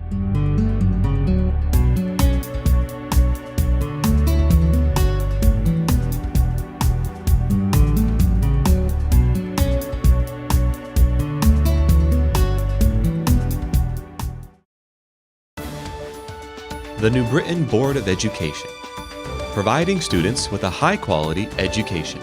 The New Britain Board of Education, providing students with a high-quality education.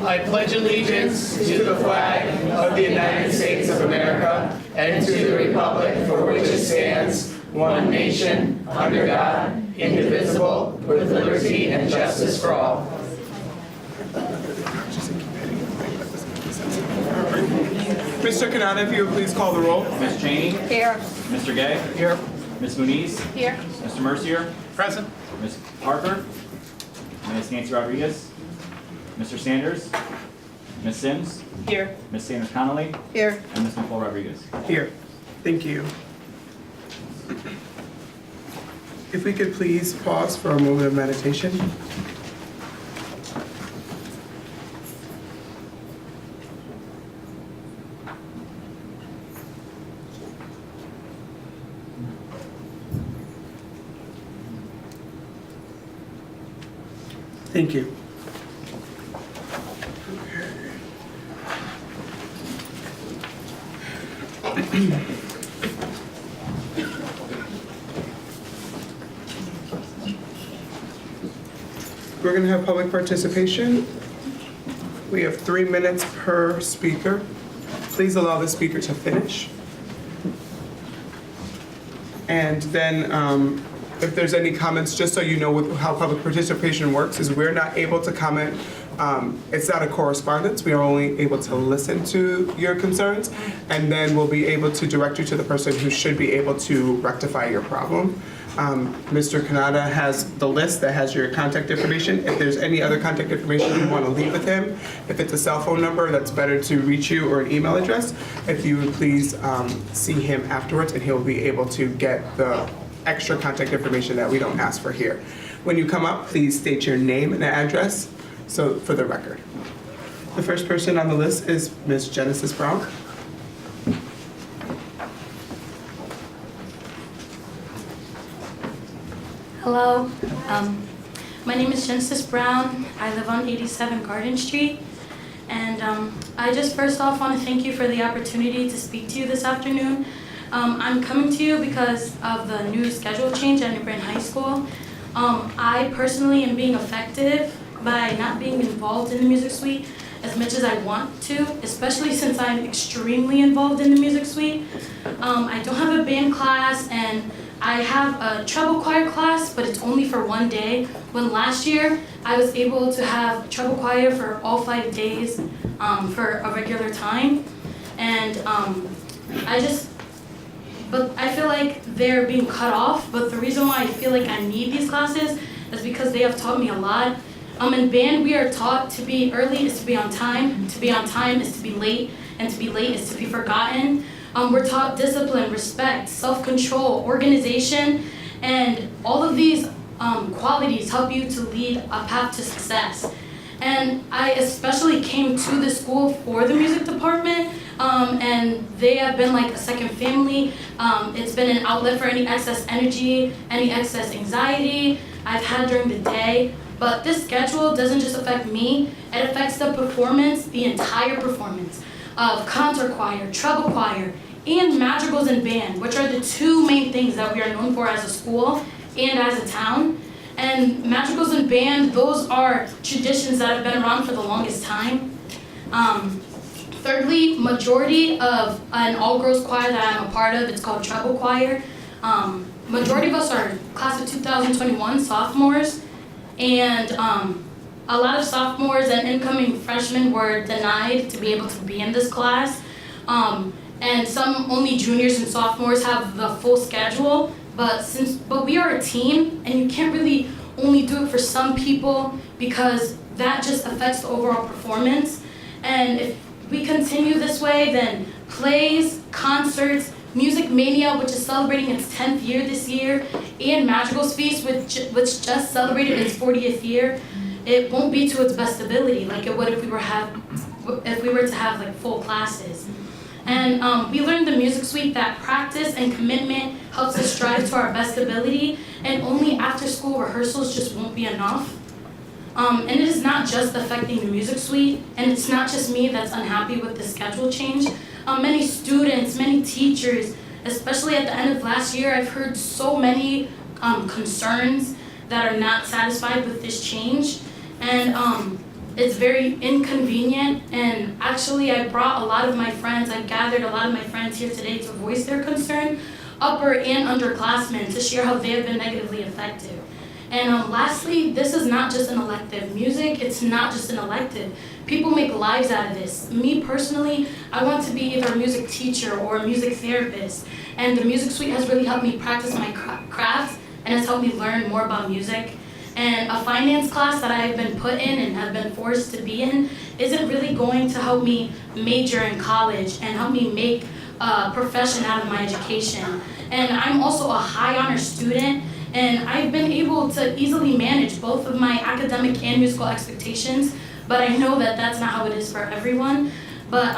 I pledge allegiance to the flag of the United States of America and to the republic for which it stands, one nation, under God, indivisible, with liberty and justice for all. Mr. Kanata, if you would please call the roll. Ms. Cheney? Here. Mr. Gay? Here. Ms. Muniz? Here. Mr. Mercier? Present. Ms. Parker? Ms. Nancy Rodriguez? Mr. Sanders? Ms. Sims? Here. Ms. Sanders Connolly? Here. And Ms. Nicole Rodriguez. Here. Thank you. If we could please pause for a moment of meditation. Thank you. We're going to have public participation. We have 3 minutes per speaker. Please allow the speaker to finish. And then if there's any comments, just so you know how public participation works, is we're not able to comment. It's not a correspondence. We are only able to listen to your concerns, and then we'll be able to direct you to the person who should be able to rectify your problem. Mr. Kanata has the list that has your contact information. If there's any other contact information you want to leave with him, if it's a cell phone number that's better to reach you or an email address, if you would please see him afterwards, and he'll be able to get the extra contact information that we don't ask for here. When you come up, please state your name and address, so for the record. The first person on the list is Ms. Genesis Brown. Hello, my name is Genesis Brown. I live on 87 Garden Street, and I just first off want to thank you for the opportunity to speak to you this afternoon. I'm coming to you because of the new schedule change at New Britain High School. I personally am being affected by not being involved in the music suite as much as I want to, especially since I'm extremely involved in the music suite. I don't have a band class, and I have a treble choir class, but it's only for one day, when last year I was able to have treble choir for all 5 days for a regular time. And but I feel like they're being cut off, but the reason why I feel like I need these classes is because they have taught me a lot. In band, we are taught to be early is to be on time is to be late, and to be late is to be forgotten. We're taught discipline, respect, self-control, organization, and all of these qualities help you to lead a path to success. And I especially came to the school for the music department, and they have been like a second family. It's been an outlet for any excess energy, any excess anxiety I've had during the day. But this schedule doesn't just affect me, it affects the performance, the entire performance of concert choir, treble choir, and madrigals and band, which are the two main things that we are known for as a school and as a town. And madrigals and band, those are traditions that have been around for the longest time. Thirdly, majority of an all-girls choir that I'm a part of, it's called treble choir. Majority of us are class of 2021 sophomores, and a lot of sophomores and incoming freshmen were denied to be able to be in this class. And some only juniors and sophomores have the full schedule, but we are a team, and you can't really only do it for some people because that just affects the overall performance. And if we continue this way, then plays, concerts, Music Mania, which is celebrating its 10th year this year, and Madrigal's Feast, which just celebrated its 40th year, it won't be to its best ability like it would if we were to have like full classes. And we learned the music suite that practice and commitment helps us strive to our best ability, and only after school rehearsals just won't be enough. And it is not just affecting the music suite, and it's not just me that's unhappy with the schedule change. Many students, many teachers, especially at the end of last year, I've heard so many concerns that are not satisfied with this change. And it's very inconvenient, and actually I brought a lot of my friends, I gathered a lot of my friends here today to voice their concern, upper and underclassmen, to share how they have been negatively affected. And lastly, this is not just an elective. Music, it's not just an elective. People make lives out of this. Me personally, I want to be either a music teacher or a music therapist, and the music suite has really helped me practice my craft, and it's helped me learn more about music. And a finance class that I've been put in and have been forced to be in isn't really going to help me major in college and help me make a profession out of my education. And I'm also a high honor student, and I've been able to easily manage both of my academic and musical expectations, but I know that that's not how it is for everyone. But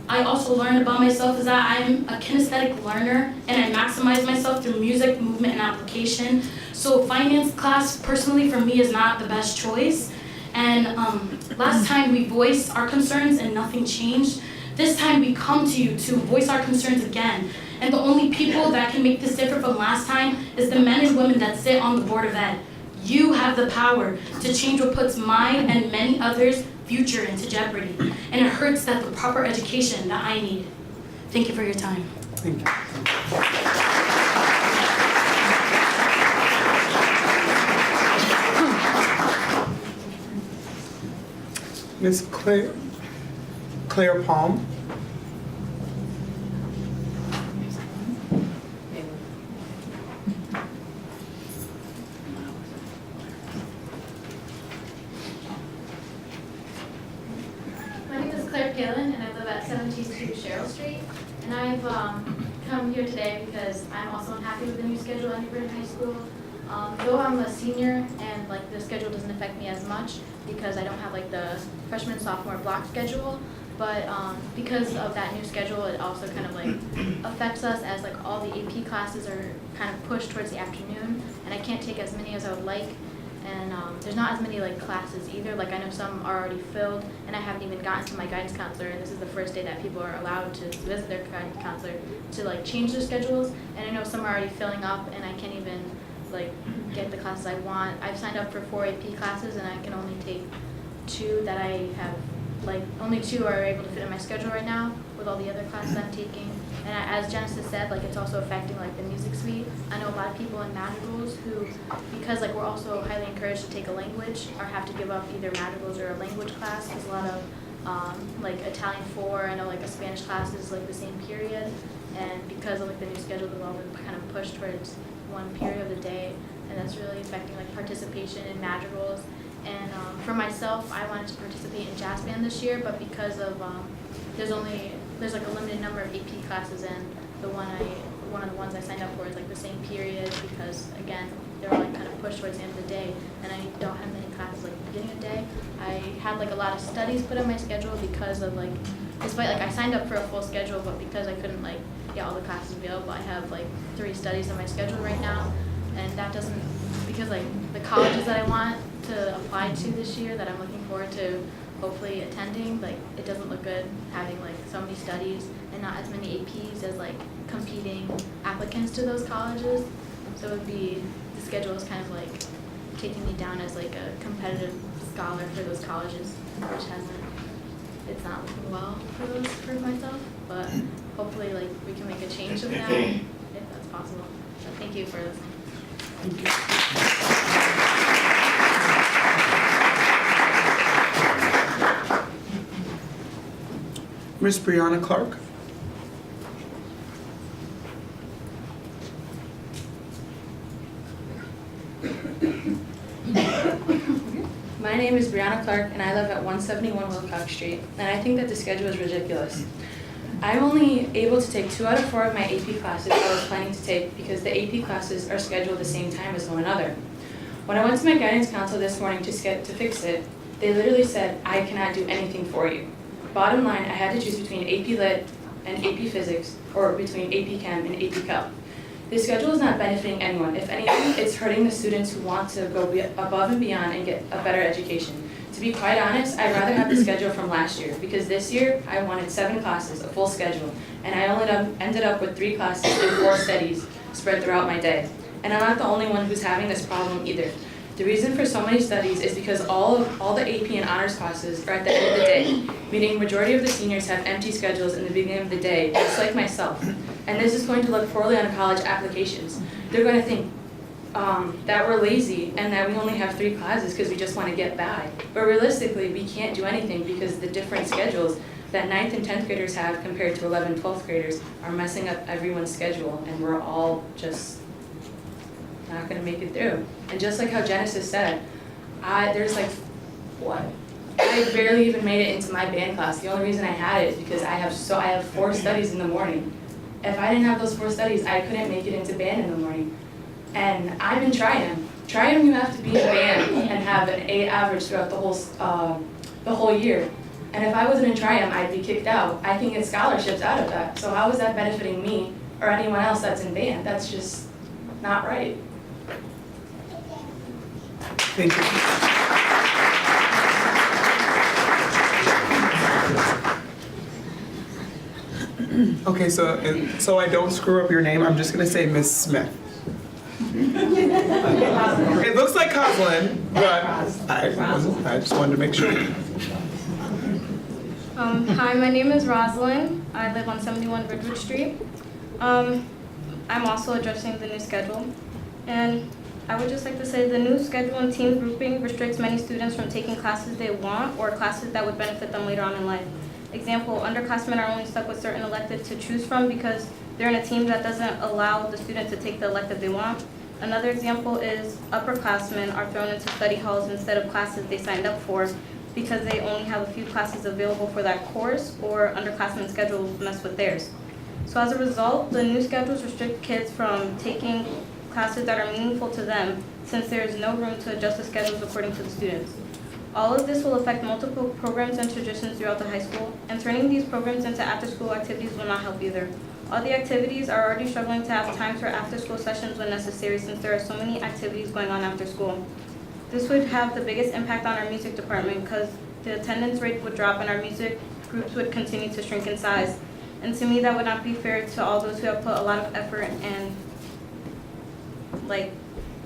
I also learned about myself is that I'm a kinesthetic learner, and I maximize myself through music, movement, and application. So finance class, personally, for me, is not the best choice. And last time we voiced our concerns and nothing changed. This time we come to you to voice our concerns again. And the only people that can make this different from last time is the men and women that sit on the Board of Ed. You have the power to change what puts mine and many others' future into jeopardy. And it hurts that the proper education that I need. Thank you for your time. Thank you. Miss Claire Palm. My name is Claire Palin, and I live at 172 Cheryl Street. And I've come here today because I'm also unhappy with the new schedule at New Britain High School. Though I'm a senior and like the schedule doesn't affect me as much because I don't have like the freshman sophomore block schedule, but because of that new schedule, it also kind of like affects us as like all the AP classes are kind of pushed towards the afternoon, and I can't take as many as I would like. And there's not as many like classes either. Like I know some are already filled, and I haven't even gotten to my guidance counselor, and this is the first day that people are allowed to visit their guidance counselor to like change their schedules. And I know some are already filling up, and I can't even like get the classes I want. I've signed up for 4 AP classes, and I can only take 2 that I have, like only 2 are able to fit in my schedule right now with all the other classes I'm taking. And as Genesis said, like it's also affecting like the music suite. I know a lot of people in madrigals who, because like we're also highly encouraged to take a language, or have to give up either madrigals or a language class. There's a lot of like Italian 4, I know like a Spanish class is like the same period, and because of like the new schedule, they've all been kind of pushed towards one period of the day, and that's really affecting like participation in madrigals. And for myself, I wanted to participate in jazz band this year, but because of there's like a limited number of AP classes, and one of the ones I signed up for is like the same period because again they're like kind of pushed towards the end of the day, and I don't have many classes like the beginning of the day. I had like a lot of studies put on my schedule because of like, despite like I signed up for a full schedule, but because I couldn't like get all the classes available, I have like 3 studies on my schedule right now, and that doesn't, because like the colleges that I want to apply to this year that I'm looking forward to hopefully attending, like it doesn't look good having like so many studies and not as many APs as like competing applicants to those colleges. So it would be, the schedule is kind of like taking me down as like a competitive scholar for those colleges, which it's not looking well for myself, but hopefully like we can make a change of that if that's possible. So thank you for listening. Thank you. Miss Brianna Clark. My name is Brianna Clark, and I live at 171 Wilcox Street, and I think that the schedule is ridiculous. I'm only able to take 2 out of 4 of my AP classes I was planning to take because the AP classes are scheduled the same time as one another. When I went to my guidance counselor this morning to fix it, they literally said, I cannot do anything for you. Bottom line, I had to choose between AP Lit and AP Physics, or between AP Chem and AP Calc. This schedule is not benefiting anyone. If anything, it's hurting the students who want to go above and beyond and get a better education. To be quite honest, I'd rather have the schedule from last year, because this year I wanted 7 classes, a full schedule, and I only ended up with 3 classes and 4 studies spread throughout my day. And I'm not the only one who's having this problem either. The reason for so many studies is because all the AP and honors classes are at the end of the day, meaning majority of the seniors have empty schedules in the beginning of the day, just like myself. And this is going to look poorly on college applications. They're going to think that we're lazy and that we only have 3 classes because we just want to get by. But realistically, we can't do anything because the different schedules that 9th and 10th graders have compared to 11th and 12th graders are messing up everyone's schedule, and we're all just not going to make it through. And just like how Genesis said, there's like, what? I barely even made it into my band class. The only reason I had it is because I have 4 studies in the morning. If I didn't have those 4 studies, I couldn't make it into band in the morning. And I'm in Trium. Trium, you have to be in band and have an 8 average throughout the whole year. And if I wasn't in Trium, I'd be kicked out. I can get scholarships out of that. So how is that benefiting me or anyone else that's in band? That's just not right. Thank you. Okay, so I don't screw up your name, I'm just gonna say Miss Smith. It looks like Coslin, but I just wanted to make sure. Hi, my name is Rosalind. I live on 71 Ridgewood Street. I'm also addressing the new schedule. And I would just like to say the new schedule and team grouping restricts many students from taking classes they want or classes that would benefit them later on in life. Example, underclassmen are only stuck with certain electives to choose from because they're in a team that doesn't allow the student to take the elective they want. Another example is upperclassmen are thrown into study halls instead of classes they signed up for because they only have a few classes available for that course, or underclassmen schedules mess with theirs. So as a result, the new schedules restrict kids from taking classes that are meaningful to them since there is no room to adjust the schedules according to the students. All of this will affect multiple programs and traditions throughout the high school, and turning these programs into after-school activities will not help either. All the activities are already struggling to have time for after-school sessions when necessary since there are so many activities going on after school. This would have the biggest impact on our music department because the attendance rate would drop and our music groups would continue to shrink in size. And to me, that would not be fair to all those who have put a lot of effort and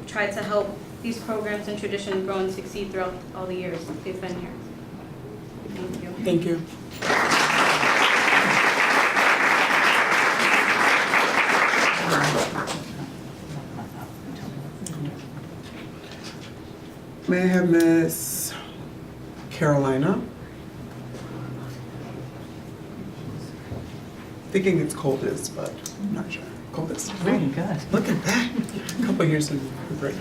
try to help these programs and traditions grow and succeed throughout all the years they've been here. Thank you. Thank you. May I have Miss Carolina? Thinking it's coldest, but I'm not sure. Coldest. Oh, God. Look at that. A couple years in the break.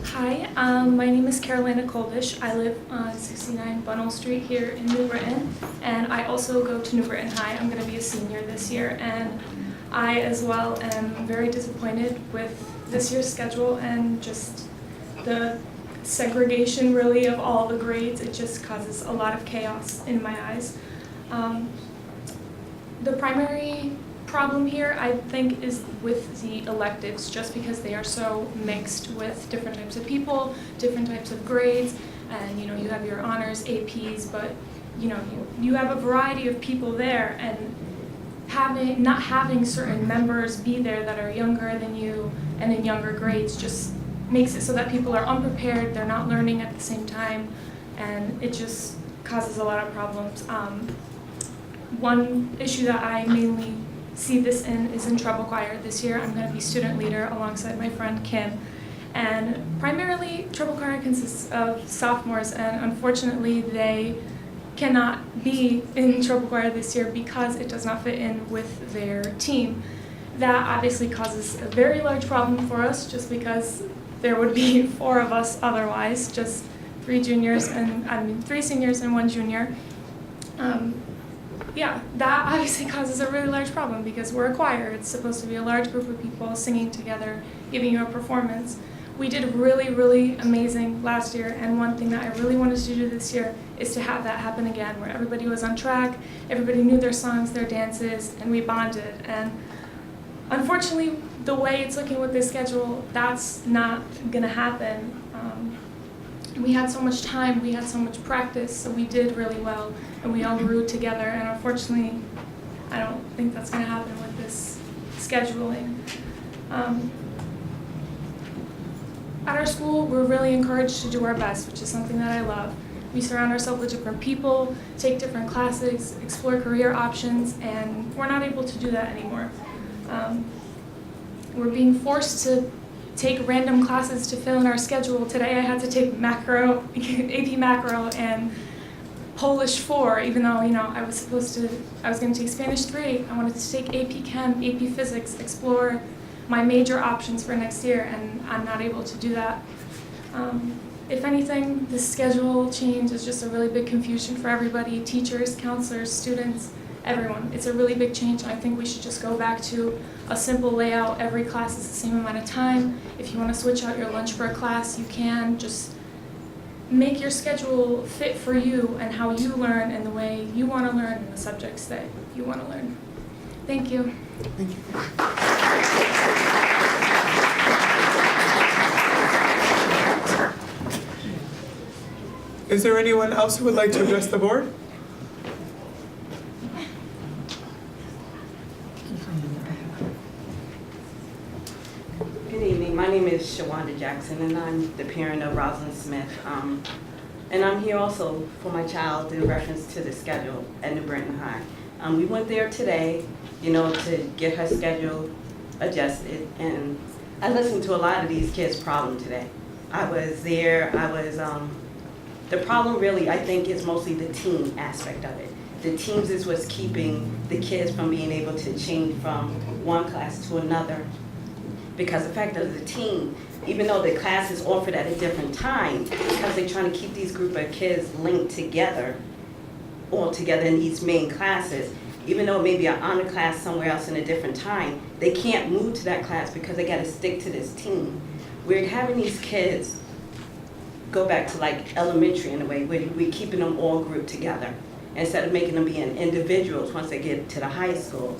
Hi, my name is Carolina Kolbish. I live on 69 Bunnell Street here in New Britain, and I also go to New Britain High. I'm going to be a senior this year, and I as well am very disappointed with this year's schedule and just the segregation really of all the grades. It just causes a lot of chaos in my eyes. The primary problem here, I think, is with the electives, just because they are so mixed with different types of people, different types of grades, and you have your honors, APs, but you have a variety of people there, and not having certain members be there that are younger than you and in younger grades just makes it so that people are unprepared, they're not learning at the same time, and it just causes a lot of problems. One issue that I mainly see this in is in treble choir. This year I'm going to be student leader alongside my friend Kim, and primarily treble choir consists of sophomores, and unfortunately they cannot be in treble choir this year because it does not fit in with their team. That obviously causes a very large problem for us just because there would be 4 of us otherwise, just 3 seniors and 1 junior. Yeah, that obviously causes a really large problem because we're a choir. It's supposed to be a large group of people singing together, giving you a performance. We did really, really amazing last year, and one thing that I really wanted to do this year is to have that happen again, where everybody was on track, everybody knew their songs, their dances, and we bonded. And unfortunately, the way it's looking with this schedule, that's not gonna happen. We had so much time, we had so much practice, so we did really well, and we all grew together, and unfortunately, I don't think that's gonna happen with this scheduling. At our school, we're really encouraged to do our best, which is something that I love. We surround ourselves with different people, take different classes, explore career options, and we're not able to do that anymore. We're being forced to take random classes to fill in our schedule. Today I had to take macro, AP macro and Polish 4, even though I was going to take Spanish 3. I wanted to take AP Chem, AP Physics, explore my major options for next year, and I'm not able to do that. If anything, this schedule change is just a really big confusion for everybody, teachers, counselors, students, everyone. It's a really big change, and I think we should just go back to a simple layout. Every class is the same amount of time. If you want to switch out your lunch for a class, you can. Just make your schedule fit for you and how you learn and the way you want to learn and the subjects that you want to learn. Thank you. Thank you. Is there anyone else who would like to address the board? Good evening. My name is Shawanda Jackson, and I'm the parent of Rosalind Smith. And I'm here also for my child in reference to the schedule at New Britain High. We went there today, to get her schedule adjusted, and I listened to a lot of these kids' problem today. I was there. The problem really, I think, is mostly the team aspect of it. The teams is what's keeping the kids from being able to change from one class to another. Because the fact of the team, even though the class is offered at a different time, because they're trying to keep these group of kids linked together, all together in these main classes, even though it may be an honor class somewhere else in a different time, they can't move to that class because they gotta stick to this team. We're having these kids go back to like elementary in a way, where we're keeping them all grouped together instead of making them being individuals once they get to the high school.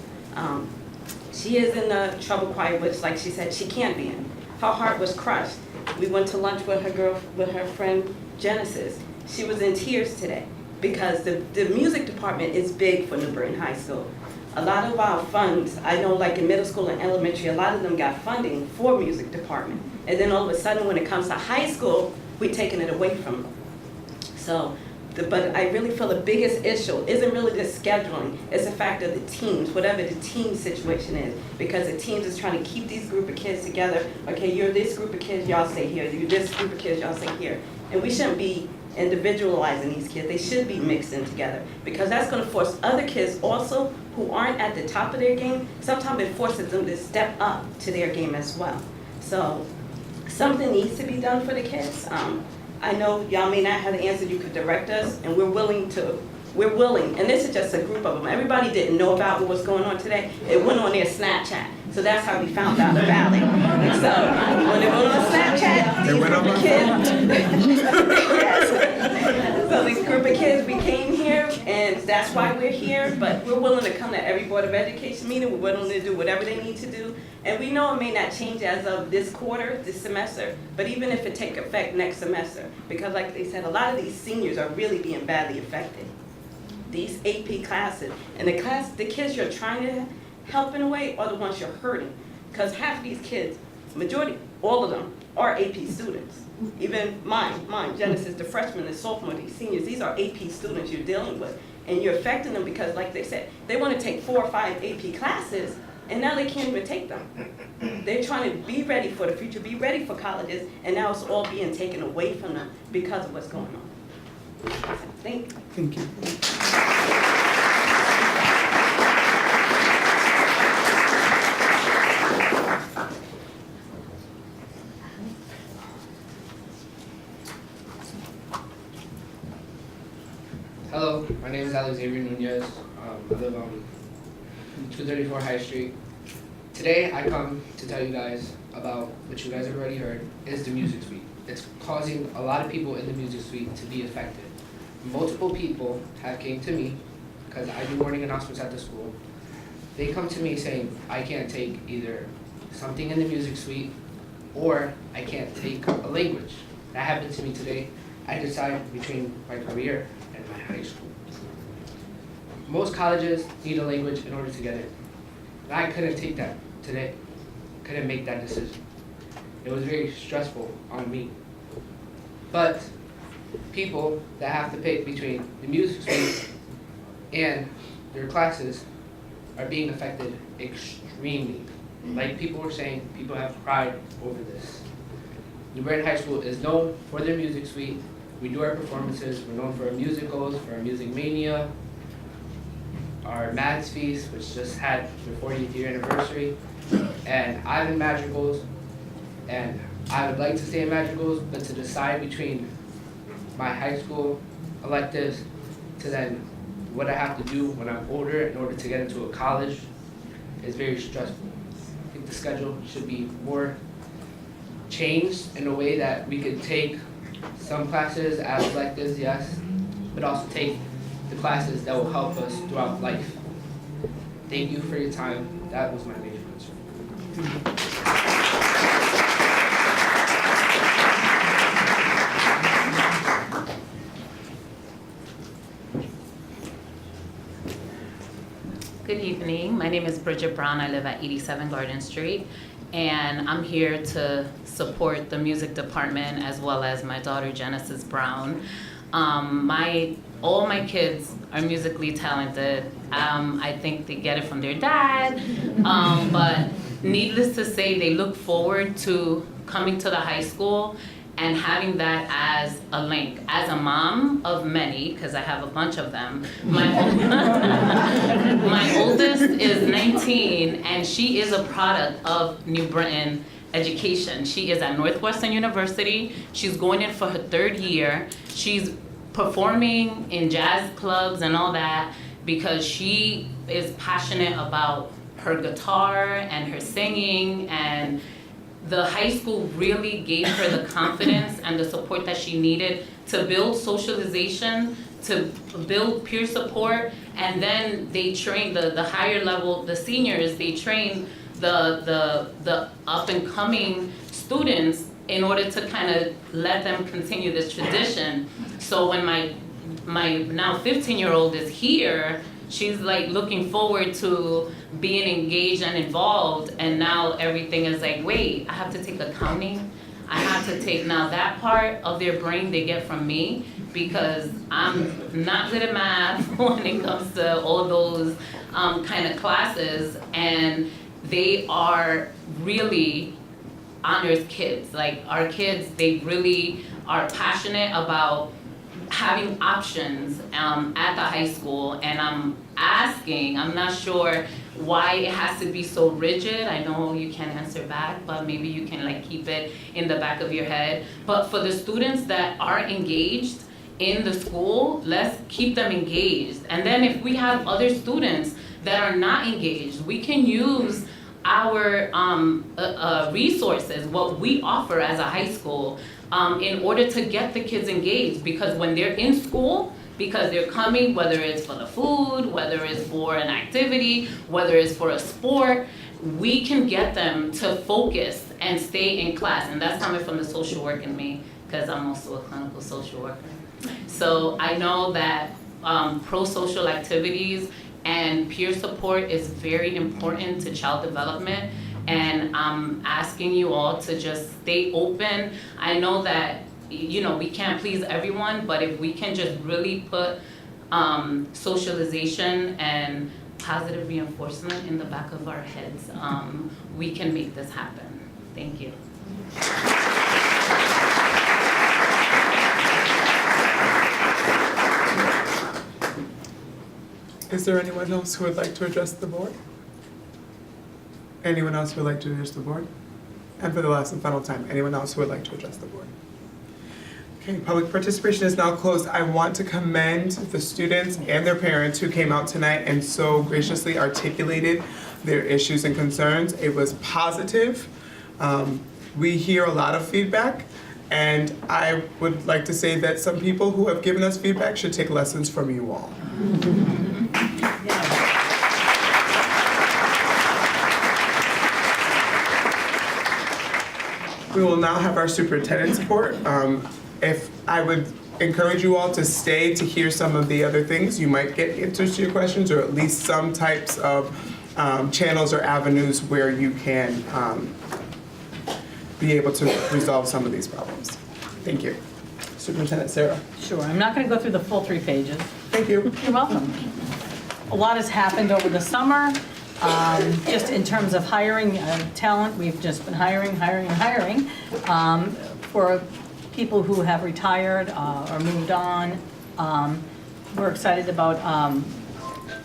She is in the treble choir, which, like she said, she can't be in. Her heart was crushed. We went to lunch with her friend Genesis. She was in tears today because the music department is big for New Britain High School. A lot of our funds, I know like in middle school and elementary, a lot of them got funding for music department. And then all of a sudden when it comes to high school, we're taking it away from them. So, but I really feel the biggest issue isn't really the scheduling, it's the fact of the teams, whatever the team situation is. Because the teams is trying to keep these group of kids together. Okay, you're this group of kids, y'all stay here. You're this group of kids, y'all stay here. And we shouldn't be individualizing these kids. They should be mixed in together. Because that's going to force other kids also who aren't at the top of their game, sometimes it forces them to step up to their game as well. So something needs to be done for the kids. I know y'all may not have the answer, you could direct us, and we're willing, and this is just a group of them. Everybody didn't know about what was going on today. It went on their Snapchat, so that's how we found out about it. And so when it went on Snapchat, these group of kids, yes. So these group of kids, we came here, and that's why we're here, but we're willing to come to every Board of Education meeting. We're willing to do whatever they need to do. And we know it may not change as of this quarter, this semester, but even if it take effect next semester, because like they said, a lot of these seniors are really being badly affected. These AP classes, and the kids you're trying to help in a way are the ones you're hurting. Because half of these kids, majority, all of them, are AP students. Even mine, Genesis, the freshman and sophomore, these seniors, these are AP students you're dealing with. And you're affecting them because, like they said, they want to take 4 or 5 AP classes, and now they can't even take them. They're trying to be ready for the future, be ready for colleges, and now it's all being taken away from them because of what's going on. Thank you. Hello, my name is Alexavier Nunez. I live on 234 High Street. Today I come to tell you guys about what you guys have already heard is the music suite. It's causing a lot of people in the music suite to be affected. Multiple people have came to me because I do morning announcements at the school. They come to me saying I can't take either something in the music suite or I can't take a language. That happened to me today. I decided between my career and my high school. Most colleges need a language in order to get in. And I couldn't take that today. Couldn't make that decision. It was very stressful on me. But people that have to pick between the music suite and their classes are being affected extremely. Like people were saying, people have cried over this. New Britain High School is known for their music suite. We do our performances. We're known for our musicals, for our Music Mania, our Mads Feast, which just had their 40th year anniversary, and I'm in Madrigals, and I would like to stay in Madrigals, but to decide between my high school electives to then what I have to do when I'm older in order to get into a college is very stressful. I think the schedule should be more changed in a way that we could take some classes as electives, yes, but also take the classes that will help us throughout life. Thank you for your time. That was my major concern. Good evening. My name is Bridget Brown. I live at 87 Garden Street, and I'm here to support the music department as well as my daughter Genesis Brown. All my kids are musically talented. I think they get it from their dad, but needless to say, they look forward to coming to the high school and having that as a link. As a mom of many, because I have a bunch of them, my oldest is 19, and she is a product of New Britain Education. She is at Northwestern University. She's going in for her 3rd year. She's performing in jazz clubs and all that because she is passionate about her guitar and her singing, and the high school really gave her the confidence and the support that she needed to build socialization, to build peer support, and then they train the higher level, the seniors, they train the up and coming students in order to kind of let them continue this tradition. So when my now 15-year-old is here, she's like looking forward to being engaged and involved, and now everything is like, wait, I have to take accounting. I have to take now that part of their brain they get from me because I'm not good at math when it comes to all those kind of classes, and they are really honors kids. Like our kids, they really are passionate about having options at the high school, and I'm not sure why it has to be so rigid. I know you can't answer back, but maybe you can like keep it in the back of your head. But for the students that are engaged in the school, let's keep them engaged. And then if we have other students that are not engaged, we can use our resources, what we offer as a high school, in order to get the kids engaged. Because when they're in school, because they're coming, whether it's for the food, whether it's for an activity, whether it's for a sport, we can get them to focus and stay in class. And that's coming from the social work in me, because I'm also a clinical social worker. So I know that pro-social activities and peer support is very important to child development, and I'm asking you all to just stay open. I know that we can't please everyone, but if we can just really put socialization and positive reinforcement in the back of our heads, we can make this happen. Thank you. Is there anyone else who would like to address the board? Anyone else who would like to address the board? And for the last and final time, anyone else who would like to address the board? Okay, public participation is now closed. I want to commend the students and their parents who came out tonight and so graciously articulated their issues and concerns. It was positive. We hear a lot of feedback, and I would like to say that some people who have given us feedback should take lessons from you all. We will now have our superintendent's report. If I would encourage you all to stay to hear some of the other things, you might get answers to your questions, or at least some types of channels or avenues where you can be able to resolve some of these problems. Thank you. Superintendent Sarah. Sure, I'm not going to go through the full 3 pages. Thank you. You're welcome. A lot has happened over the summer. Just in terms of hiring talent, we've just been hiring for people who have retired or moved on. We're excited about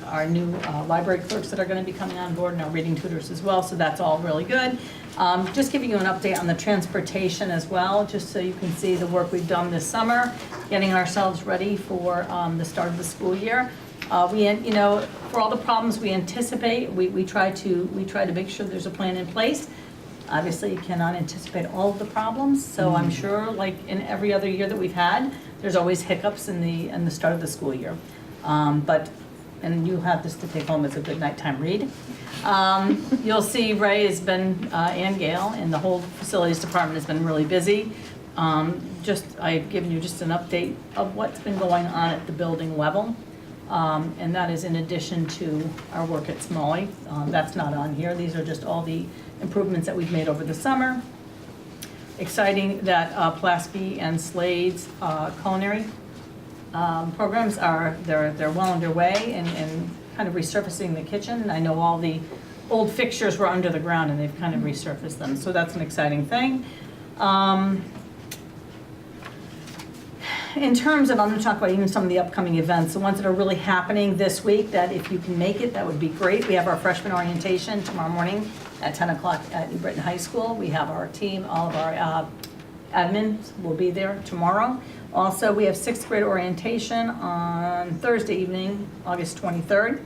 our new library clerks that are going to be coming on board, and our reading tutors as well, so that's all really good. Just giving you an update on the transportation as well, just so you can see the work we've done this summer, getting ourselves ready for the start of the school year. For all the problems we anticipate, we try to make sure there's a plan in place. Obviously, you cannot anticipate all of the problems, so I'm sure, like in every other year that we've had, there's always hiccups in the start of the school year. And you have this to take home as a good nighttime read. You'll see Ray has been, and Gail, and the whole facilities department has been really busy. I've given you just an update of what's been going on at the building level. And that is in addition to our work at Smalley. That's not on here. These are just all the improvements that we've made over the summer. Exciting that Pulaski and Slade's culinary programs they're well underway and kind of resurfacing the kitchen. I know all the old fixtures were under the ground and they've kind of resurfaced them, so that's an exciting thing. In terms of, I'm going to talk about even some of the upcoming events, the ones that are really happening this week, that if you can make it, that would be great. We have our freshman orientation tomorrow morning at 10 o'clock at New Britain High School. We have our team, all of our admins will be there tomorrow. Also, we have 6th grade orientation on Thursday evening, August 23rd.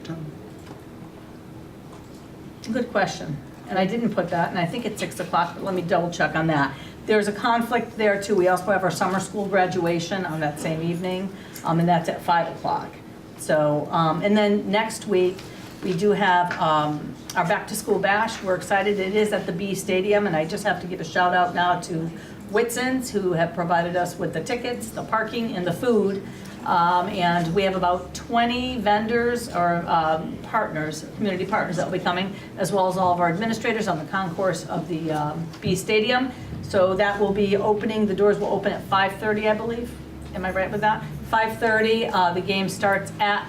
It's a good question, and I didn't put that, and I think it's 6 o'clock, but let me double check on that. There's a conflict there too. We also have our summer school graduation on that same evening, and that's at 5 o'clock. So, and then next week, we do have our back to school bash. We're excited. It is at the B Stadium, and I just have to give a shout out now to Whitson's, who have provided us with the tickets, the parking, and the food. And we have about 20 vendors or partners, community partners that will be coming, as well as all of our administrators on the concourse of the B Stadium. So that will be opening, the doors will open at 5:30, I believe. Am I right with that? 5:30, the game starts at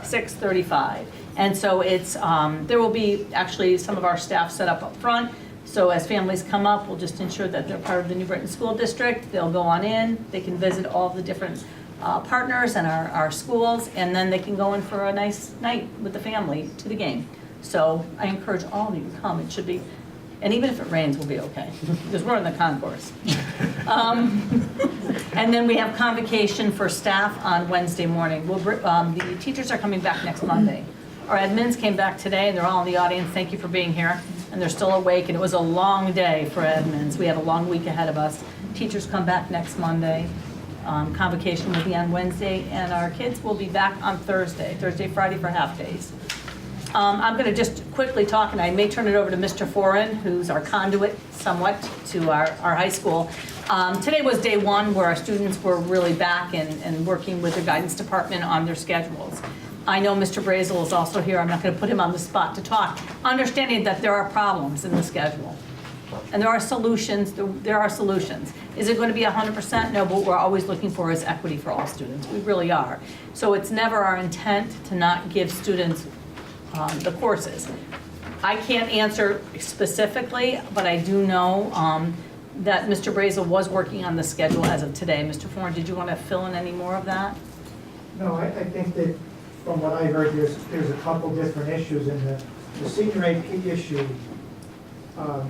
6:35. And so it's, there will be actually some of our staff set up front. So as families come up, we'll just ensure that they're part of the New Britain School District. They'll go on in, they can visit all the different partners and our schools, and then they can go in for a nice night with the family to the game. So I encourage all of you to come. It should be, and even if it rains, we'll be okay, because we're in the concourse. And then we have convocation for staff on Wednesday morning. The teachers are coming back next Monday. Our admins came back today, and they're all in the audience. Thank you for being here. And they're still awake, and it was a long day for admins. We have a long week ahead of us. Teachers come back next Monday. Convocation will be on Wednesday, and our kids will be back on Thursday, Friday for half days. I'm going to just quickly talk, and I may turn it over to Mr. Foran, who's our conduit somewhat to our high school. Today was day one where our students were really back and working with the guidance department on their schedules. I know Mr. Brazel is also here. I'm not going to put him on the spot to talk, understanding that there are problems in the schedule. And there are solutions. There are solutions. Is it going to be 100%? No, but what we're always looking for is equity for all students. We really are. So it's never our intent to not give students the courses. I can't answer specifically, but I do know that Mr. Brazel was working on the schedule as of today. Mr. Foran, did you want to fill in any more of that? No, I think that from what I heard, there's a couple different issues in the senior AP issue. I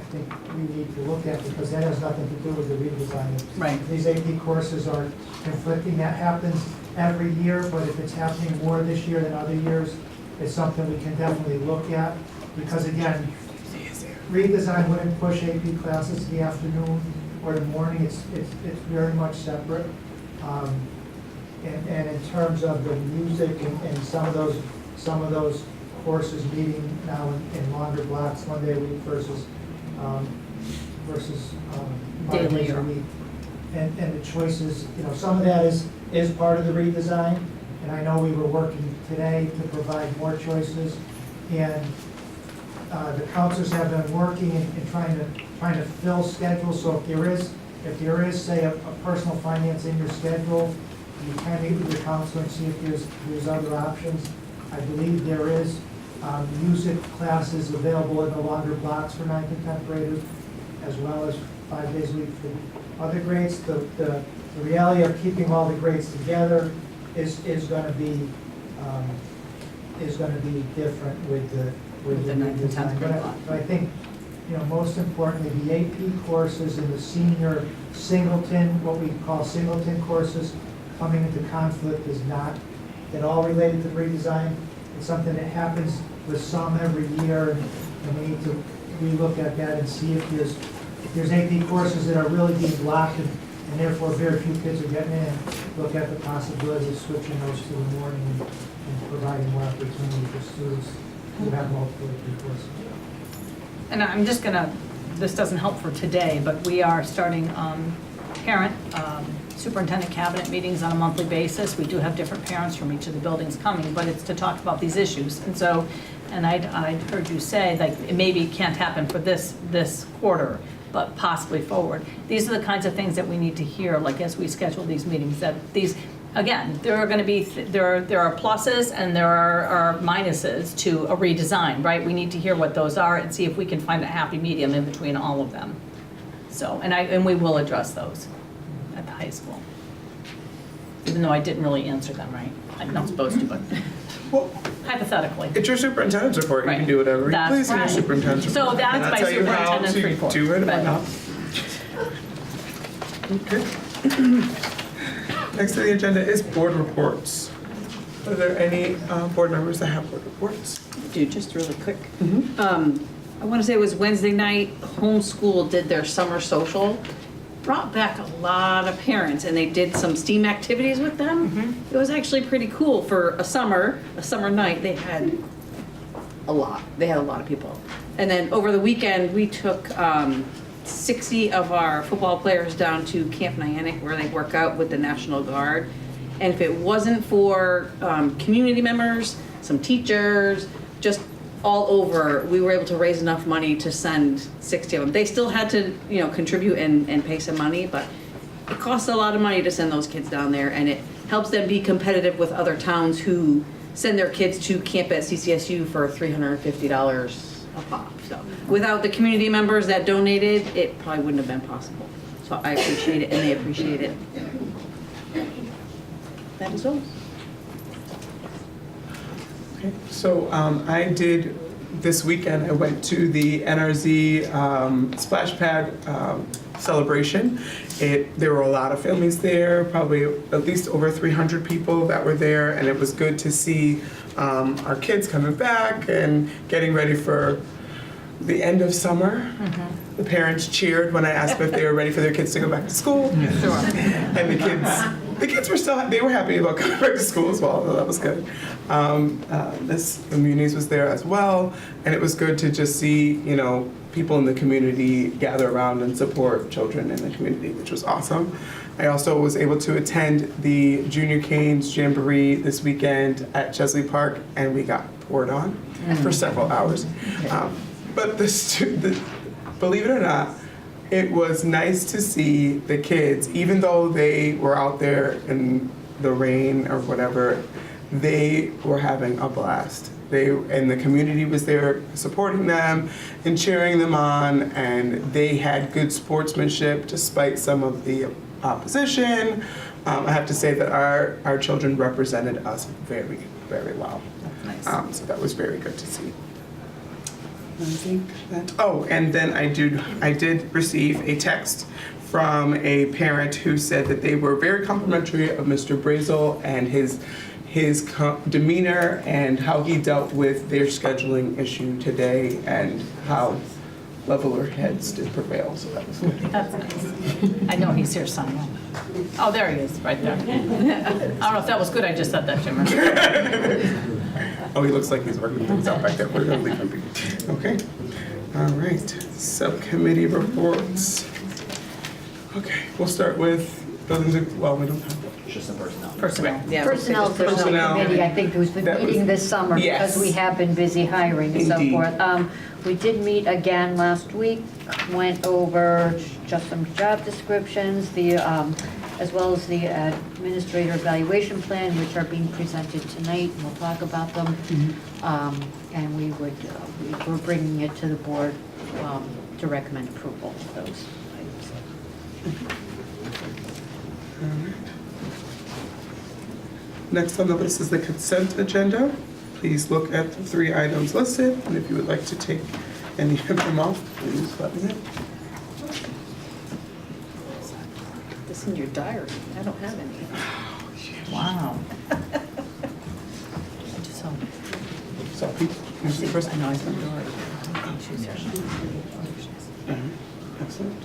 think we need to look at, because that has nothing to do with the redesign. Right. These AP courses are conflicting. That happens every year, but if it's happening more this year than other years, it's something we can definitely look at. Because again, redesign wouldn't push AP classes to the afternoon or the morning. It's very much separate. And in terms of the music and some of those courses meeting now in longer blocks, one day a week versus 5 days a week. And the choices, some of that is part of the redesign. And I know we were working today to provide more choices. And the counselors have been working and trying to fill schedules. So if there is, say, a personal finance in your schedule, you can meet with your counselor and see if there's other options. I believe there is music classes available in the longer blocks for 9th and 10th graders, as well as 5 days a week for other grades. The reality of keeping all the grades together is going to be different with the 9th and 10th grade block. But I think, most importantly, the AP courses in the senior singleton, what we call singleton courses, coming into conflict is not at all related to redesign. It's something that happens with some every year, and we need to relook at that and see if there's AP courses that are really being blocked and therefore very few kids are getting in. Look at the possibility of switching those to the morning and providing more opportunity for students who have multiple AP courses. And I'm just this doesn't help for today, but we are starting parent superintendent cabinet meetings on a monthly basis. We do have different parents from each of the buildings coming, but it's to talk about these issues. And so, I'd heard you say, like, it maybe can't happen for this quarter, but possibly forward. These are the kinds of things that we need to hear, like, as we schedule these meetings, that these, again, there are going to be, there are pluses and there are minuses to a redesign, right? We need to hear what those are and see if we can find a happy medium in between all of them. So, and we will address those at the high school. Even though I didn't really answer them, right? I'm not supposed to, but Well, hypothetically. it's your superintendent's report. You Right. can do whatever you That's please in your right. superintendent's report. So that's And my tell you how superintendent's to report. do it or But- not. Okay. Next on the agenda is board reports. Are there any board members that have board reports? Do just really quick. I want to say it was Wednesday night, homeschool did their summer social, brought back a lot of parents, and they did some STEAM activities with them. It was actually pretty cool for a summer night. They had a lot of people. And then over the weekend, we took 60 of our football players down to Camp Niantic, where they work out with the National Guard. And if it wasn't for community members, some teachers, just all over, we were able to raise enough money to send 60 of them. They still had to, contribute and pay some money, but it costs a lot of money to send those kids down there, and it helps them be competitive with other towns who send their kids to camp at CCSU for $350 a pop. So without the community members that donated, it probably wouldn't have been possible. So I appreciate it, and they appreciate it. That is all. Okay. So I did this weekend. I went to the NRZ splash pad celebration. There were a lot of families there, probably at least over 300 people that were there, and it was good to see our kids coming back and getting ready for the end of summer. The parents cheered when I asked them if they were ready for their kids to go back to school. And the kids were they were happy about coming back to school as well, so that was good. The Muniz was there as well, and it was good to just see, people in the community gather around and support children in the community, which was awesome. I also was able to attend the Junior Canes Jamboree this weekend at Chesley Park, and we got poured on for several hours. But believe it or not, it was nice to see the kids, even though they were out there in the rain or whatever, they were having a blast. And the community was there supporting them and cheering them on, and they had good sportsmanship despite some of the opposition. I have to say that our children represented us very, very well. Nice. So that was very good to see. I think that, oh, and then I did receive a text from a parent who said that they were very complimentary of Mr. Brazel and his demeanor and how he dealt with their scheduling issue today and how leveler heads did prevail, so that was good. That's nice. I know he's here somewhere. Oh, there he is, right there. I don't know if that was good, I just said that, Jim. Oh, he looks like he's working things out back there. We're gonna leave him be. Okay. All right. Subcommittee reports. Okay, we'll start with buildings. Well, we don't have that. Just some personnel. Personnel, yeah. Personnel Committee, I think, who's been meeting this summer because we have been busy hiring and so forth. We did meet again last week, went over just some job descriptions, as well as the administrator evaluation plan, which are being presented tonight, and we'll talk about them. And we're bringing it to the board to recommend approval of those items. Next on the list is the consent agenda. Please look at the 3 items listed, and if you would like to take any of them off, please let me know. This in your diary. I don't have any. Wow. I just saw. So, Pete, you see first? I know, I saw Dory. Excellent.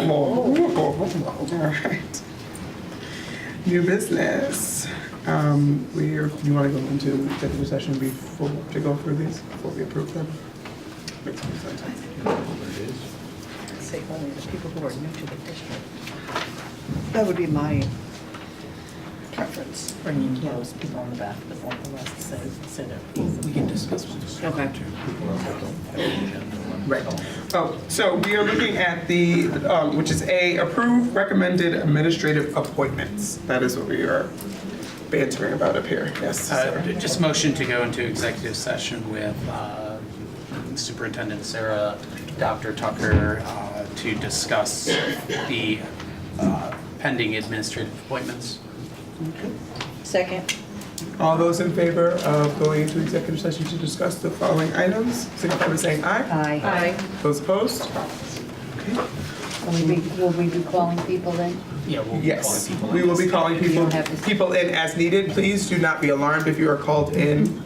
All right. New business. You want to go into executive session before to go through these before we approve them? Makes more sense. Say only the people who are new to the district. That would be my preference. Bringing those people on the back of the form, the rest say that. We can discuss this. Okay. Right. Oh, so we are looking at the, which is A, approve recommended administrative appointments. That is what we are bantering about up here. Yes. Just motion to go into executive session with Superintendent Sarah, Dr. Tucker, to discuss the pending administrative appointments. Okay. Second. All those in favor of going into executive session to discuss the following items, signify by saying aye. Aye. Aye. Those opposed? Okay. Will we be calling people then? Yeah, we'll Yes, be calling people. we will be calling You don't have to- people in as needed. Please do not be alarmed if you are called in.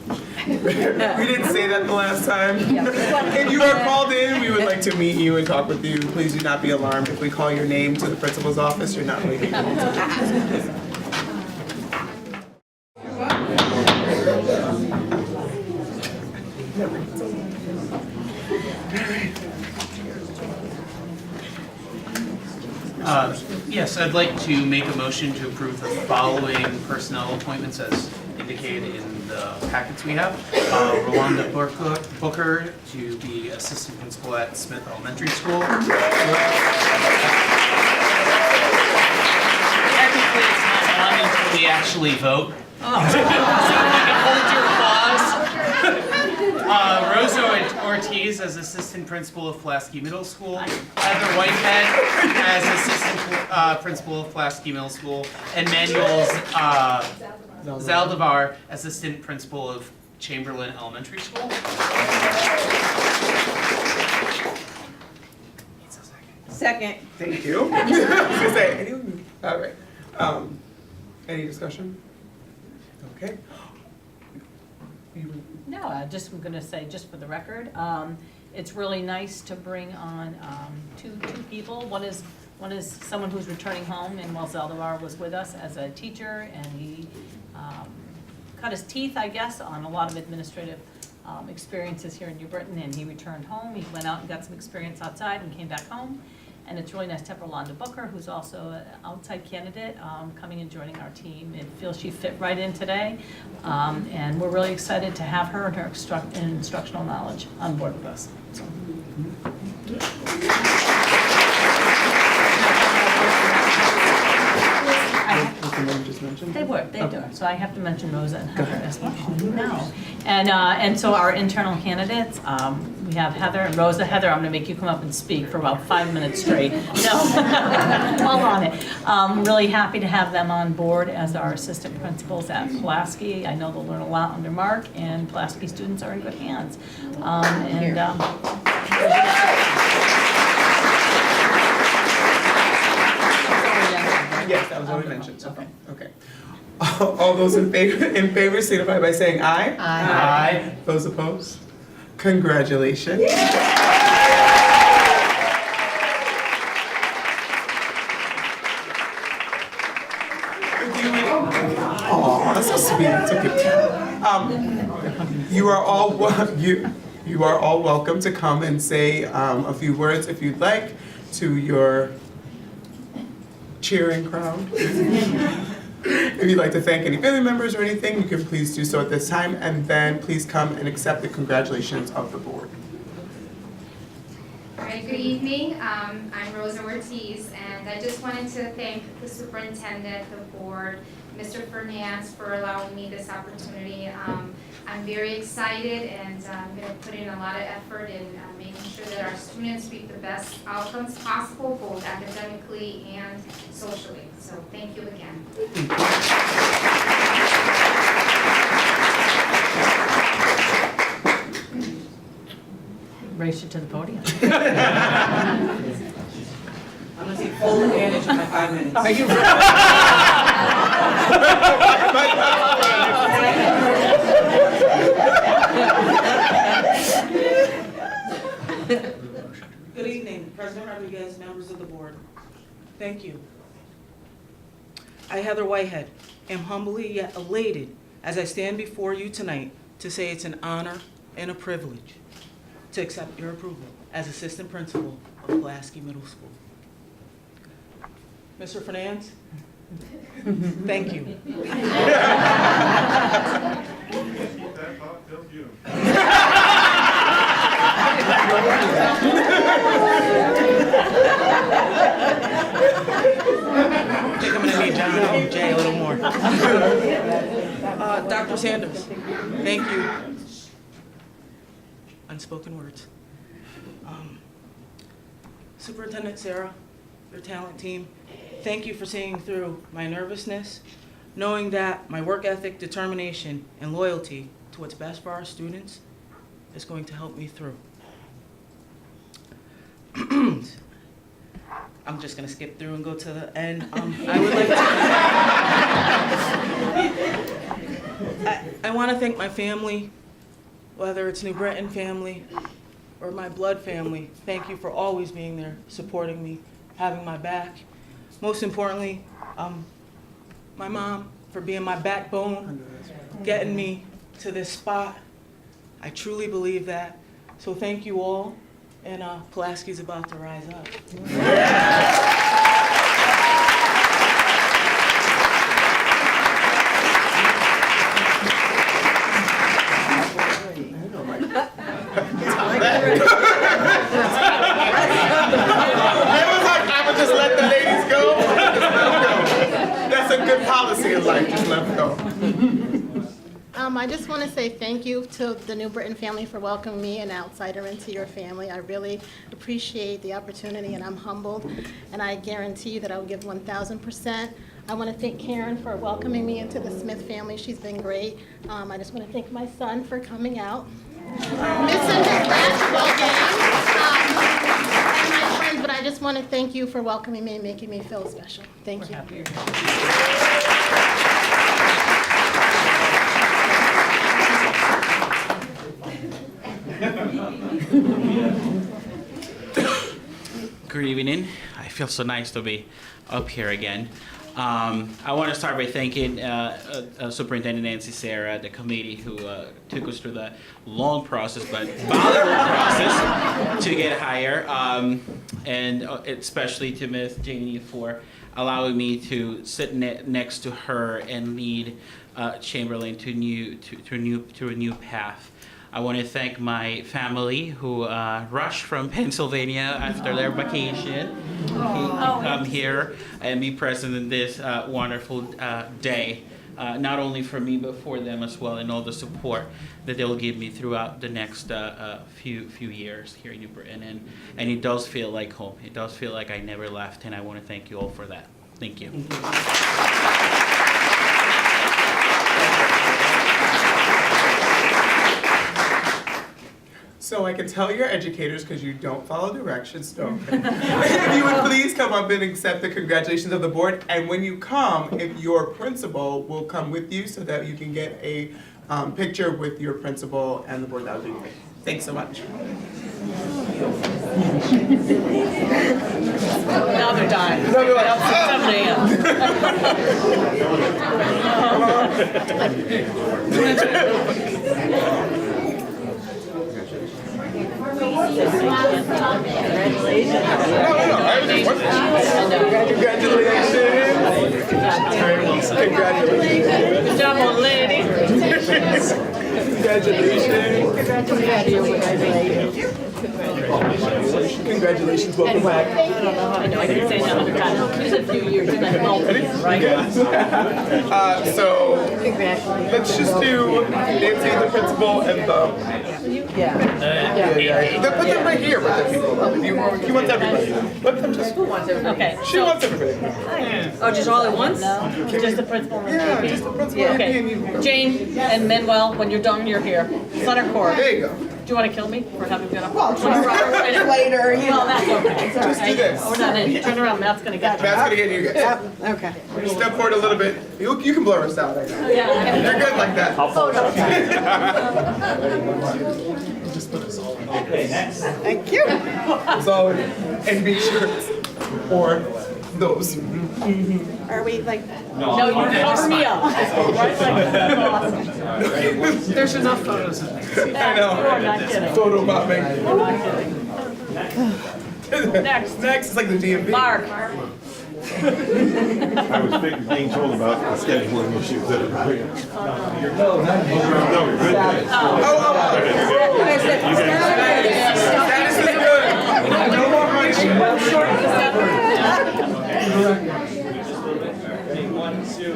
We didn't say that the last time. If you are called in, we would like to meet you and talk with you. Please do not be alarmed. If we call your name to the principal's office, you're not going to be able to. Yes, I'd like to make a motion to approve the following personnel appointments as indicated in the packets we have. Rolanda Booker to be assistant principal at Smith Elementary School. Technically, it's not on until we actually vote. So if you can hold your applause. Rosa Ortiz as assistant principal of Pulaski Middle School. Heather Whitehead as assistant principal of Pulaski Middle School. And Manuel Zaldivar as assistant principal of Chamberlain Elementary School. Second. Thank you. I was gonna say, all right. Any discussion? Okay. No, I'm going to say, just for the record, it's really nice to bring on two people. One is someone who's returning home, and Manuel Zaldivar was with us as a teacher, and he cut his teeth, I guess, on a lot of administrative experiences here in New Britain, and he returned home. He went out and got some experience outside and came back home. And it's really nice to have Rolanda Booker, who's also an outside candidate, coming and joining our team. It feels she fit right in today. And we're really excited to have her and her instructional knowledge on board with us. So. They were. So I have to mention Rosa and Heather as well. No. And so our internal candidates, we we have Heather and Rosa. Heather, I'm gonna make you come up and speak for about 5 minutes straight. No, hold on it. Really happy to have them on board as our assistant principals at Pulaski. I know they'll learn a lot under Mark, and Pulaski students are in good hands. Yes, that was already mentioned, so, okay. All those in favor signify by saying aye. Aye. Those opposed? Congratulations. Oh, that's so sweet. It's okay. You are all welcome to come and say a few words if you'd like to your cheering crowd. If you'd like to thank any family members or anything, you can please do so at this time, and then please come and accept the congratulations of the board. All right, good evening. I'm Rosa Ortiz, and I just wanted to thank the superintendent, the board, Mr. Fernandez for allowing me this opportunity. I'm very excited, and I'm going to put in a lot of effort in making sure that our students reap the best outcomes possible, both academically and socially. So thank you again. Race you to the podium. I'm going to take full advantage of my 5 minutes. Are you Good evening, President Rodriguez, members of the board. Thank you. I, Heather Whitehead, am humbly yet elated as I stand before you tonight to say it's an honor and a privilege to accept your approval as assistant principal of Pulaski Middle School. Mr. Fernandez, thank you. I think I'm going to need John and Jay a little more. Dr. Sanders, thank you. Unspoken words. Superintendent Sarah, your talent team, thank you for seeing through my nervousness, knowing that my work ethic, determination, and loyalty to what's best for our students is going to help me through. I'm just going to skip through and go to the end. I would like to I want to thank my family, whether it's New Britain family or my blood family. Thank you for always being there, supporting me, having my back. Most importantly, my mom for being my backbone, getting me to this spot. I truly believe that. So thank you all, and Pulaski's about to rise up. I would just let the ladies go. That's a good policy in life, just let them go. I just want to say thank you to the New Britain family for welcoming me, an outsider, into your family. I really appreciate the opportunity, and I'm humbled, and I guarantee you that I will give 1,000%. I want to thank Karen for welcoming me into the Smith family. She's been great. I just want to thank my son for coming out, missing his basketball game, and my friends, but I just want to thank you for welcoming me and making me feel special. Thank you. Good evening. I feel so nice to be up here again. I want to start by thanking Superintendent Nancy Sarah, the committee who took us through the long process but valuable process to get hired, and especially to Ms. Janey for allowing me to sit next to her and lead Chamberlain to a new path. I want to thank my family who rushed from Pennsylvania after their vacation to come here and be present in this wonderful day not only for me, but for them as well, and all the support that they'll give me throughout the next few years here in New Britain. And it does feel like home. It does feel like I never left, and I want to thank you all for that. Thank you. So I can tell your educators, because you don't follow directions, don't. If you would please come up and accept the congratulations of the board. And when you come, if your principal will come with you so that you can get a picture with your principal and the board, that would be great. Thanks so much. Now they're dying. They're up to 7 a.m. Congratulations. Good job, old lady. Congratulations, welcome back. I know, I can say that 100 times. It's a few years, right? So, let's just do Nancy, the principal, and the... Yeah. Put them right here with the people. He wants everybody. Let them just... Who wants everybody? Okay. She wants everybody. Oh, just all at once? No, just the principal and Yeah, JP. just the principal Yeah, and okay. JP. Jane and Manuel, when you're done, you're here. Center court. There you go. Do you want to kill me for having been up? Well, later, you know. Well, that's okay. Just do this. We're not in. Turn around, Matt's gonna get you. Matt's gonna get you guys. Okay. Step forward a little bit. You can blur us out. Yeah. You're good like that. Okay, next. Thank you. So, NB shirts or those. Are we like? No, you cover me up. Right, like, that's awesome. There's enough photos of me. I know. You are not kidding. Photo bombing. You're not kidding. Next. Next is like the DMV. Mark. I was being told about the scheduling issues that are going on. No, you're good. Status is good. No more money. One, two.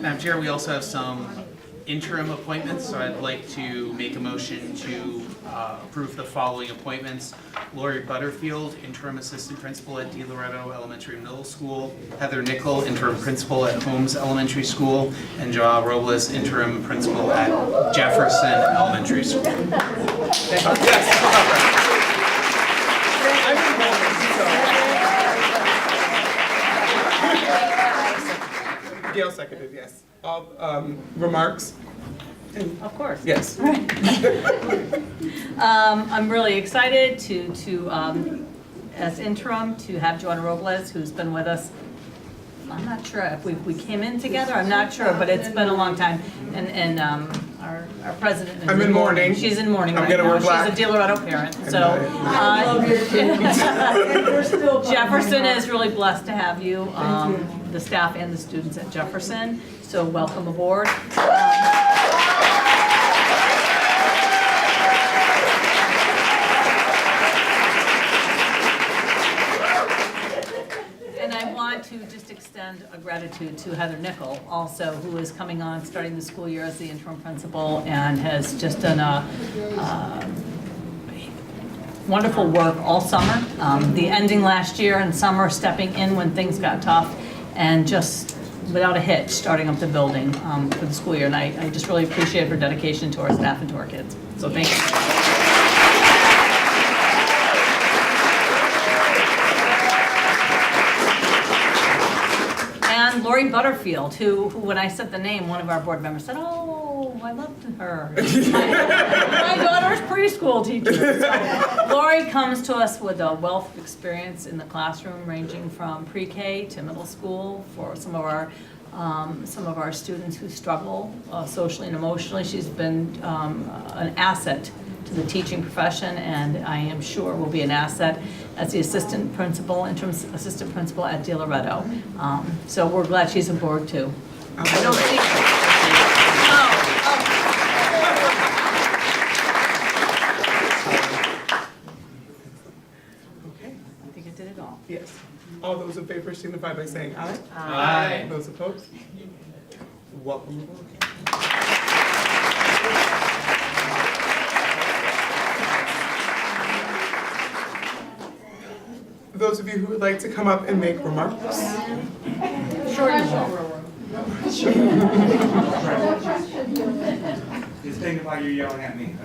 Madam Chair, we also have some interim appointments, so I'd like to make a motion to approve the following appointments. Lori Butterfield, interim assistant principal at DeLoretto Elementary and Middle School. Heather Nickel, interim principal at Holmes Elementary School. And Joao Robles, interim principal at Jefferson Elementary School. Gail seconded, yes. Remarks? Of course. Yes. I'm really excited to as interim, to have Joanna Robles, who's been with us. I'm not sure if we came in together, I'm not sure, but it's been a long time. And our president is I'm in mourning. She's in mourning I'm right gonna now. wear black. She's a DeLoretto parent, so. Jefferson is really blessed to have you, the staff and the students at Jefferson, so welcome aboard. And I want to just extend a gratitude to Heather Nickel also, who is coming on, starting the school year as the interim principal, and has just done a wonderful work all summer. The ending last year and summer, stepping in when things got tough, and just without a hitch, starting up the building for the school year. And I just really appreciate her dedication to our staff and to our kids. So thank you. And Lori Butterfield, who when I said the name, one of our board members said, "Oh, I loved her. My daughter's preschool teacher." So, Lori comes to us with a wealth of experience in the classroom, ranging from pre-K to middle school for some of our students who struggle socially and emotionally. She's been an asset to the teaching profession, and I am sure will be an asset as the assistant principal, interim assistant principal at De Loretto. So we're glad she's aboard too. I don't think. Okay. I think I did it all. Yes. All those in favor signify by saying aye. Aye. Those opposed? Welcome aboard. Those of you who would like to come up and make remarks. Sure you will. Just think about you yelling at me.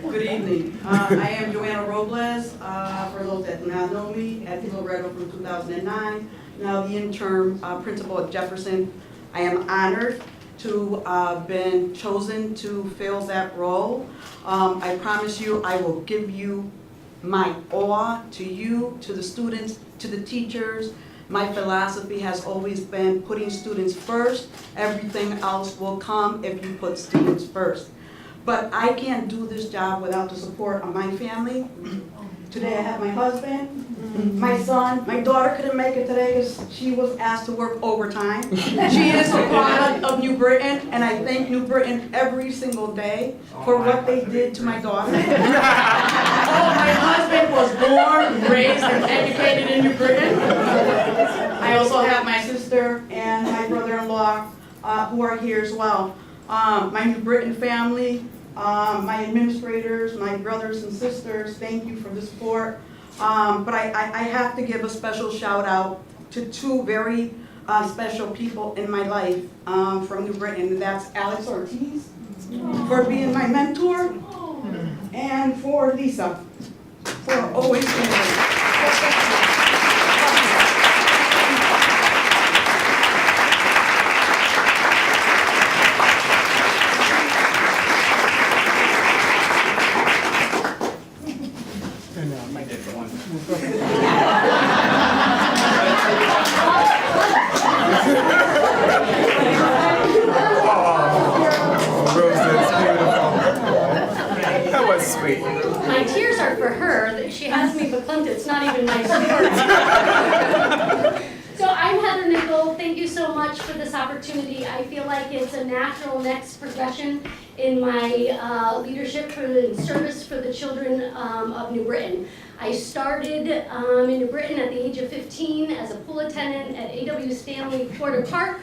Good evening. I am Joanna Robles, for those that do not know me, at De Loretto from 2009. Now the interim principal at Jefferson. I am honored to have been chosen to fill that role. I promise you I will give you my all to you, to the students, to the teachers. My philosophy has always been putting students first. Everything else will come if you put students first. But I can't do this job without the support of my family. Today I have my husband, my son. My daughter couldn't make it today because she was asked to work overtime. She is a product of New Britain, and I thank New Britain every single day for what they did to my daughter. My husband was born, raised, and educated in New Britain. I also have my sister and my brother-in-law who are here as well. My New Britain family, my administrators, my brothers and sisters, thank you for the support. But I have to give a special shout out to two very special people in my life from New Britain, and that's Alex Ortiz for being my mentor, and for Lisa for always being there. That was sweet. My tears are for her, that she has me verklempt, it's not even my story. So I'm Heather Nickel, thank you so much for this opportunity. I feel like it's a natural next progression in my leadership and service for the children of New Britain. I started in New Britain at the age of 15 as a pool attendant at A.W. Stanley Porter Park.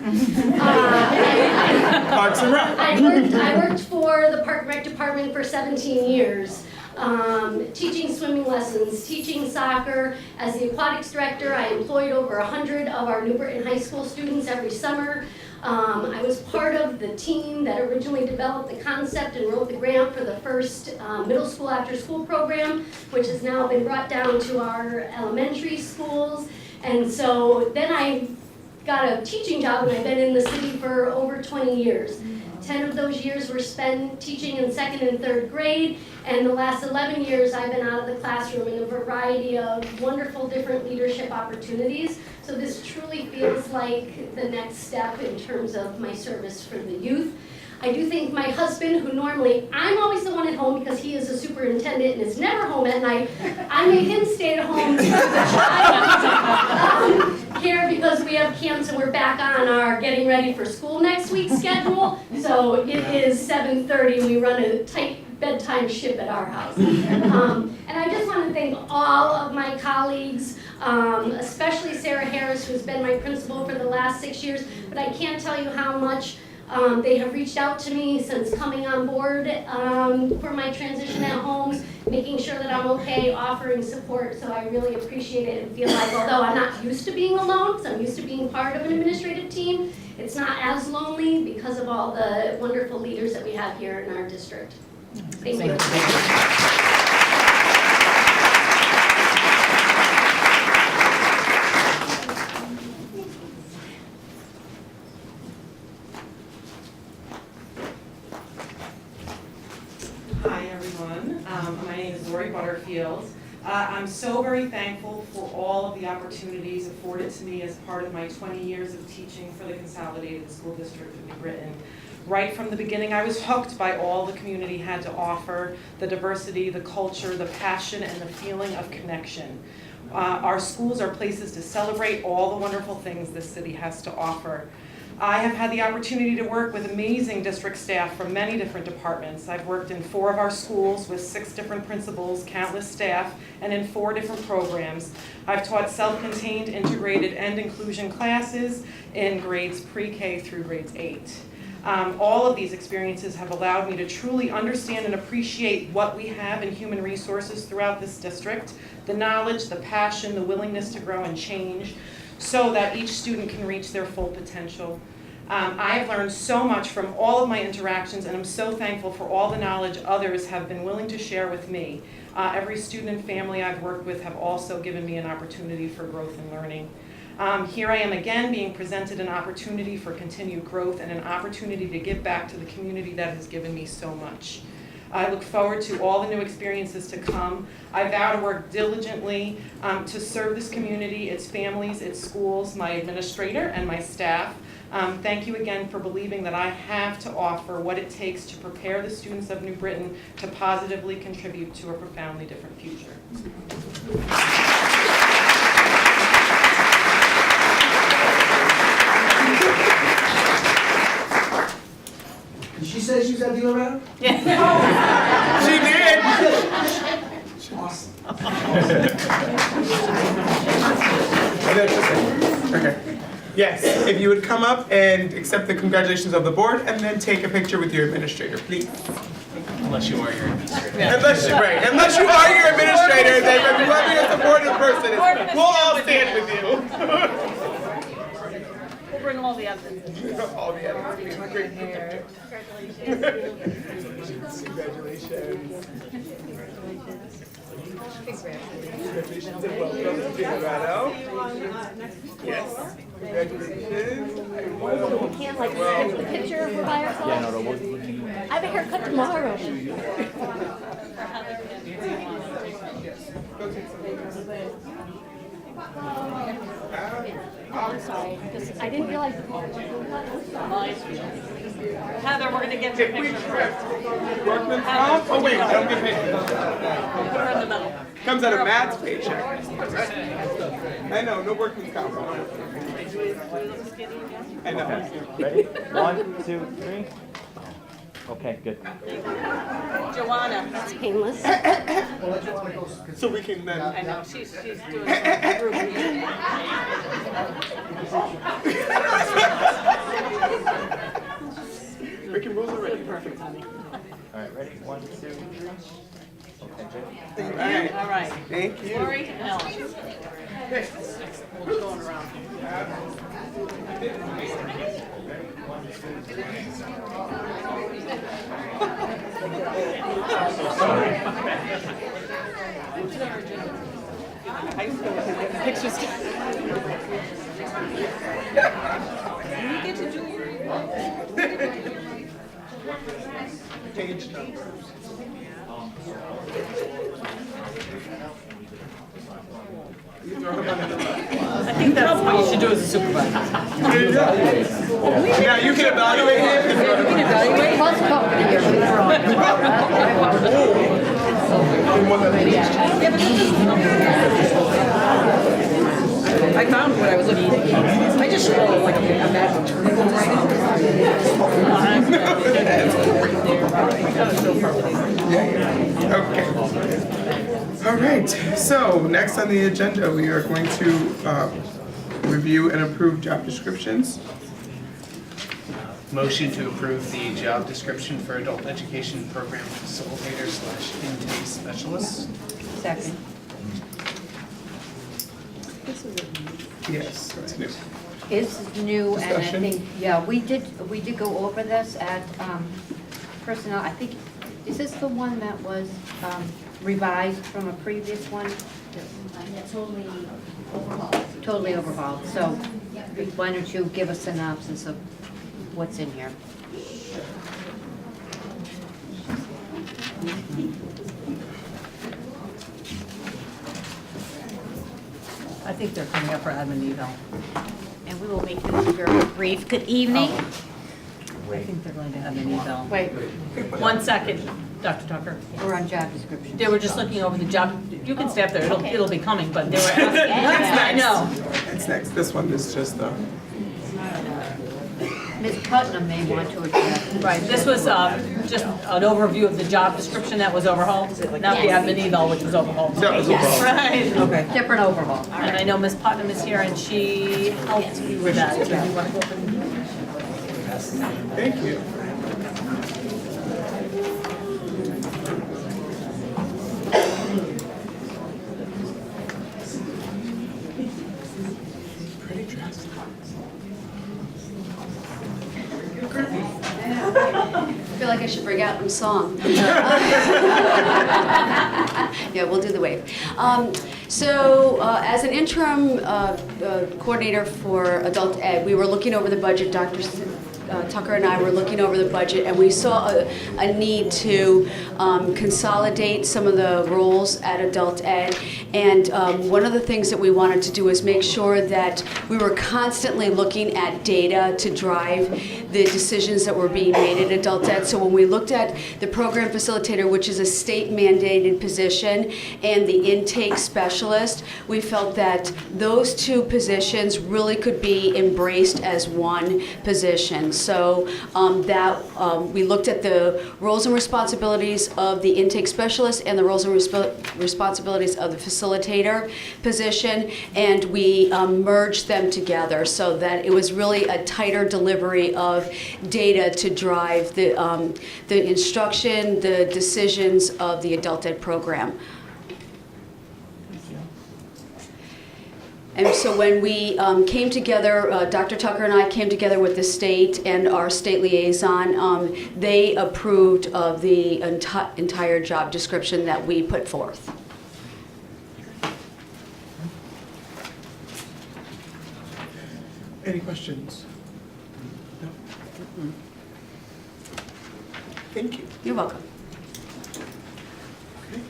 Parks and Rec. I worked for the Park and Rec Department for 17 years. Teaching swimming lessons, teaching soccer. As the aquatics director, I employed over 100 of our New Britain High School students every summer. I was part of the team that originally developed the concept and wrote the grant for the first middle school after school program, which has now been brought down to our elementary schools. And so then I got a teaching job, and I've been in the city for over 20 years. 10 of those years were spent teaching in 2nd and 3rd grade, and the last 11 years I've been out of the classroom in a variety of wonderful different leadership opportunities. So this truly feels like the next step in terms of my service for the youth. I do think my husband, who normally, I'm always the one at home because he is a superintendent and is never home at night, I made him stay at home here because we have camps and we're back on our getting ready for school next week schedule. So it is 7:30, we run a tight bedtime ship at our house. And I just want to thank all of my colleagues, especially Sarah Harris, who's been my principal for the last 6 years, but I can't tell you how much they have reached out to me since coming on board for my transition at homes, making sure that I'm okay, offering support, so I really appreciate it and feel like although I'm not used to being alone, because I'm used to being part of an administrative team, it's not as lonely because of all the wonderful leaders that we have here in our district. Thank you. Hi, everyone. My name is Lori Butterfield. I'm so very thankful for all of the opportunities afforded to me as part of my 20 years of teaching for the Consolidated School District of New Britain. Right from the beginning, I was hooked by all the community had to offer, the diversity, the culture, the passion, and the feeling of connection. Our schools are places to celebrate all the wonderful things this city has to offer. I have had the opportunity to work with amazing district staff from many different departments. I've worked in 4 of our schools with 6 different principals, countless staff, and in 4 different programs. I've taught self-contained, integrated, and inclusion classes in grades pre-K through grades 8. All of these experiences have allowed me to truly understand and appreciate what we have in human resources throughout this district, the knowledge, the passion, the willingness to grow and change, so that each student can reach their full potential. I have learned so much from all of my interactions, and I'm so thankful for all the knowledge others have been willing to share with me. Every student and family I've worked with have also given me an opportunity for growth and learning. Here I am again being presented an opportunity for continued growth and an opportunity to give back to the community that has given me so much. I look forward to all the new experiences to come. I vow to work diligently to serve this community, its families, its schools, my administrator, and my staff. Thank you again for believing that I have to offer what it takes to prepare the students of New Britain to positively contribute to a profoundly different future. Did she say she was at the Loretta? Yeah. She did. Awesome. Okay. Yes, if you would come up and accept the congratulations of the board and then take a picture with your administrator, please. Unless you are your administrator. Unless you are your administrator, then if you want me to support in person, we'll all stand with you. We'll bring all the evidence. All the evidence. Great. Congratulations. Congratulations and welcome to Colorado. Yes. Congratulations. We can't like snap the picture if we're by ourselves. Yeah, no, I have a haircut tomorrow. I'm sorry, because I didn't realize. Heather, we're gonna get your picture. Workman's comp? Oh wait, I don't get paid. Put her in the middle. Comes out of Matt's paycheck. I know, no workman's comp. I know. Ready? 1, 2, 3. Okay, good. Joanna. It's painless. So we can then. I know, she's doing some Rick and Rose are ready. Perfect, honey. All right, ready? 1, 2, 3. Okay, good. All right. Thank you. Lori and Ellen. We're going around. I just feel like I'm getting pictures. You get to do Page numbers. I think that's what you should do as a supervisor. Now you can evaluate him. You can evaluate. I found what I was looking for. I just scrolled like a magic turn. Okay. All right. So next on the agenda, we are going to review and approve job descriptions. Motion to approve the job description for adult education program facilitator / intake specialist. Second. Yes, that's new. Is new, and I Discussion? think, yeah, we did go over this at personnel. I think, is this the one that was revised from a previous one? Totally overhauled. Totally overhauled. So why don't you give a synopsis of what's in here? I think they're coming up for admin eval. And we will make this very brief. Good evening. I think they're going to have an eval. Wait, 1 second, Dr. Tucker. we're on job description. They were just looking over the job, you can stay up there, it'll be coming, but they were It's asking. I know. It's next. This one is just the. Ms. Putnam may want to address. Right, this was just an overview of the job description that was overhauled, not the admin eval, which was overhauled. That was overhauled. Right, okay. Different overhaul. And I know Ms. Putnam is here and she helped you with that. So you want to go for the... Thank you. I feel like I should bring out a song. Yeah, we'll do the wave. As an interim coordinator for adult ed, we were looking over the budget. Dr. Tucker and I were looking over the budget, and we saw a need to consolidate some of the roles at adult ed. And one of the things that we wanted to do was make sure that we were constantly looking at data to drive the decisions that were being made at adult ed. So when we looked at the program facilitator, which is a state mandated position, and the intake specialist, we felt that those two positions really could be embraced as one position. So we looked at the roles and responsibilities of the intake specialist and the roles and responsibilities of the facilitator position, and we merged them together so that it was really a tighter delivery of data to drive the instruction, the decisions of the adult ed program. And so when we came together, Dr. Tucker and I came together with the state and our state liaison, they approved of the entire job description that we put forth. Any questions? No? Thank you. You're welcome. Okay.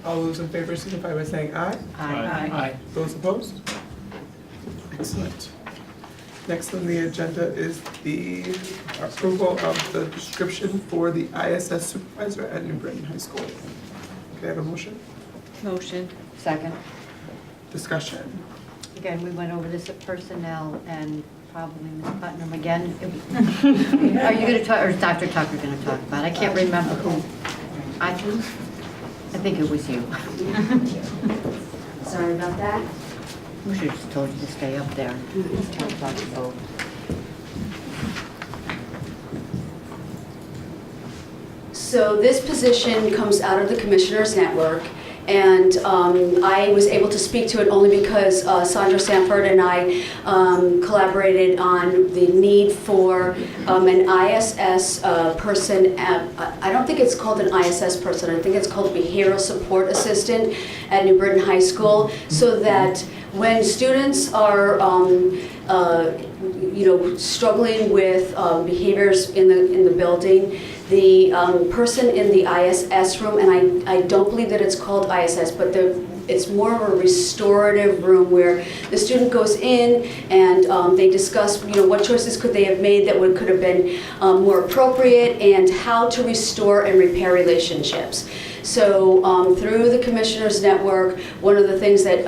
All those in favor signify by saying aye. Aye. Aye. Those opposed? Excellent. Next on the agenda is the approval of the description for the ISS supervisor at New Britain High School. Can I have a motion? Motion. Second. Discussion. Again, we went over this at personnel and probably Ms. Putnam again. Are you going to talk, or is Dr. Tucker going to talk about it? I can't remember who. I think it was you. Sorry about that. We should have just told you to stay up there and talk about the vote. So this position comes out of the Commissioners Network, and I was able to speak to it only because Sandra Sanford and I collaborated on the need for an ISS person. I don't think it's called an ISS person. I think it's called a behavioral support assistant at New Britain High School, so that when students are struggling with behaviors in the building, the person in the ISS room, and I don't believe that it's called ISS, but it's more of a restorative room where the student goes in and they discuss, what choices could they have made that could have been more appropriate, and how to restore and repair relationships. So through the Commissioners Network, one of the things that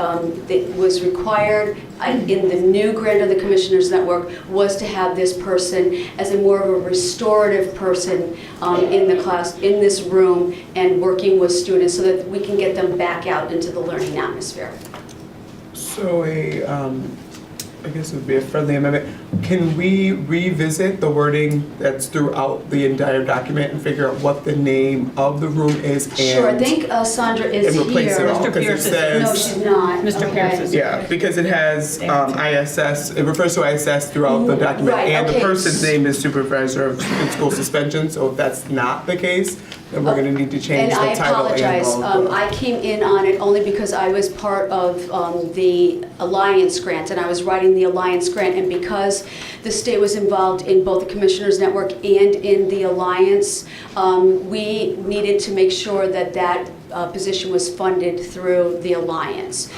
was required in the new grant of the Commissioners Network was to have this person as a more of a restorative person in the class, in this room, and working with students so that we can get them back out into the learning atmosphere. So I guess it would be a friendly amendment. Can we revisit the wording that's throughout the entire document and figure out what the name of the room is? And Sure, I think Sandra is and replace here. it all, because it says, No, she's not. Mr. Pierce is yeah, because it has ISS, it refers to ISS throughout the document, Right, and okay. the person's name is supervisor of in-school suspension, so if that's not the case, then we're gonna need to change And the title and I apologize, all of the- I came in on it only because I was part of the Alliance grant, and I was writing the Alliance grant, and because the state was involved in both the Commissioners Network and in the Alliance, we needed to make sure that that position was funded through the Alliance.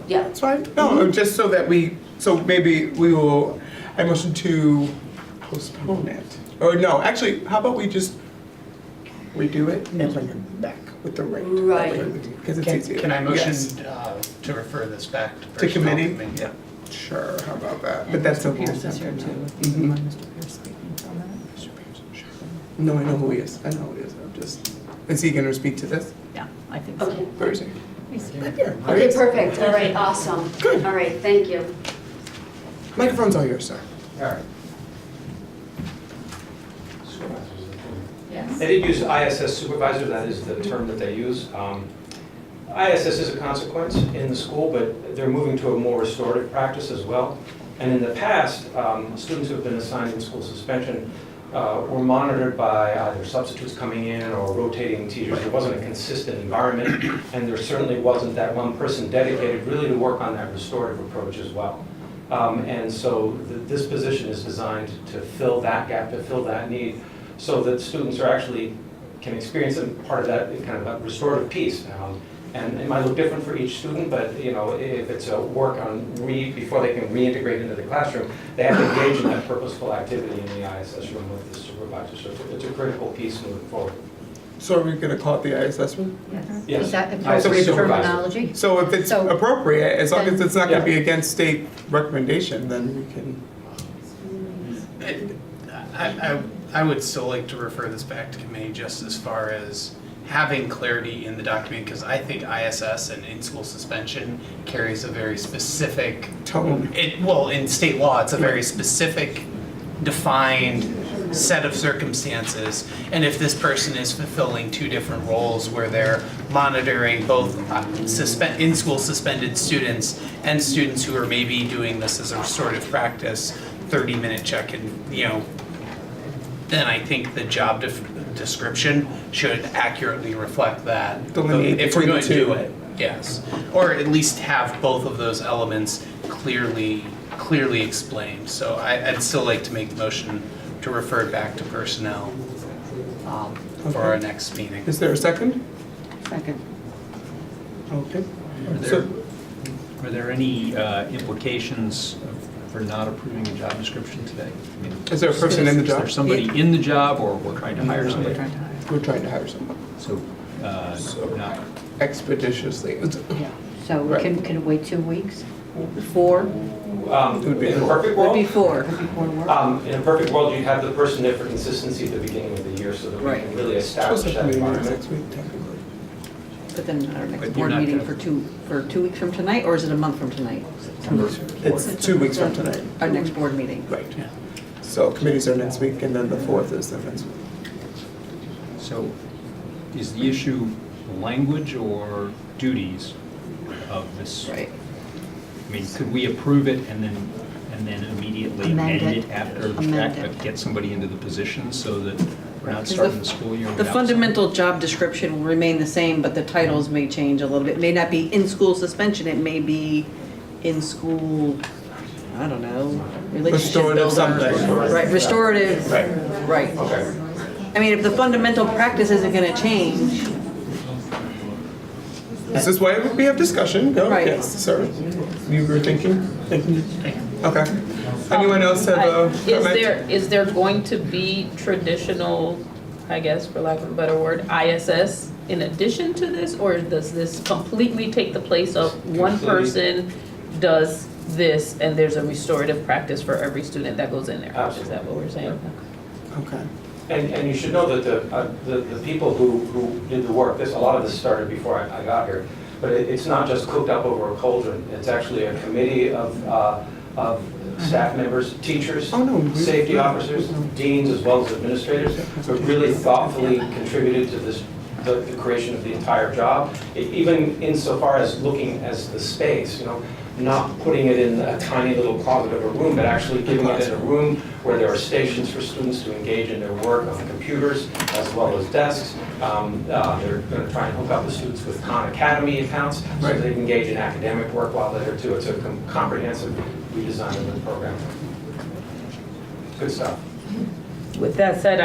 Yeah. That's fine. No, just so that maybe we will, I motion to postpone it. Or no, actually, how about we just redo it and bring it back with the rate? Right. Because it's easier. Can I motion Yes. to refer this back to To personnel committee? Yeah. Sure, how about that? But that's a Mr. Pierce is here too. Mhm. You mind Mr. Pierce speaking from that? No, I know who he is. I know who he is. I'm just, is he gonna speak to this? Yeah, I think so. Okay. Where is he? He's here. Right here. Okay, perfect. All right, awesome. Good. All right, thank you. Microphone's all yours, sir. All right. They did use ISS supervisor, that is the term that they use. ISS is a consequence in the school, but they're moving to a more restorative practice as well. And in the past, students who have been assigned in school suspension were monitored by either substitutes coming in or rotating teachers. There wasn't a consistent environment, and there certainly wasn't that one person dedicated really to work on that restorative approach as well. And so this position is designed to fill that gap, to fill that need, so that students are actually can experience a part of that kind of a restorative piece. And it might look different for each student, but you know, if it's a work on before they can reintegrate into the classroom, they have to engage in that purposeful activity in the ISS room with the supervisor. So it's a critical piece moving forward. So are we gonna call it the ISS room? Yes. Is that ISS appropriate supervisor. terminology? So if it's So- appropriate, as long as it's not gonna Yeah. be against state recommendation, then we can. I would still like to refer this back to committee just as far as having clarity in the document, because I think ISS and in-school suspension carries a very specific tone. Well, in state law, it's a very specific, defined set of circumstances. And if this person is fulfilling two different roles where they're monitoring both in-school suspended students and students who are maybe doing this as a restorative practice, 30-minute check-in, then I think the job description should accurately reflect that. Delineate If we're between going the to two. do it, yes. Or at least have both of those elements clearly explained. So I'd still like to make the motion to refer it back to personnel for our next meeting. Is there a second? Second. Okay. Are there any implications for not approving a job description today? I mean, Is there a person in the job? Is there somebody in the job, or we're trying to hire somebody? We're trying to hire someone. So, not expeditiously. So we can it wait 2 weeks? 4? In a perfect world, Would be 4. in a perfect world, you'd have the person there for consistency at the beginning of the year, so that we can really establish that environment. Next week, technically. But then our next But board you're not meeting gonna- for 2 weeks from tonight, or is it a month from tonight? It's 2 weeks from tonight. Our next board meeting. Right. So committees are next week, and then the 4th is the next week. So, is the issue language or duties of this? Right. I mean, could we approve it and then immediately Amend amend it. it after, Amend it. get somebody into the position so that we're not Because starting the school year The without fundamental job description will remain the same, but the titles may change a little bit. It may not be in-school suspension, it may be in-school, I don't know, relationship Restorative builder. something. Right, restorative, right. Okay. I mean, if the fundamental practice isn't gonna change, This is why we have discussion. Go. Right. Yes, sir. You were thinking? Okay. Anyone else have a comment? Is there going to be traditional, I guess, for lack of a better word, ISS in addition to this? Or does this completely take the place of one person does this and there's a restorative practice for every student that goes in there? Absolutely. Is that what we're saying? Okay. And you should know that the people who did the work, a lot of this started before I got here, but it's not just cooked up over a cauldron. It's actually a committee of staff members, teachers, safety officers, deans, as well as administrators, who really thoughtfully contributed to the creation of the entire job, even insofar as looking as the space, not putting it in a tiny little closet of a room, but actually giving it in a room where there are stations for students to engage in their work on computers as well as desks. They're going to try and hook up the students with Khan Academy accounts so they can engage in academic work while they're there too. It's a comprehensive redesign of the program. Good stuff. With that said,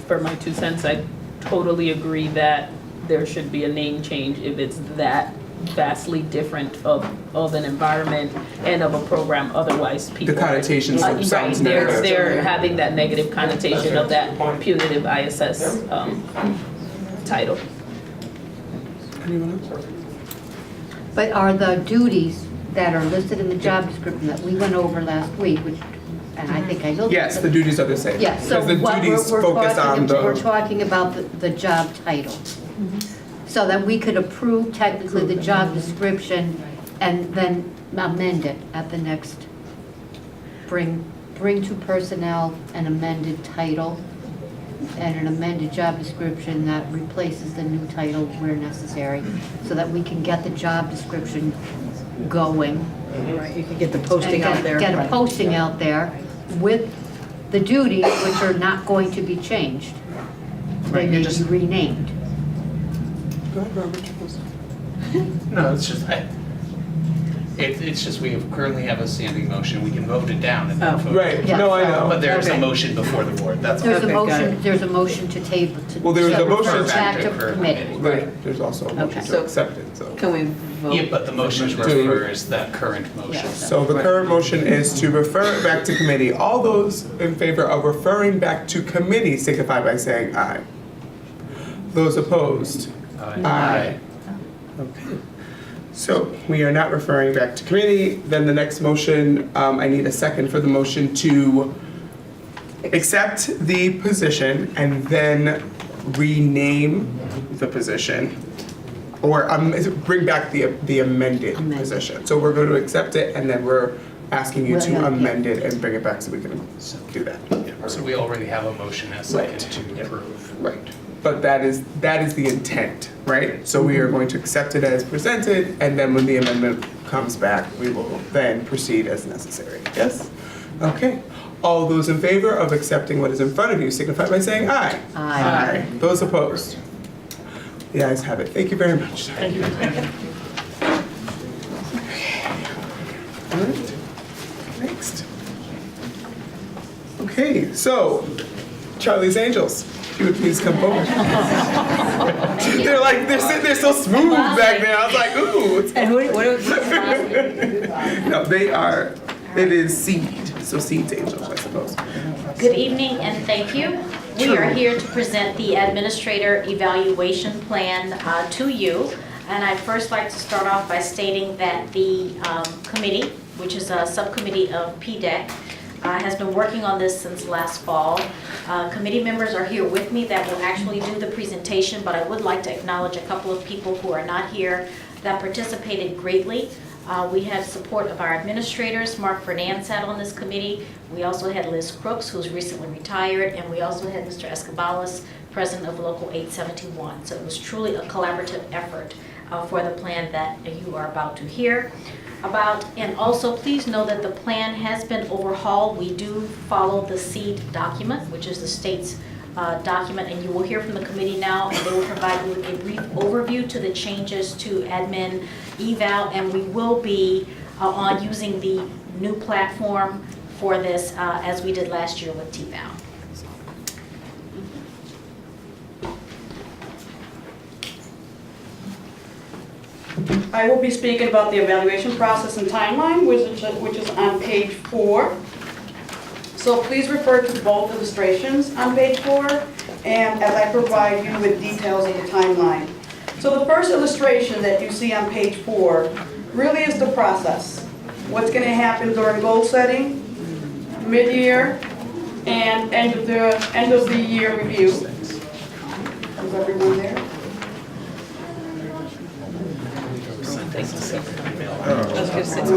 for my 2 cents, I totally agree that there should be a name change if it's that vastly different of an environment and of a program otherwise people. The connotations Right, sounds negative. they're having that negative connotation of that punitive ISS title. Anyone else? But are the duties that are listed in the job description that we went over last week, which, and I think I know. Yes, the duties are the same. Yeah, so Because the what duties we're focus on we're the, talking about the job title. So that we could approve technically the job description and then amend it at the next, bring to personnel an amended title and an amended job description that replaces the new title where necessary, so that we can get the job description going. Right, you can get the posting out there. Get a posting out there with the duties, which are not going to be changed. They may be renamed. go ahead, Robert. No, it's just, it's just we currently have a standing motion. We can vote it down and then vote. Right, no, I know. But there's a Okay. motion before the board, that's all. There's a motion to table, to. Well, there was a refer motion back to to committee. Right, there's also a motion Okay. to accept it, so. Can we vote? Yeah, but the motion refers that current motion. So the current motion is to refer it back to committee. All those in favor of referring back to committee signify by saying aye. Those opposed? Aye. Okay. So we are not referring back to committee. Then the next motion, I need a second for the motion to accept the position and then rename the position. Or bring back the amended position. So we're going to accept it and then we're asking you to amend it and bring it back so we can do that. Yeah, so we already have a motion as second to approve. Right. But that is the intent, right? So we are going to accept it as presented, and then when the amendment comes back, we will then proceed as necessary. Yes? Okay. All those in favor of accepting what is in front of you signify by saying aye. Aye. Those opposed? The ayes have it. Thank you very much. Thank you. All right. Next. Okay, so Charlie's Angels. If you would please come forward. They're like, they're sitting there so smooth back there. I was like, ooh. What's No, they are, it is Seed. So Seed's Angels, I suppose. Good evening and thank you. We are here to present the Administrator Evaluation Plan to you. And I'd first like to start off by stating that the committee, which is a subcommittee of PDEC, has been working on this since last fall. Committee members are here with me that will actually do the presentation, but I would like to acknowledge a couple of people who are not here that participated greatly. We had support of our administrators. Mark Fernand sat on this committee. We also had Liz Crooks, who's recently retired, and we also had Mr. Escobalas, president of Local 871. So it was truly a collaborative effort for the plan that you are about to hear about. And also please know that the plan has been overhauled. We do follow the SEED document, which is the state's document, and you will hear from the committee now, and they will provide you a brief overview to the changes to admin eval, and we will be on using the new platform for this as we did last year with TVAL. I will be speaking about the evaluation process and timeline, which is on page 4. So please refer to both illustrations on page 4, and as I provide you with details of the timeline. So the first illustration that you see on page 4 really is the process. What's going to happen during goal setting, mid-year, and end of the year review. Is everyone there? I was gonna say,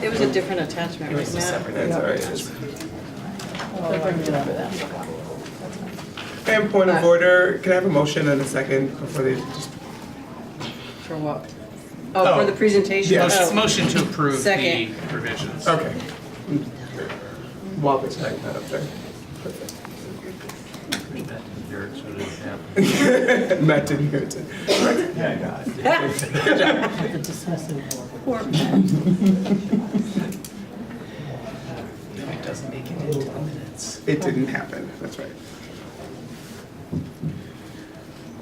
it was a different attachment, right? And point of order, can I have a motion and a second before they just... For what? Oh, for the presentation? Yes. Motion to approve the Second. provisions. Okay. While they're typing that up there. Perfect. Matt didn't hear it. Right. Good job. Poor It doesn't make it into the minutes. It didn't happen, that's right.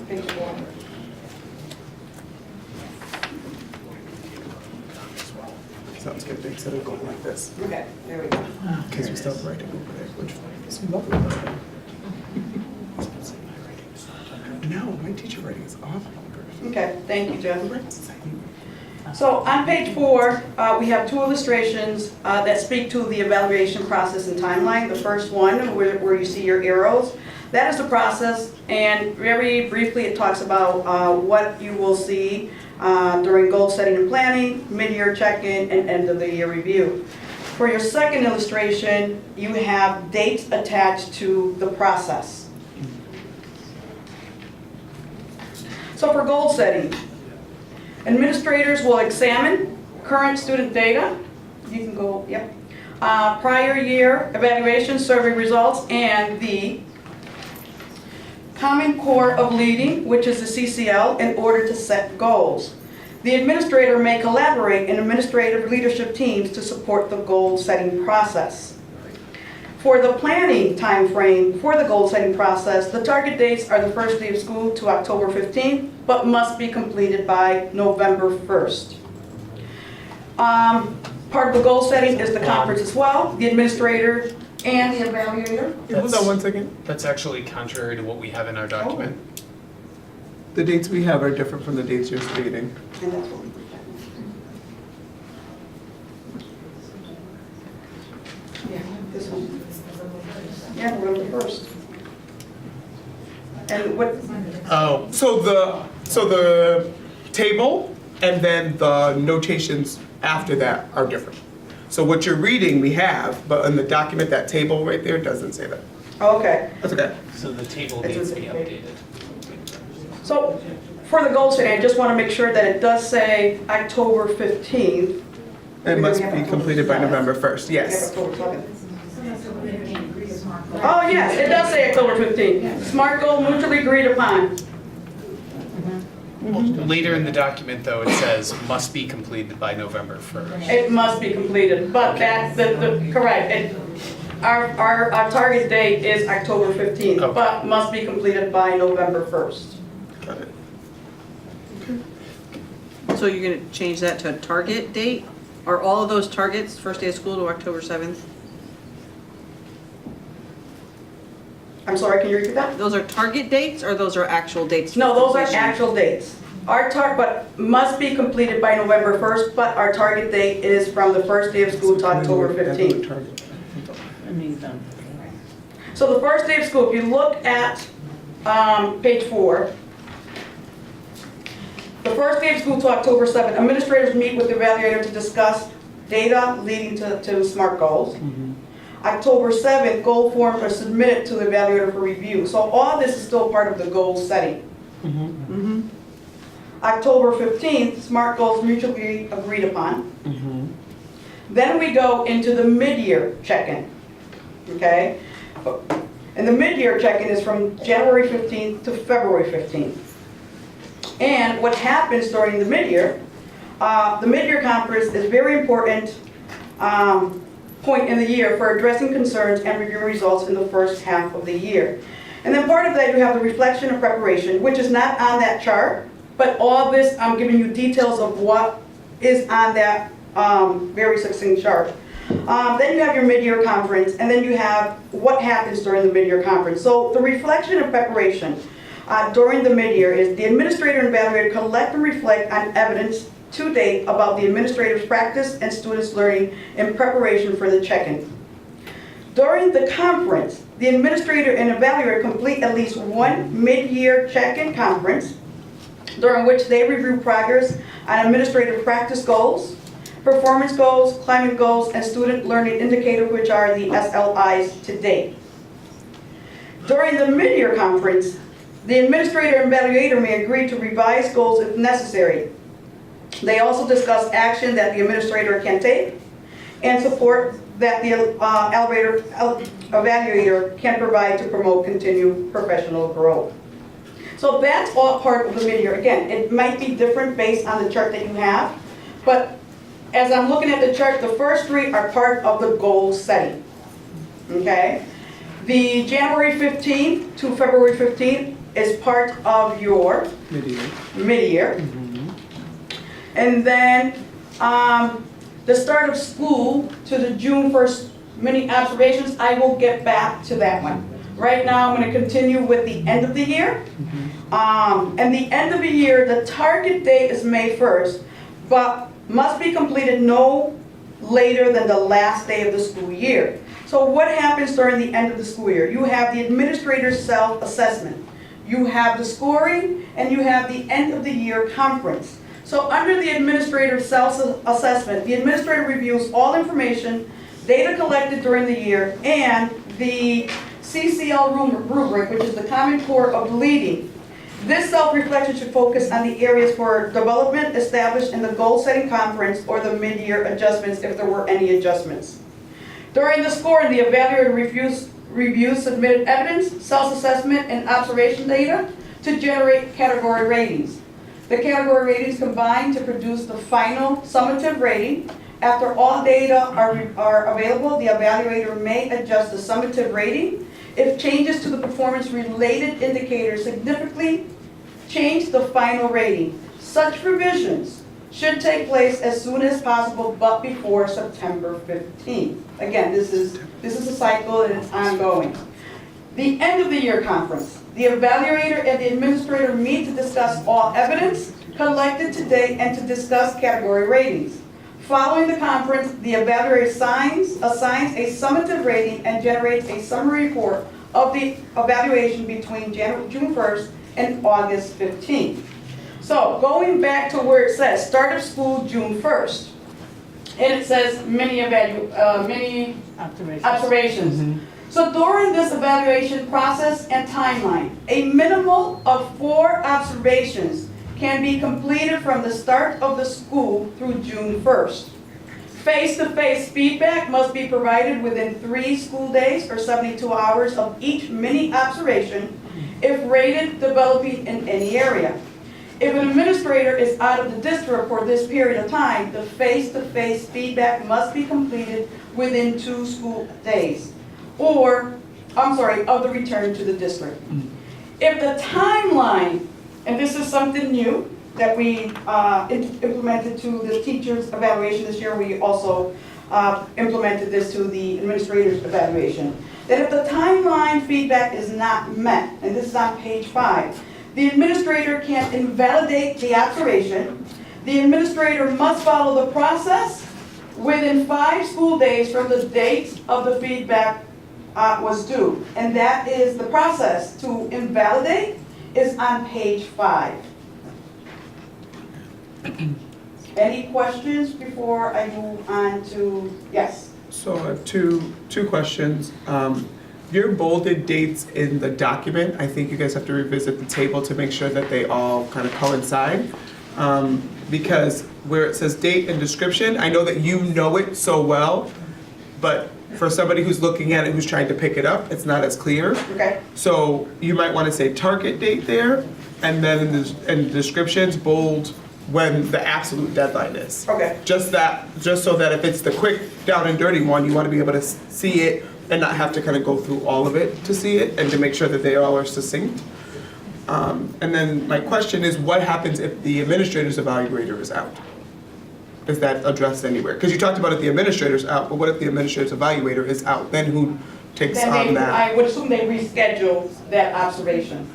Page 4. set a goal like this. Okay, there we go. In case we stop writing over there, which is lovely about it. No, my teacher writing is awful. Okay, thank you, Jeff. So on page 4, we have 2 illustrations that speak to the evaluation process and timeline. The first one, where you see your arrows, that is the process, and very briefly it talks about what you will see during goal setting and planning, mid-year check-in, and end of the year review. For your second illustration, you have dates attached to the process. So for goal setting, administrators will examine current student data. You can go, yep. Prior year evaluation survey results and the Common Core of Leading, which is the CCL, in order to set goals. The administrator may collaborate in administrative leadership teams to support the goal setting process. For the planning time frame for the goal setting process, the target dates are the first day of school to October 15th, but must be completed by November 1st. Part of the goal setting is the conference as well, the administrator and the evaluator. Hold on one second. That's actually contrary to what we have in our document. The dates we have are different from the dates you're stating. And that's what we Yeah, this one. Yeah, November 1st. And what? Oh, so the table and then the notations after that are different. So what you're reading we have, but in the document, that table right there doesn't say that. Okay. That's okay. So the table needs to be updated. So for the goal setting, I just want to make sure that it does say October 15th. It must be completed by November 1st, yes. October 7th. Oh, yes, it does say October 15th. SMART goal mutually agreed upon. Later in the document, though, it says must be completed by November 1st. It must be completed, but that's correct. Our target date is October 15th, Okay. but must be completed by November 1st. Got it. So you're gonna change that to a target date? Are all of those targets first day of school to October 7th? I'm sorry, can you repeat that? Those are target dates or those are actual dates? No, those are completion? actual dates. But must be completed by November 1st, but our target date is from the first day of school to October 15th. So the first day of school, if you look at page 4, the first day of school to October 7th, administrators meet with the evaluator to discuss data leading to SMART goals. October 7th, goal forms are submitted to the evaluator for review. So all this is still part of the goal setting. October 15th, SMART goals mutually agreed upon. Then we go into the mid-year check-in, okay? And the mid-year check-in is from January 15th to February 15th. And what happens during the mid-year conference is very important point in the year for addressing concerns and reviewing results in the first half of the year. And then part of that, you have the reflection and preparation, which is not on that chart, but all this, I'm giving you details of what is on that very succinct chart. Then you have your mid-year conference, and then you have what happens during the mid-year conference. So the reflection and preparation during the mid-year is the administrator and evaluator collect and reflect on evidence to date about the administrator's practice and students' learning in preparation for the check-in. During the conference, the administrator and evaluator complete at least one mid-year check-in conference during which they review progress on administrative practice goals, performance goals, climate goals, and student learning indicators, which are the SLIs to date. During the mid-year conference, the administrator and evaluator may agree to revise goals if necessary. They also discuss action that the administrator can take and support that the evaluator can provide to promote continued professional growth. So that's all part of the mid-year. Again, it might be different based on the chart that you have, but as I'm looking at the chart, the first 3 are part of the goal setting, okay? The January 15th to February 15th is part of your mid-year. And then the start of school to the June 1st mini observations, I will get back to that one. Right now, I'm going to continue with the end of the year. And the end of the year, the target date is May 1st, but must be completed no later than the last day of the school year. So what happens during the end of the school year? You have the administrator's self-assessment. You have the scoring, and you have the end of the year conference. So under the administrator's self-assessment, the administrator reviews all information, data collected during the year, and the CCL rubric, which is the Common Core of Leading. This self-reflection should focus on the areas for development established in the goal-setting conference or the mid-year adjustments, if there were any adjustments. During the scoring, the evaluator reviews submitted evidence, self-assessment, and observation data to generate category ratings. The category ratings combine to produce the final summative rating. After all data are available, the evaluator may adjust the summative rating if changes to the performance-related indicators significantly change the final rating. Such revisions should take place as soon as possible, but before September 15th. Again, this is a cycle and it's ongoing. The end of the year conference. The evaluator and the administrator meet to discuss all evidence collected to date and to discuss category ratings. Following the conference, the evaluator assigns a summative rating and generates a summary report of the evaluation between June 1st and August 15th. So going back to where it says start of school June 1st, and it says mini observations. So during this evaluation process and timeline, a minimum of 4 observations can be completed from the start of the school through June 1st. Face-to-face feedback must be provided within 3 school days or 72 hours of each mini observation if rated developing in any area. If an administrator is out of the district for this period of time, the face-to-face feedback must be completed within 2 school days, of the return to the district. If the timeline, and this is something new that we implemented to the teacher's evaluation this year, we also implemented this to the administrator's evaluation, that if the timeline feedback is not met, and this is on page 5, the administrator can invalidate the observation. The administrator must follow the process within 5 school days from the date of the feedback was due. And that is the process to invalidate is on page 5. Any questions before I move on to, yes? So I have two questions. Your bolded dates in the document, I think you guys have to revisit the table to make sure that they all kind of coincide. Because where it says date and description, I know that you know it so well, but for somebody who's looking at it, who's trying to pick it up, it's not as clear. Okay. So you might want to say target date there, and then in the descriptions, bold when the absolute deadline is. Okay. Just so that if it's the quick, down and dirty one, you want to be able to see it and not have to kind of go through all of it to see it, and to make sure that they all are succinct. And then my question is, what happens if the administrator's evaluator is out? Is that addressed anywhere? Because you talked about if the administrator's out, but what if the administrator's evaluator is out? Then who takes on that? I would assume they reschedule that observation.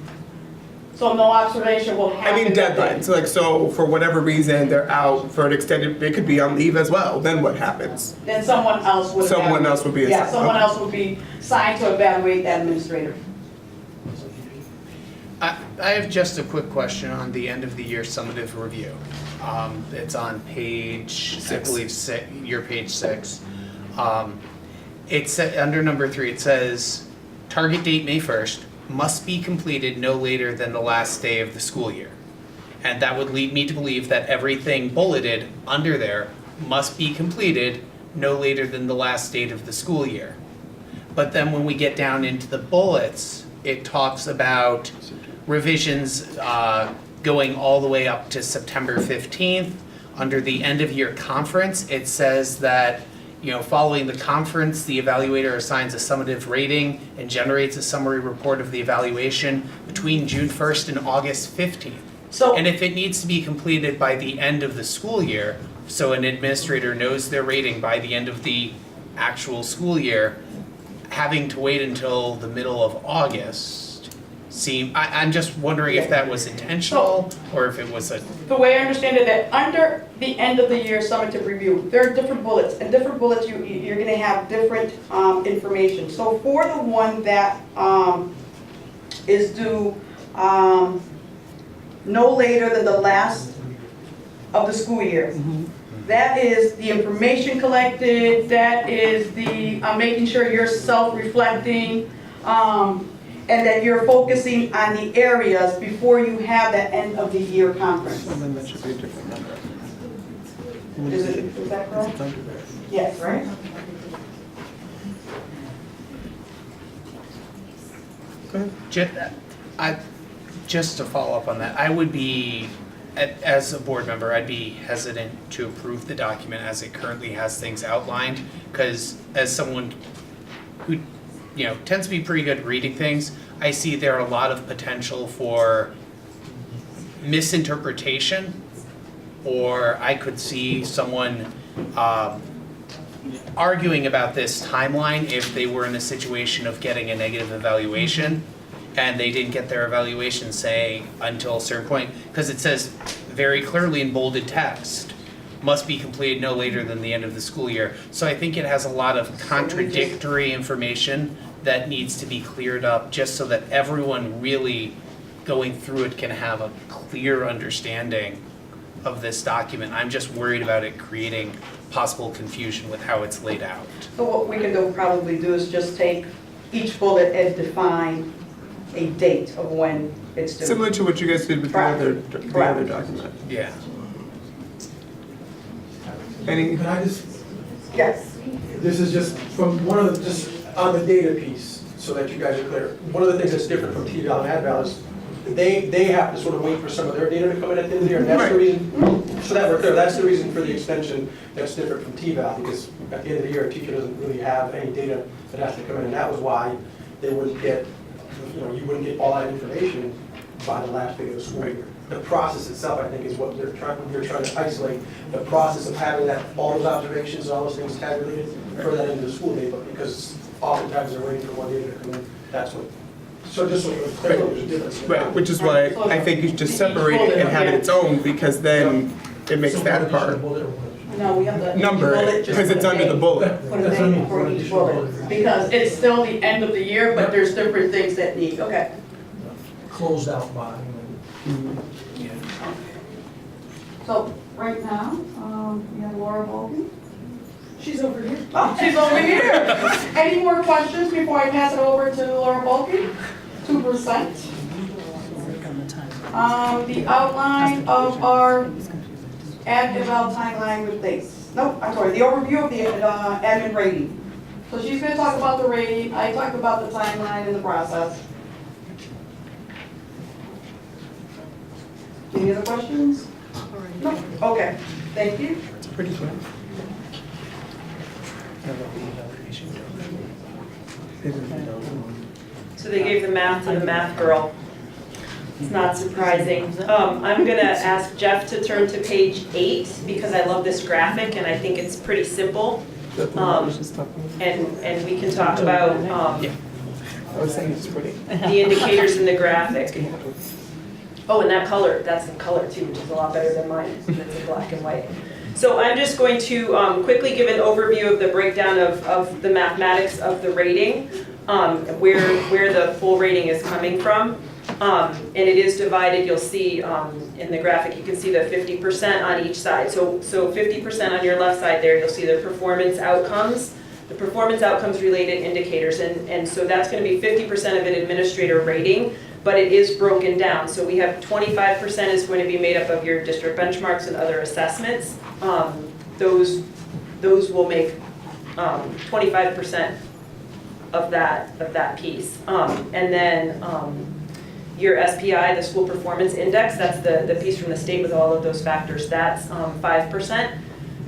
So no observation will happen. I mean deadlines, so for whatever reason, they're out for an extended, they could be on leave as well, then what happens? Then someone else would. Someone else would be assigned. Yeah, someone else would be assigned to evaluate that administrator. I have just a quick question on the end of the year summative review. It's on page, I believe, your page 6. It's under number 3, it says, target date May 1st, must be completed no later than the last day of the school year. And that would lead me to believe that everything bulleted under there must be completed no later than the last date of the school year. But then when we get down into the bullets, it talks about revisions going all the way up to September 15th. Under the end of year conference, it says that following the conference, the evaluator assigns a summative rating and generates a summary report of the evaluation between June 1st and August 15th. And if it needs to be completed by the end of the school year, so an administrator knows their rating by the end of the actual school year, having to wait until the middle of August I'm just wondering if that was intentional or if it was a. The way I understand it, that under the end of the year summative review, there are different bullets, and different bullets you're going to have different information. So for the one that is due no later than the last of the school year. That is the information collected, that is the making sure you're self-reflecting, and that you're focusing on the areas before you have that end of the year conference. So then that should be a different number. Is that correct? Yes, right? Just to follow up on that, I would be, as a board member, I'd be hesitant to approve the document as it currently has things outlined, because as someone who, tends to be pretty good at reading things, I see there are a lot of potential for misinterpretation, or I could see someone arguing about this timeline if they were in a situation of getting a negative evaluation and they didn't get their evaluation, say, until a certain point, because it says very clearly in bolded text, must be completed no later than the end of the school year. So I think it has a lot of contradictory information that needs to be cleared up, just so that everyone really going through it can have a clear understanding of this document. I'm just worried about it creating possible confusion with how it's laid out. So what we can probably do is just take each bullet and define a date of when it's due. Similar to what you guys did with the other document. Yeah. Any? Can I just? Yes. This is just from one of the, just on the data piece, so that you guys are clear. One of the things that's different from T-Val and AdVal is they have to sort of wait for some of their data to come in at the end of the year, and that's the reason, so that we're clear, that's the reason for the extension that's different from T-Val, because at the end of the year, a teacher doesn't really have any data that has to come in, and that was why they wouldn't get, you wouldn't get all that information by the last day of the school year. The process itself, I think, is what you're trying to isolate, the process of having that, all those observations and all those things tabulated for that into the school day, but because oftentimes they're waiting for one data to come in, that's what. So just so you're clear, there's a difference. Right, which is why I think you should just separate it and have it its own, because then it makes that part No, we have the number it, because it's under the bullet. Put a name for each bullet, because it's still the end of the year, but there's different things that need, okay. Closed out by. So, right now, we have Laura Volkin. She's over here. Oh, she's over here. Any more questions before I pass it over to Laura Volkin? 2%. The outline of our ad-eval timeline with dates. Nope, I'm sorry, the overview of the admin rating. So she's going to talk about the rating, I talked about the timeline and the process. Any other questions? No? Okay, thank you. It's pretty clear. So they gave the math to the math girl. It's not surprising. I'm gonna ask Jeff to turn to page 8 because I love this graphic and I think it's pretty simple. And we can talk about I was saying it's pretty. the indicators in the graphic. Oh, and that color, that's the color too, which is a lot better than mine. It's in black and white. So I'm just going to quickly give an overview of the breakdown of the mathematics of the rating, where the full rating is coming from. And it is divided, you'll see in the graphic, you can see the 50% on each side. So 50% on your left side there, you'll see the performance outcomes. The performance outcomes related indicators, and so that's going to be 50% of an administrator rating, but it is broken down. So we have 25% is going to be made up of your district benchmarks and other assessments. Those will make 25% of that piece. And then your SPI, the school performance index, that's the piece from the state with all of those factors, that's 5%.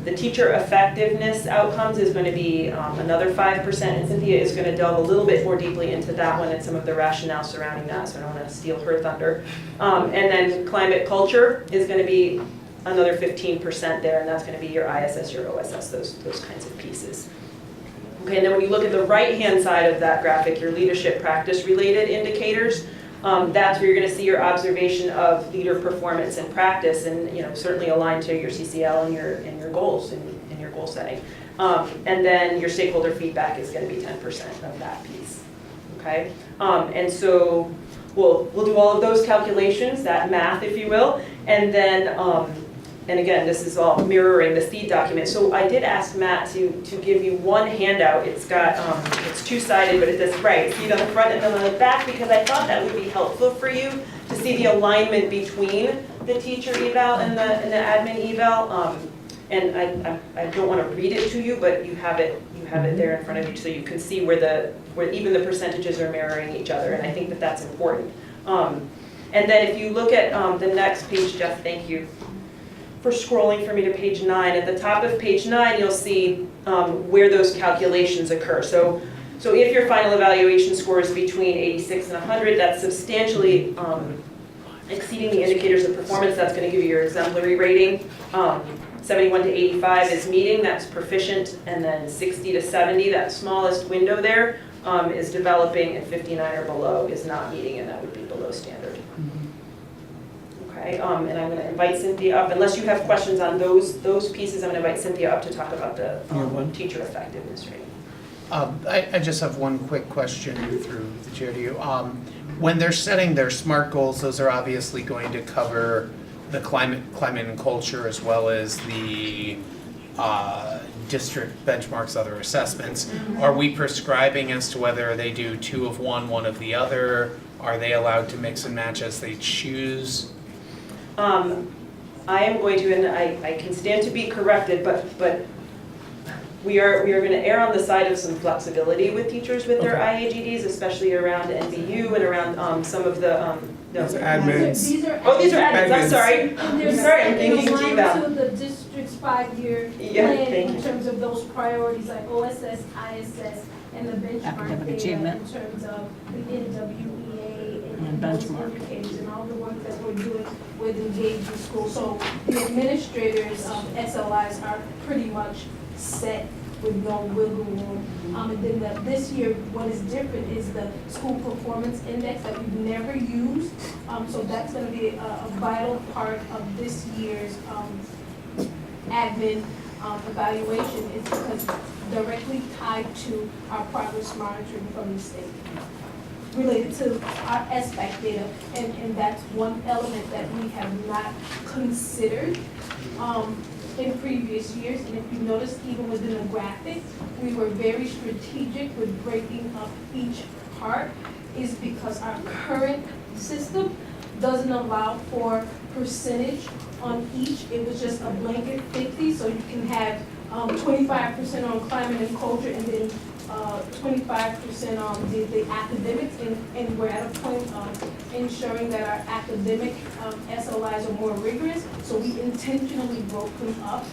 The teacher effectiveness outcomes is going to be another 5%, and Cynthia is going to delve a little bit more deeply into that one and some of the rationale surrounding that, so I don't want to steal her thunder. And then climate culture is going to be another 15% there, and that's going to be your ISS, your OSS, those kinds of pieces. Okay, and then when you look at the right-hand side of that graphic, your leadership practice-related indicators, that's where you're going to see your observation of leader performance and practice, and certainly aligned to your CCL and your goals in your goal setting. And then your stakeholder feedback is going to be 10% of that piece. Okay, and so we'll do all of those calculations, that math, if you will, and then. And again, this is all mirroring the seed document. So I did ask Matt to give you one handout. It's got, it's two-sided, but it does seed on the front and then on the back, because I thought that would be helpful for you to see the alignment between the teacher eval and the admin eval. And I don't want to read it to you, but you have it there in front of you, so you can see where even the percentages are mirroring each other. And I think that that's important. And then if you look at the next page, Jeff, thank you for scrolling for me to page 9. At the top of page 9, you'll see where those calculations occur. So if your final evaluation score is between 86 and 100, that's substantially exceeding the indicators of performance. That's going to give you your exemplary rating. 71 to 85 is meeting, that's proficient, and then 60 to 70, that smallest window there, is developing, and 59 or below is not meeting, and that would be below standard. Okay, and I'm going to invite Cynthia up. Unless you have questions on those pieces, I'm going to invite Cynthia up to talk about the teacher effectiveness rating. I just have one quick question through the chair to you. When they're setting their SMART goals, those are obviously going to cover the climate and culture, as well as the district benchmarks, other assessments. Are we prescribing as to whether they do 2 of one, 1 of the other? Are they allowed to mix and match as they choose? I am going to, and I can stand to be corrected, but we are going to err on the side of some flexibility with teachers with their IAGDs, especially around NBU and around some of the These are admins. These are admins. I'm sorry. I'm thinking TVAL. To the district's 5-year plan in terms of those priorities like OSS, ISS, and the benchmark Academic data achievement. in terms of the NWEA And those benchmark. indicators and all the work that we're doing with engaging school. So the administrators of SLIs are pretty much set with no wiggle room. And then this year, what is different is the school performance index that we've never used. So that's going to be a vital part of this year's admin evaluation, is because directly tied to our progress monitoring from the state related to our SBAC data, and that's one element that we have not considered in previous years. And if you notice, even within the graphic, we were very strategic with breaking up each part, is because our current system doesn't allow for percentage on each. It was just a blanket 50, so you can have 25% on climate and culture, and then 25% on the academics, and we're at a point of ensuring that our academic SLIs are more rigorous, so we intentionally broke them up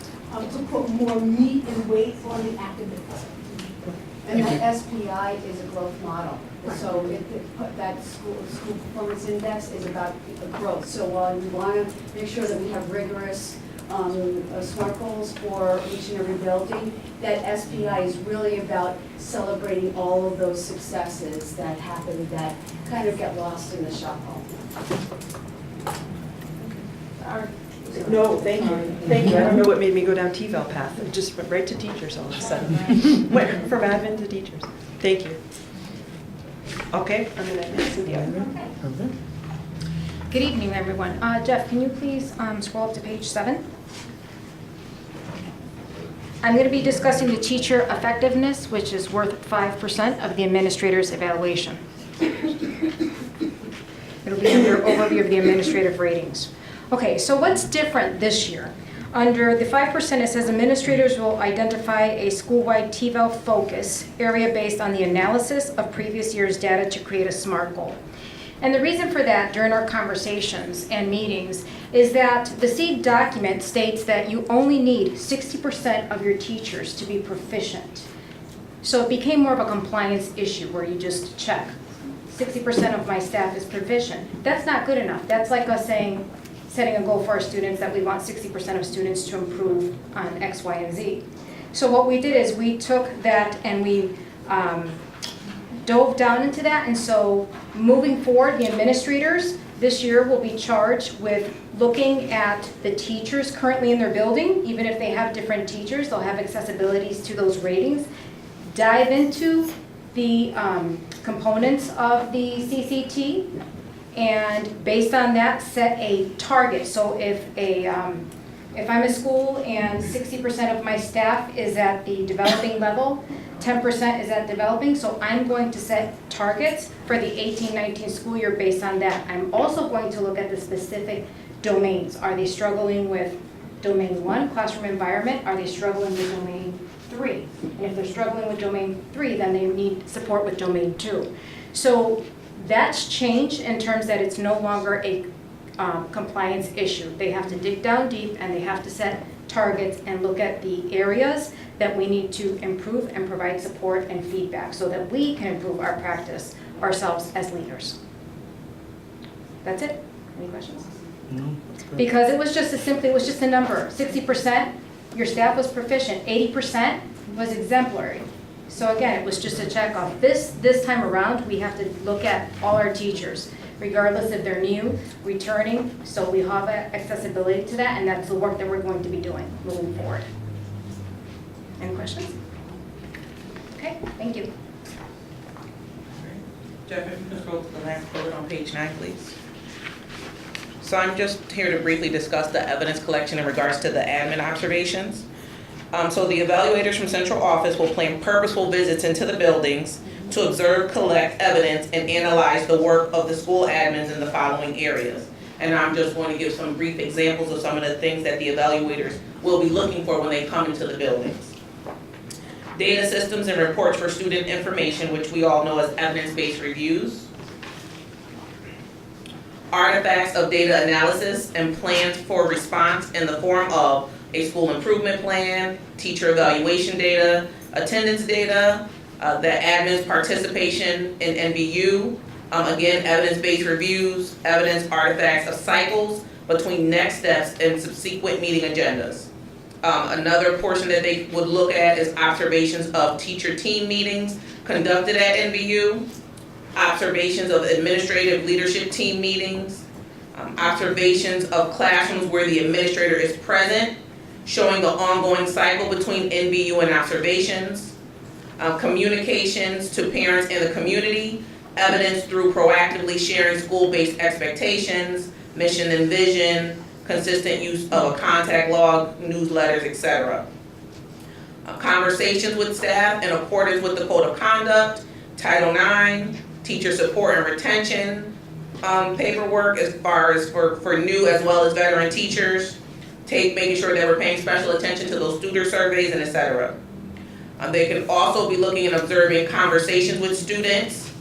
to put more meat and weight on the academics. And that SPI is a growth model. So that school performance index is about growth. So while we want to make sure that we have rigorous SMART goals for each and every building, that SPI is really about celebrating all of those successes that happen that kind of get lost in the shuffle. No, thank you. Thank you. I don't know what made me go down TVAL path. It just went right to teachers all of a sudden. Went from admin to teachers. Thank you. Okay, I'm going to ask Cynthia. Good evening, everyone. Jeff, can you please scroll up to page 7? I'm going to be discussing the teacher effectiveness, which is worth 5% of the administrator's evaluation. It'll be under overview of the administrative ratings. Okay, so what's different this year? Under the 5%, it says administrators will identify a school-wide TVAL focus area based on the analysis of previous year's data to create a SMART goal. And the reason for that during our conversations and meetings is that the SEED document states that you only need 60% of your teachers to be proficient. So it became more of a compliance issue where you just check. 60% of my staff is proficient. That's not good enough. That's like us saying setting a goal for our students that we want 60% of students to improve on X, Y, and Z. So what we did is we took that and we dove down into that, and so moving forward, the administrators this year will be charged with looking at the teachers currently in their building. Even if they have different teachers, they'll have accessibilities to those ratings. Dive into the components of the CCT, and based on that, set a target. So if I'm a school and 60% of my staff is at the developing level, 10% is at developing, so I'm going to set targets for the 18-19 school year based on that. I'm also going to look at the specific domains. Are they struggling with domain 1, classroom environment? Are they struggling with domain 3? And if they're struggling with domain 3, then they need support with domain 2. So that's changed in terms that it's no longer a compliance issue. They have to dig down deep and they have to set targets and look at the areas that we need to improve and provide support and feedback so that we can improve our practice ourselves as leaders. That's it. Any questions? No, that's good. Because it was just a number. 60%, your staff was proficient. 80% was exemplary. So again, it was just a check off. This time around, we have to look at all our teachers, regardless if they're new, returning, so we have accessibility to that, and that's the work that we're going to be doing moving forward. Any questions? Okay, thank you. Jeff, if you can scroll to the last bullet on page 9, please. So I'm just here to briefly discuss the evidence collection in regards to the admin observations. So the evaluators from central office will plan purposeful visits into the buildings to observe, collect evidence, and analyze the work of the school admins in the following areas. And I'm just going to give some brief examples of some of the things that the evaluators will be looking for when they come into the buildings. Data systems and reports for student information, which we all know as evidence-based reviews. Artifacts of data analysis and plans for response in the form of a school improvement plan, teacher evaluation data, attendance data, the admin's participation in NBU, again, evidence-based reviews, evidence artifacts of cycles between next steps and subsequent meeting agendas. Another portion that they would look at is observations of teacher team meetings conducted at NBU, observations of administrative leadership team meetings, observations of classrooms where the administrator is present, showing the ongoing cycle between NBU and observations, communications to parents in the community, evidence through proactively sharing school-based expectations, mission and vision, consistent use of a contact log, newsletters, etc. Conversations with staff in accordance with the Code of Conduct, Title IX, teacher support and retention, paperwork as far as for new as well as veteran teachers, making sure that we're paying special attention to those tutor surveys and etc. They can also be looking and observing conversations with students,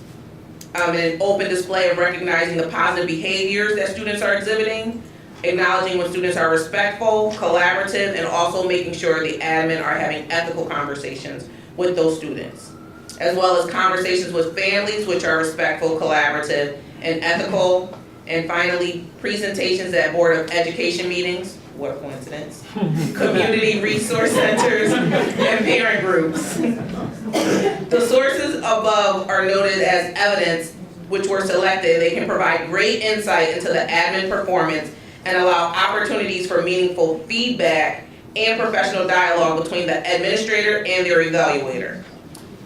an open display of recognizing the positive behaviors that students are exhibiting, acknowledging when students are respectful, collaborative, and also making sure the admin are having ethical conversations with those students, as well as conversations with families which are respectful, collaborative, and ethical, and finally, presentations at Board of Education meetings, what a coincidence, community resource centers, and parent groups. The sources above are noted as evidence which were selected. They can provide great insight into the admin performance and allow opportunities for meaningful feedback and professional dialogue between the administrator and their evaluator.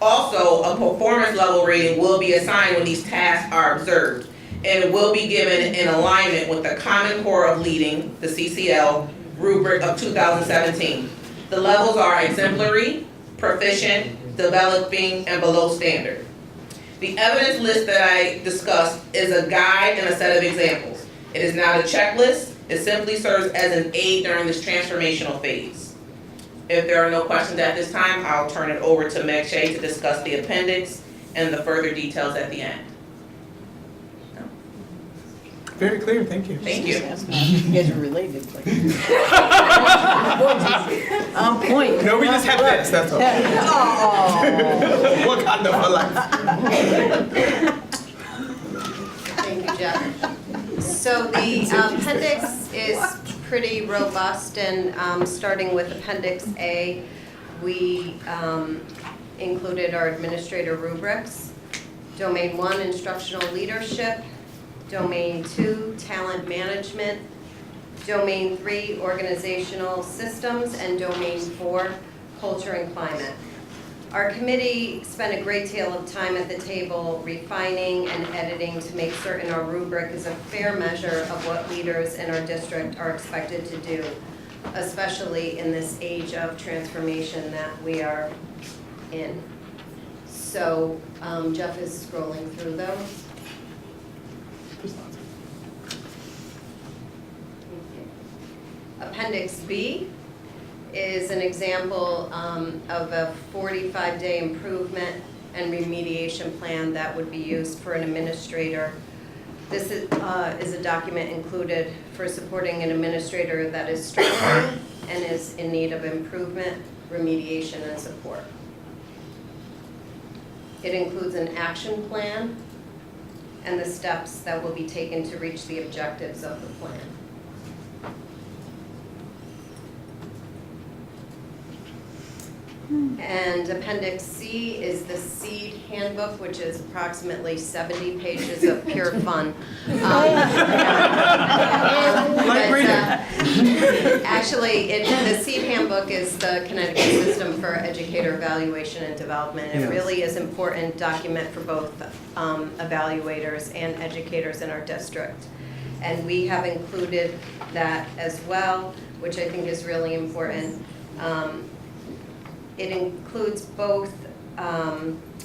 Also, a performance level rating will be assigned when these tasks are observed, and it will be given in alignment with the Common Core of Leading, the CCL, rubric of 2017. The levels are exemplary, proficient, developing, and below standard. The evidence list that I discussed is a guide and a set of examples. It is not a checklist. It simply serves as an aid during this transformational phase. If there are no questions at this time, I'll turn it over to Meg Shea to discuss the appendix and the further details at the end. Very clear, thank you. Thank you. You guys are related. On point. No, we just have this, that's all. What kind of a life? Thank you, Jeff. So the appendix is pretty robust, and starting with Appendix A, we included our administrator rubrics. Domain 1, instructional leadership. Domain 2, talent management. Domain 3, organizational systems. And Domain 4, culture and climate. Our committee spent a great deal of time at the table refining and editing to make certain our rubric is a fair measure of what leaders in our district are expected to do, especially in this age of transformation that we are in. So Jeff is scrolling through those. Appendix B is an example of a 45-day improvement and remediation plan that would be used for an administrator. This is a document included for supporting an administrator that is struggling and is in need of improvement, remediation, and support. It includes an action plan and the steps that will be taken to reach the objectives of the plan. And Appendix C is the SEED handbook, which is approximately 70 pages of pure fun. Actually, the SEED handbook is the Connecticut system for educator evaluation and development. It really is an important document for both evaluators and educators in our district. And we have included that as well, which I think is really important. It includes both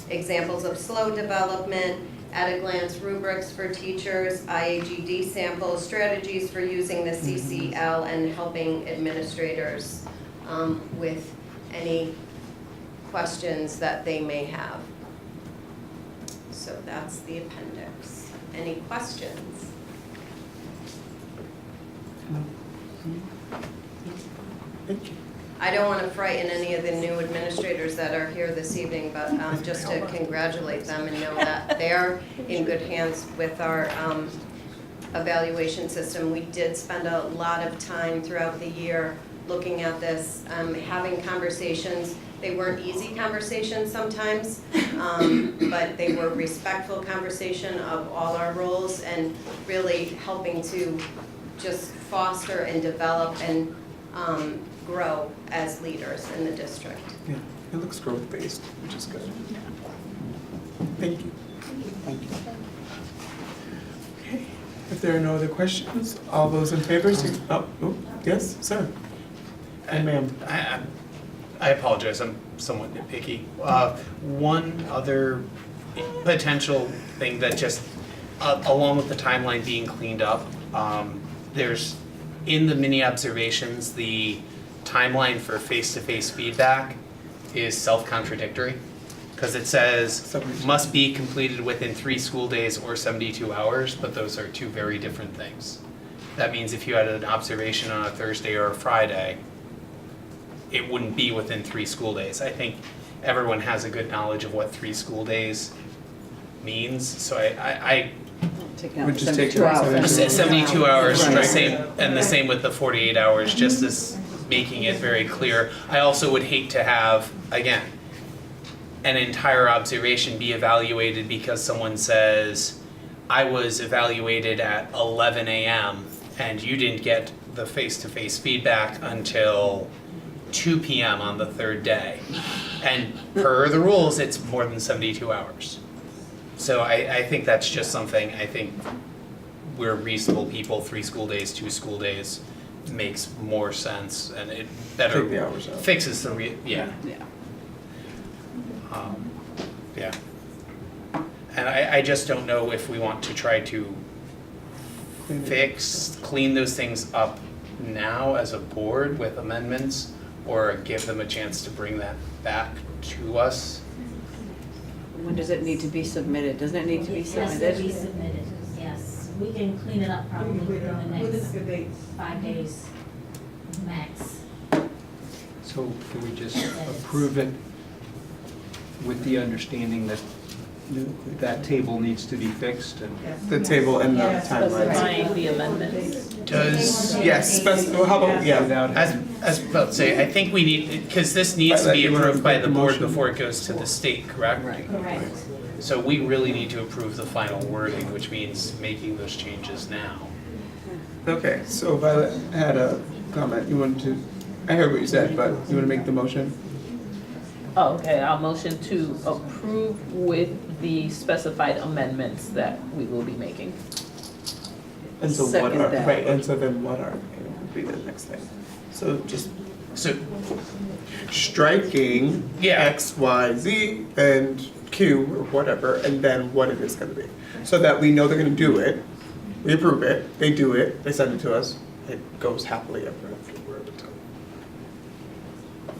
examples of slow development, at-a-glance rubrics for teachers, IAGD samples, strategies for using the CCL, and helping administrators with any questions that they may have. So that's the appendix. Any questions? Thank you. I don't want to frighten any of the new administrators that are here this evening, but just to congratulate them and know that they're in good hands with our evaluation system. We did spend a lot of time throughout the year looking at this, having conversations. They weren't easy conversations sometimes, but they were respectful conversation of all our roles and really helping to just foster and develop and grow as leaders in the district. Yeah, it looks growth-based, which is good. Thank you. Thank you. Okay. If there are no other questions, all those in favor, say, oh, yes, sir. And ma'am. I apologize, I'm somewhat nitpicky. One other potential thing that just, along with the timeline being cleaned up, there's, in the mini observations, the timeline for face-to-face feedback is self-contradictory, because it says must be completed within 3 school days or 72 hours, but those are two very different things. That means if you had an observation on a Thursday or a Friday, it wouldn't be within 3 school days. I think everyone has a good knowledge of what 3 school days means, so I would just take 72 hours. 72 hours, Right. the same with the 48 hours, just as making it very clear. I also would hate to have, again, an entire observation be evaluated because someone says, I was evaluated at 11 a.m. and you didn't get the face-to-face feedback until 2 p.m. on the 3rd day. And per the rules, it's more than 72 hours. So I think that's just something, I think we're reasonable people, 3 school days, 2 school days makes more sense, and it better Take the hours out. fixes the, yeah. And I just don't know if we want to try to clean those things up now as a board with amendments, or give them a chance to bring that back to us. When does it need to be submitted? Doesn't it need to be submitted? It has to be submitted, yes. We can clean it up probably within the next 5 days max. So can we just approve it with the understanding that that table needs to be fixed and. The table and the timeline. Specifying the amendments. Does, Yes, how about, yeah. as about to say, I think we need, because this needs to be approved by the board before it goes to the state, correct? Correct. So we really need to approve the final wording, which means making those changes now. Okay, so Violet had a comment. You wanted to, I heard what you said, but you want to make the motion? Oh, okay, I'll motion to approve with the specified amendments that we will be making. And so what Second are, that. right, and so then what are, would be the next thing? So just striking X, Y, Z, and Q, or whatever, and then what it is gonna be. So that we know they're gonna do it, we approve it, they do it, they send it to us, it goes happily ever after, we're able to.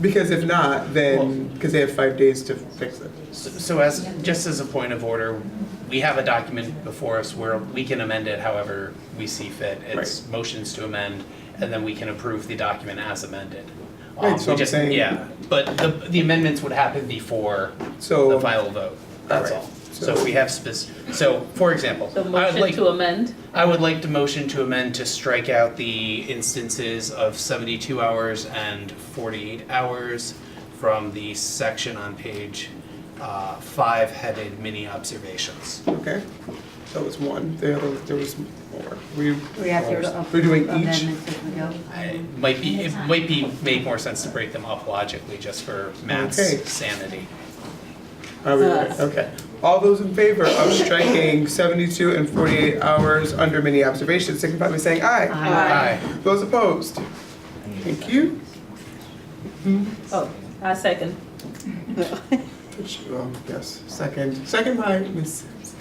Because if not, then, because they have 5 days to fix it. So as, just as a point of order, we have a document before us where we can amend it however we see fit. It's motions to amend, and then we can approve the document as amended. Right, so we I'm just, saying- yeah, but the amendments would happen before the final vote, that's all. So if we have so for example, So motion to amend? I would like to motion to amend to strike out the instances of 72 hours and 48 hours from the section on page 5 headed mini observations. Okay, that was one, the other, there was more. We have to We're doing each? amendments as we go. It might be make more sense to break them up logically just for Matt's Okay. sanity. Are we ready? Okay. All those in favor of striking 72 and 48 hours under mini observations, signify by saying aye. Aye. Those opposed? Thank you. Oh, I second. Yes, second by Ms. Sims.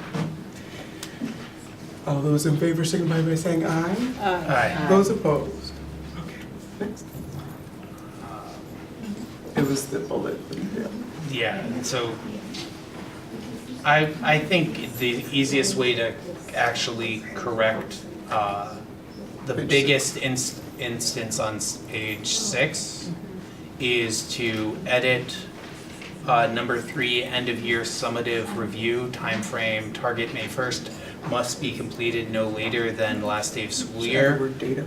All those in favor signify by saying aye. Aye. Those opposed? Okay, next. It was the bullet. Yeah, and so I think the easiest way to actually correct the biggest instance on page 6 is to edit number 3, end of year summative review, timeframe, target May 1st, must be completed no later than last day of school year. Word data.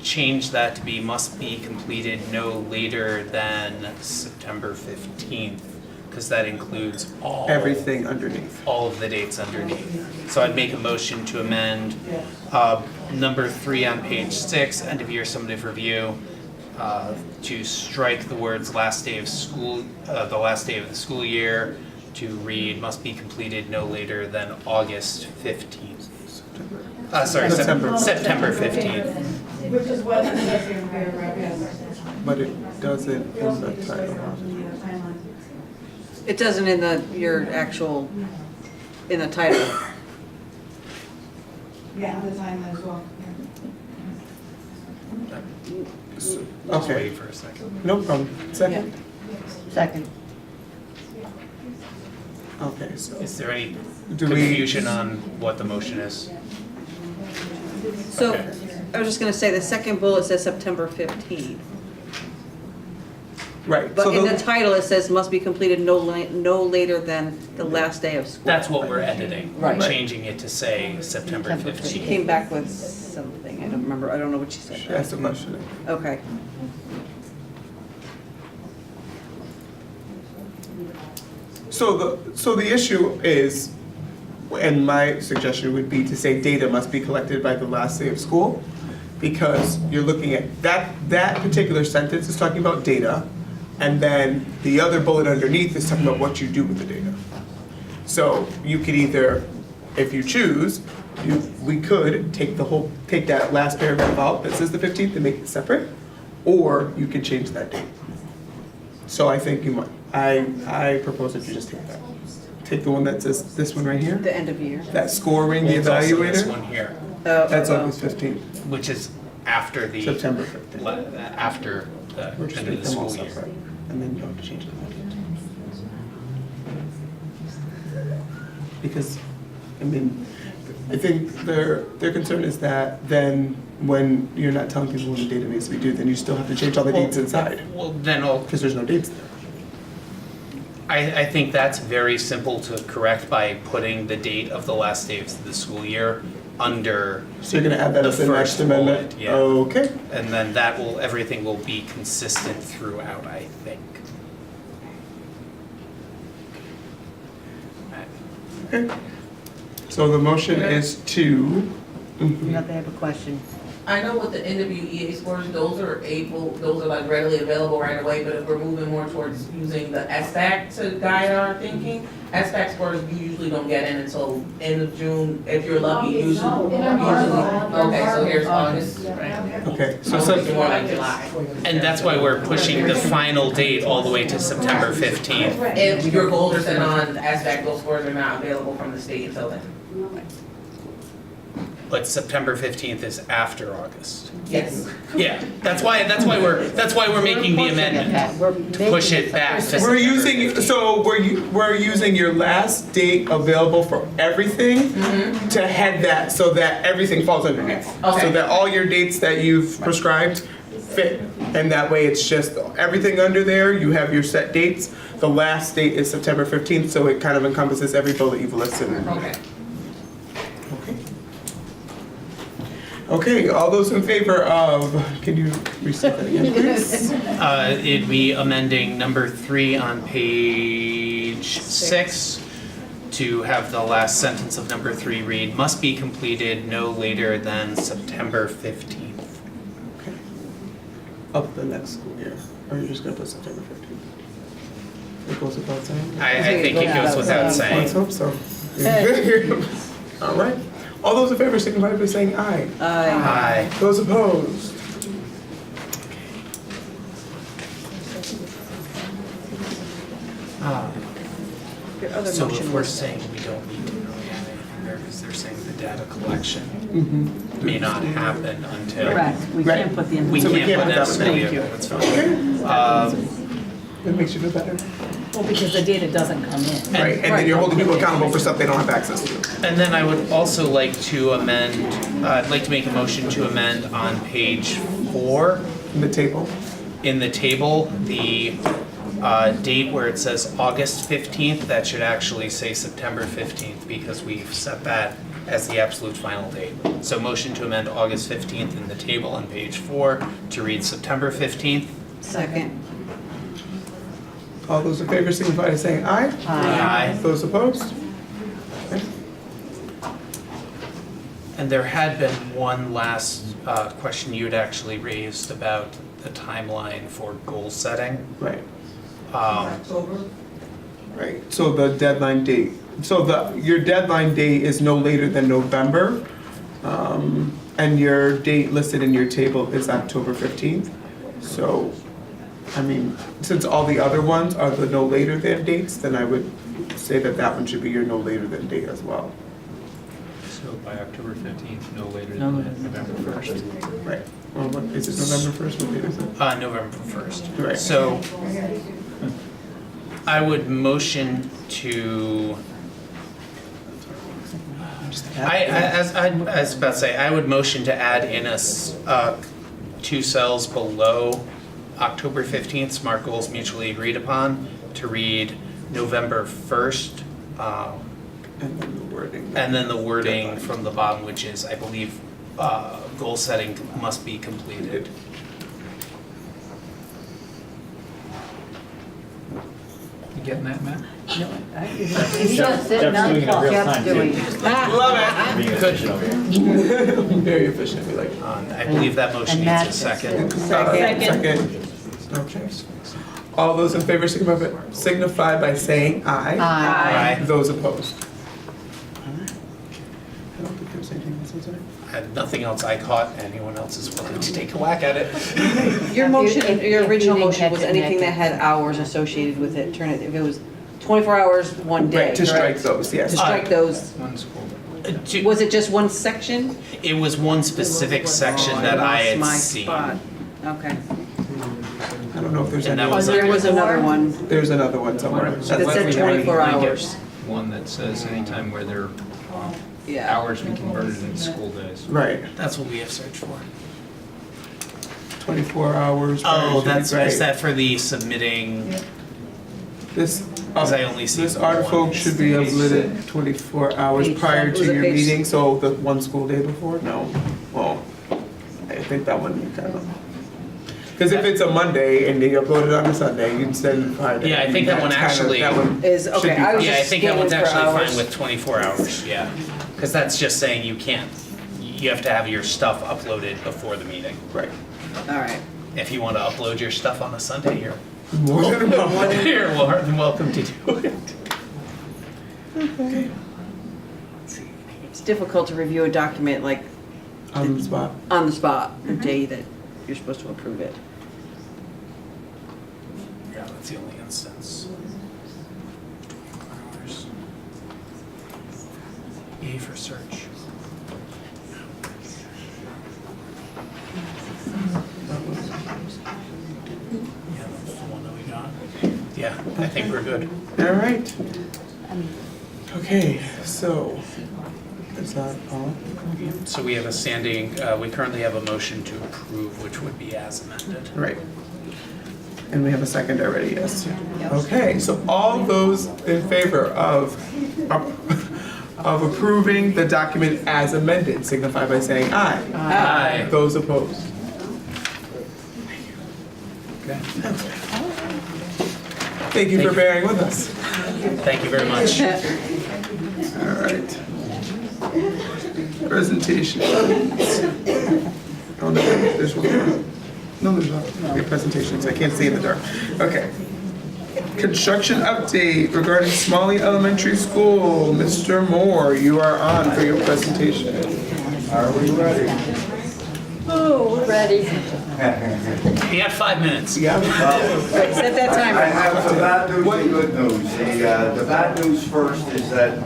Change that to be must be completed no later than September 15th, because that includes Everything underneath. all of the dates underneath. So I'd make a motion to amend number 3 on page 6, end of year summative review, to strike the words last day of school, the last day of the school year, to read must be completed no later than August 15th. Sorry, September. September 15th. Which is what it says in paragraph, yes. But it doesn't in the title. It doesn't in your actual, in the title. Yeah, the timeline as well. Just Okay. wait for a second. No problem. Second? Second. Okay, so. Is there any Do we- confusion on what the motion is? So, I was just gonna say, the second bullet says September 15th. Right. But so in the those- title, it says must be completed no later than the last day of school. That's what we're editing. Right. Changing it to say September She 15th. came back with something, I don't remember, I don't know what she said. She asked a question. Okay. So the issue is, and my suggestion would be to say data must be collected by the last day of school, because you're looking at, that particular sentence is talking about data, and then the other bullet underneath is talking about what you do with the data. So you could either, if you choose, we could take that last paragraph out that says the 15th and make it separate, or you could change that date. So I think you might, I propose that you just take that. Take the one that says, this one right here, The end of year. that scoring the It's also evaluator. this one here, That's August 15th, which is after the. September 15th. After the We're just end of make the them all school year. separate, and then you don't have to change them. Because, I mean, I think their concern is that then when you're not telling people in the database we do, then you still have to change all the dates inside, Well, then I'll, because there's no dates there. I think that's very simple to correct by putting the date of the last day of the school year under So you're gonna add that the as the next first amendment? bullet, yeah. Okay. And then everything will be consistent throughout, I think. Okay. So the motion is to. Now they have a question. I know with the NWEA scores, those are like readily available right away, but if we're moving more towards using the SBAC to guide our thinking, SBAC scores you usually don't get in until end of June, if you're lucky, usually. Okay, so here's August. Okay, so More like July. And that's why we're pushing the final date all the way to September 15th. If your goals are set on SBAC, those scores are not available from the state until then. But September 15th is after August. Yes. Yeah, that's why we're making the amendment to push it back to We're September using, 15th. so we're using your last date available for everything to head that, so that everything falls underneath. Okay. So that all your dates that you've prescribed fit, and that way it's just everything under there, you have your set dates. The last date is September 15th, so it kind of encompasses every bullet you've listed. Okay. Okay, all those in favor of, can you restate that again, please? It'd be amending number 3 on page 6 to have the last sentence of number 3 read, must be completed no later than September 15th. Okay. Of the next school year, or you're just gonna put September 15th? It goes without saying? I think it goes without saying. Let's hope so. All right. All those in favor signify by saying aye. Aye. Those opposed? So if we're saying we don't need to really have anything there, because they're saying the data collection may not happen until. Correct, we can't put the. We So we can't can't put put that that school one. year, that's fine. That makes you feel better? Well, because the data doesn't come in. Right, and then you're holding people accountable for stuff they don't have access to. And then I would also like to amend, I'd like to make a motion to amend on page 4. In the table. In the table, the date where it says August 15th, that should actually say September 15th because we've set that as the absolute final date. So motion to amend August 15th in the table on page 4 to read September 15th. Second. All those in favor signify by saying aye. Aye. Those opposed? Okay. And there had been one last question you had actually raised about the timeline for goal setting. Right. October. Right, so the deadline date, so your deadline date is no later than November, and your date listed in your table is October 15th. So, I mean, since all the other ones are the no later than dates, then I would say that that one should be your no later than date as well. So by October 15th, no later than November 1st. Right, well, what, is it November 1st, what date is it? November 1st. Right. So I would motion to, I was about to say, I would motion to add in two cells below October 15th, SMART goals mutually agreed upon, to read November 1st. And then the wording. And then the wording from the bottom, which is, I believe, goal setting must be completed. You getting that, Matt? He's just sitting on the clock. Jeff's doing it. Love Being efficient over it. Very efficient, we like. I believe that motion And needs a second. Second. Okay. All those in favor signify by saying aye. Aye. Those opposed? All right. I don't think there's anything else, is there? I had nothing else I caught. Anyone else is willing to take a whack at it? Your motion, If your you original didn't motion catch was it, anything Nick. that had hours associated with it, turn it, if it was 24 hours, one day, Right, to strike correct? those, yes. To strike those. One school. Was it just one section? It was one specific section that I had Lost my seen. spot. Okay. I don't know if there's And any. that was There was another one. There's another one somewhere. That said 24 hours. One that says anytime where there Yeah. hours be converted into school days. Right, That's what we have searched for. 24 hours. Oh, prior to- that's, right. is that for the submitting? This, Because I only see this article should be uploaded 24 hours prior to your meeting, so the one school day before? No. Well, I think that one kind of. Because if it's a Monday and they upload it on a Sunday, you'd send Friday. Yeah, I think that one actually is okay. I was Yeah, I just think that one's scanning for actually hours. fine with 24 hours, yeah. Because that's just saying you can't, you have to have your stuff uploaded before the meeting. Right. All right. If you want to upload your stuff on a Sunday, you're More than welcome. you're more than welcome to do it. Okay. It's difficult to review a document like On the spot. on the spot, the day that you're supposed to approve it. Yeah, that's the only instance. 24 hours. A for search. Yeah, that's the one that we got. Yeah, I think we're good. All right. Okay, so, is that all? So we have a standing, we currently have a motion to approve, which would be as amended. Right. And we have a second already, yes. Okay, so all those in favor of approving the document as amended signify by saying aye. Aye. Those opposed? Okay. Thank you for bearing with us. Thank you very much. All right. Presentation. Oh, no, there's one. No, there's not. Okay, presentations. I can't see in the dark. Okay. Construction update regarding Smalley Elementary School. Mr. Moore, you are on for your presentation. Are we ready? Oh, we're ready. You got 5 minutes. Yeah. Set that timer. I have some bad news and good news. The bad news first is that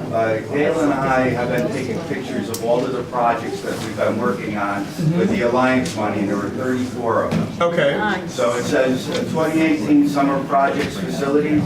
Gail and I have been taking pictures of all of the projects that we've been working on with the Alliance money, and there were 34 of them. Okay. So it says 2018 summer projects facilities.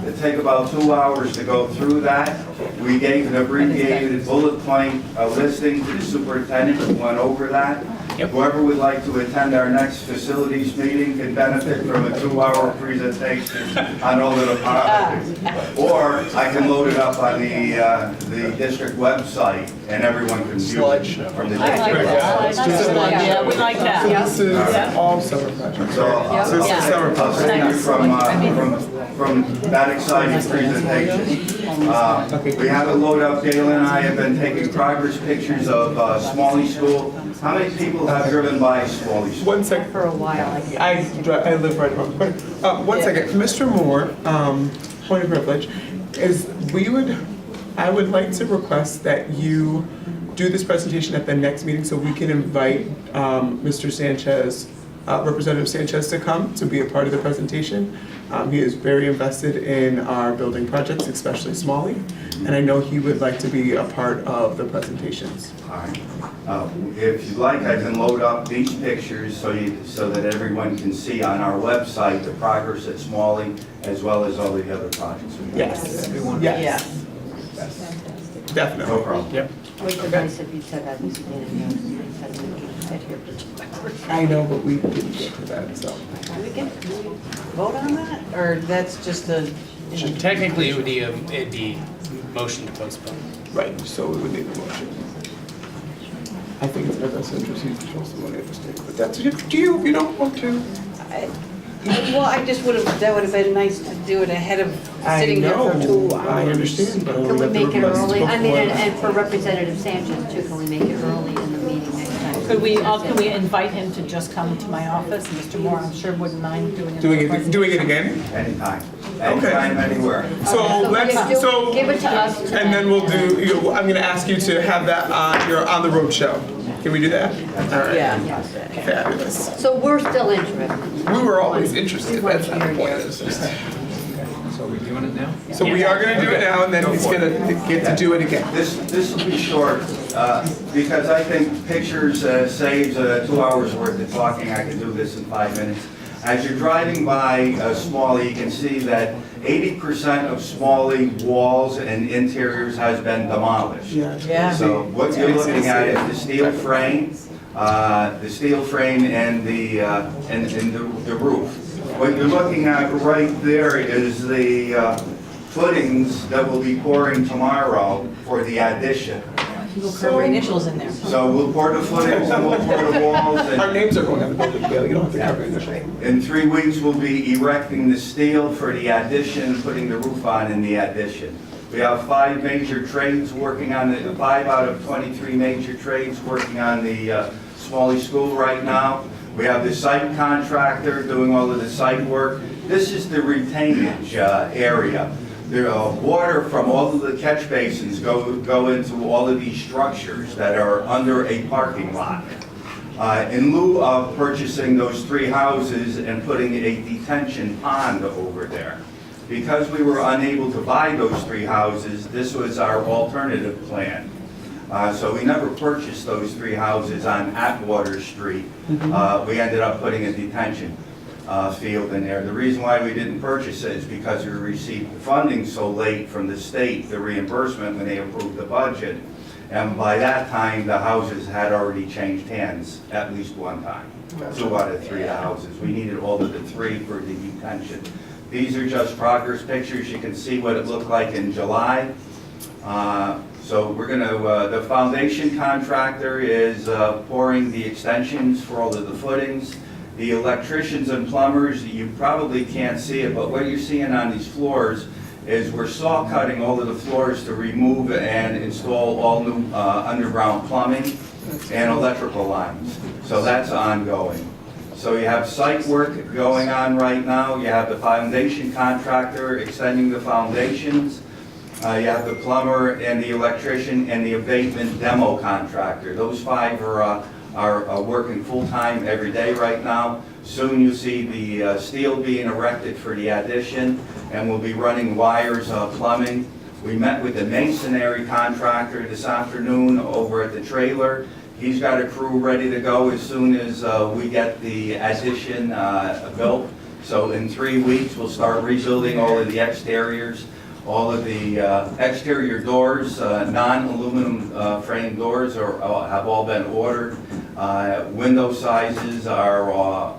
It take about 2 hours to go through that. We gave an abbreviated bullet point listing to the superintendent who went over that. Whoever would like to attend our next facilities meeting can benefit from a 2-hour presentation on all of the projects. Or I can load it up on the district website and everyone can view it from the district website. Yeah, we like that. This is all summer projects. So So this is summer I'll send you projects. from that exciting presentation. We have it loaded up. Gail and I have been taking progress pictures of Smalley School. How many people have driven by Smalley School? 1 second. For a while, I guess. I live right around the corner. 1 second, Mr. Moore, point of privilege, I would like to request that you do this presentation at the next meeting so we can invite Mr. Sanchez, Representative Sanchez to come to be a part of the presentation. He is very invested in our building projects, especially Smalley, and I know he would like to be a part of the presentations. All right. If you'd like, I can load up these pictures so that everyone can see on our website the progress at Smalley as well as all the other projects. Yes. Yeah. Definitely. No problem. Yep. It would be nice if you said that at the beginning, because we can sit here for 2 hours. I know, but we didn't get to that, so. Do we vote on that, or that's just a? Technically, it'd be motion to postpone. Right, so we would need a motion. I think it's in our best interest to show someone at the state, but that's up to you if you don't want to. Well, I just that would have been nice to do it ahead of sitting there for 2 hours. I understand, but Can we make it early? I mean, before- and for Representative Sanchez too, can we make it early in the meeting next time? Can we invite him to just come to my office? Mr. Moore, I'm sure wouldn't mind doing it. Doing it again? Anytime. Anytime, anywhere. So let's, so. Give it to us. And then we'll do, I'm gonna ask you to have that on the road show. Can we do that? All right. Yeah. Fabulous. So we're still interested. We were always interested, that's not the point. It's just- So are we doing it now? So we are gonna do it now, and then he's gonna get to do it again. This will be short, because I think pictures saves 2 hours worth of talking. I can do this in 5 minutes. As you're driving by Smalley, you can see that 80% of Smalley walls and interiors has been demolished. Yeah. So what you're looking at is the steel frame and the roof. What you're looking at right there is the footings that will be pouring tomorrow for the addition. You will carve our initials in there. So we'll pour the footings and we'll pour the walls. And Our names are going on the building, Bill, you don't have to cover anything. in 3 weeks, we'll be erecting the steel for the addition, putting the roof on in the addition. We have 5 major trades working on the, 5 out of 23 major trades working on the Smalley School right now. We have the site contractor doing all of the site work. This is the retainage area. The water from all of the catch basins go into all of these structures that are under a parking lot. In lieu of purchasing those 3 houses and putting a detention pond over there, because we were unable to buy those 3 houses, this was our alternative plan. So we never purchased those 3 houses on Atwater Street. We ended up putting a detention field in there. The reason why we didn't purchase it is because we received the funding so late from the state, the reimbursement when they approved the budget. And by that time, the houses had already changed hands at least one time. 2 out of 3 houses. We needed all of the 3 for the detention. These are just progress pictures. You can see what it looked like in July. So we're going to, the foundation contractor is pouring the extensions for all of the footings. The electricians and plumbers, you probably can't see it, but what you're seeing on these floors is we're saw cutting all of the floors to remove and install all new underground plumbing and electrical lines. So that's ongoing. So you have site work going on right now. You have the foundation contractor extending the foundations. You have the plumber and the electrician and the abatement demo contractor. Those 5 are working full-time every day right now. Soon you'll see the steel being erected for the addition, and we'll be running wires, plumbing. We met with the masonry contractor this afternoon over at the trailer. He's got a crew ready to go as soon as we get the addition built. So in 3 weeks, we'll start rebuilding all of the exteriors. All of the exterior doors, non-aluminum frame doors have all been ordered. Window sizes are,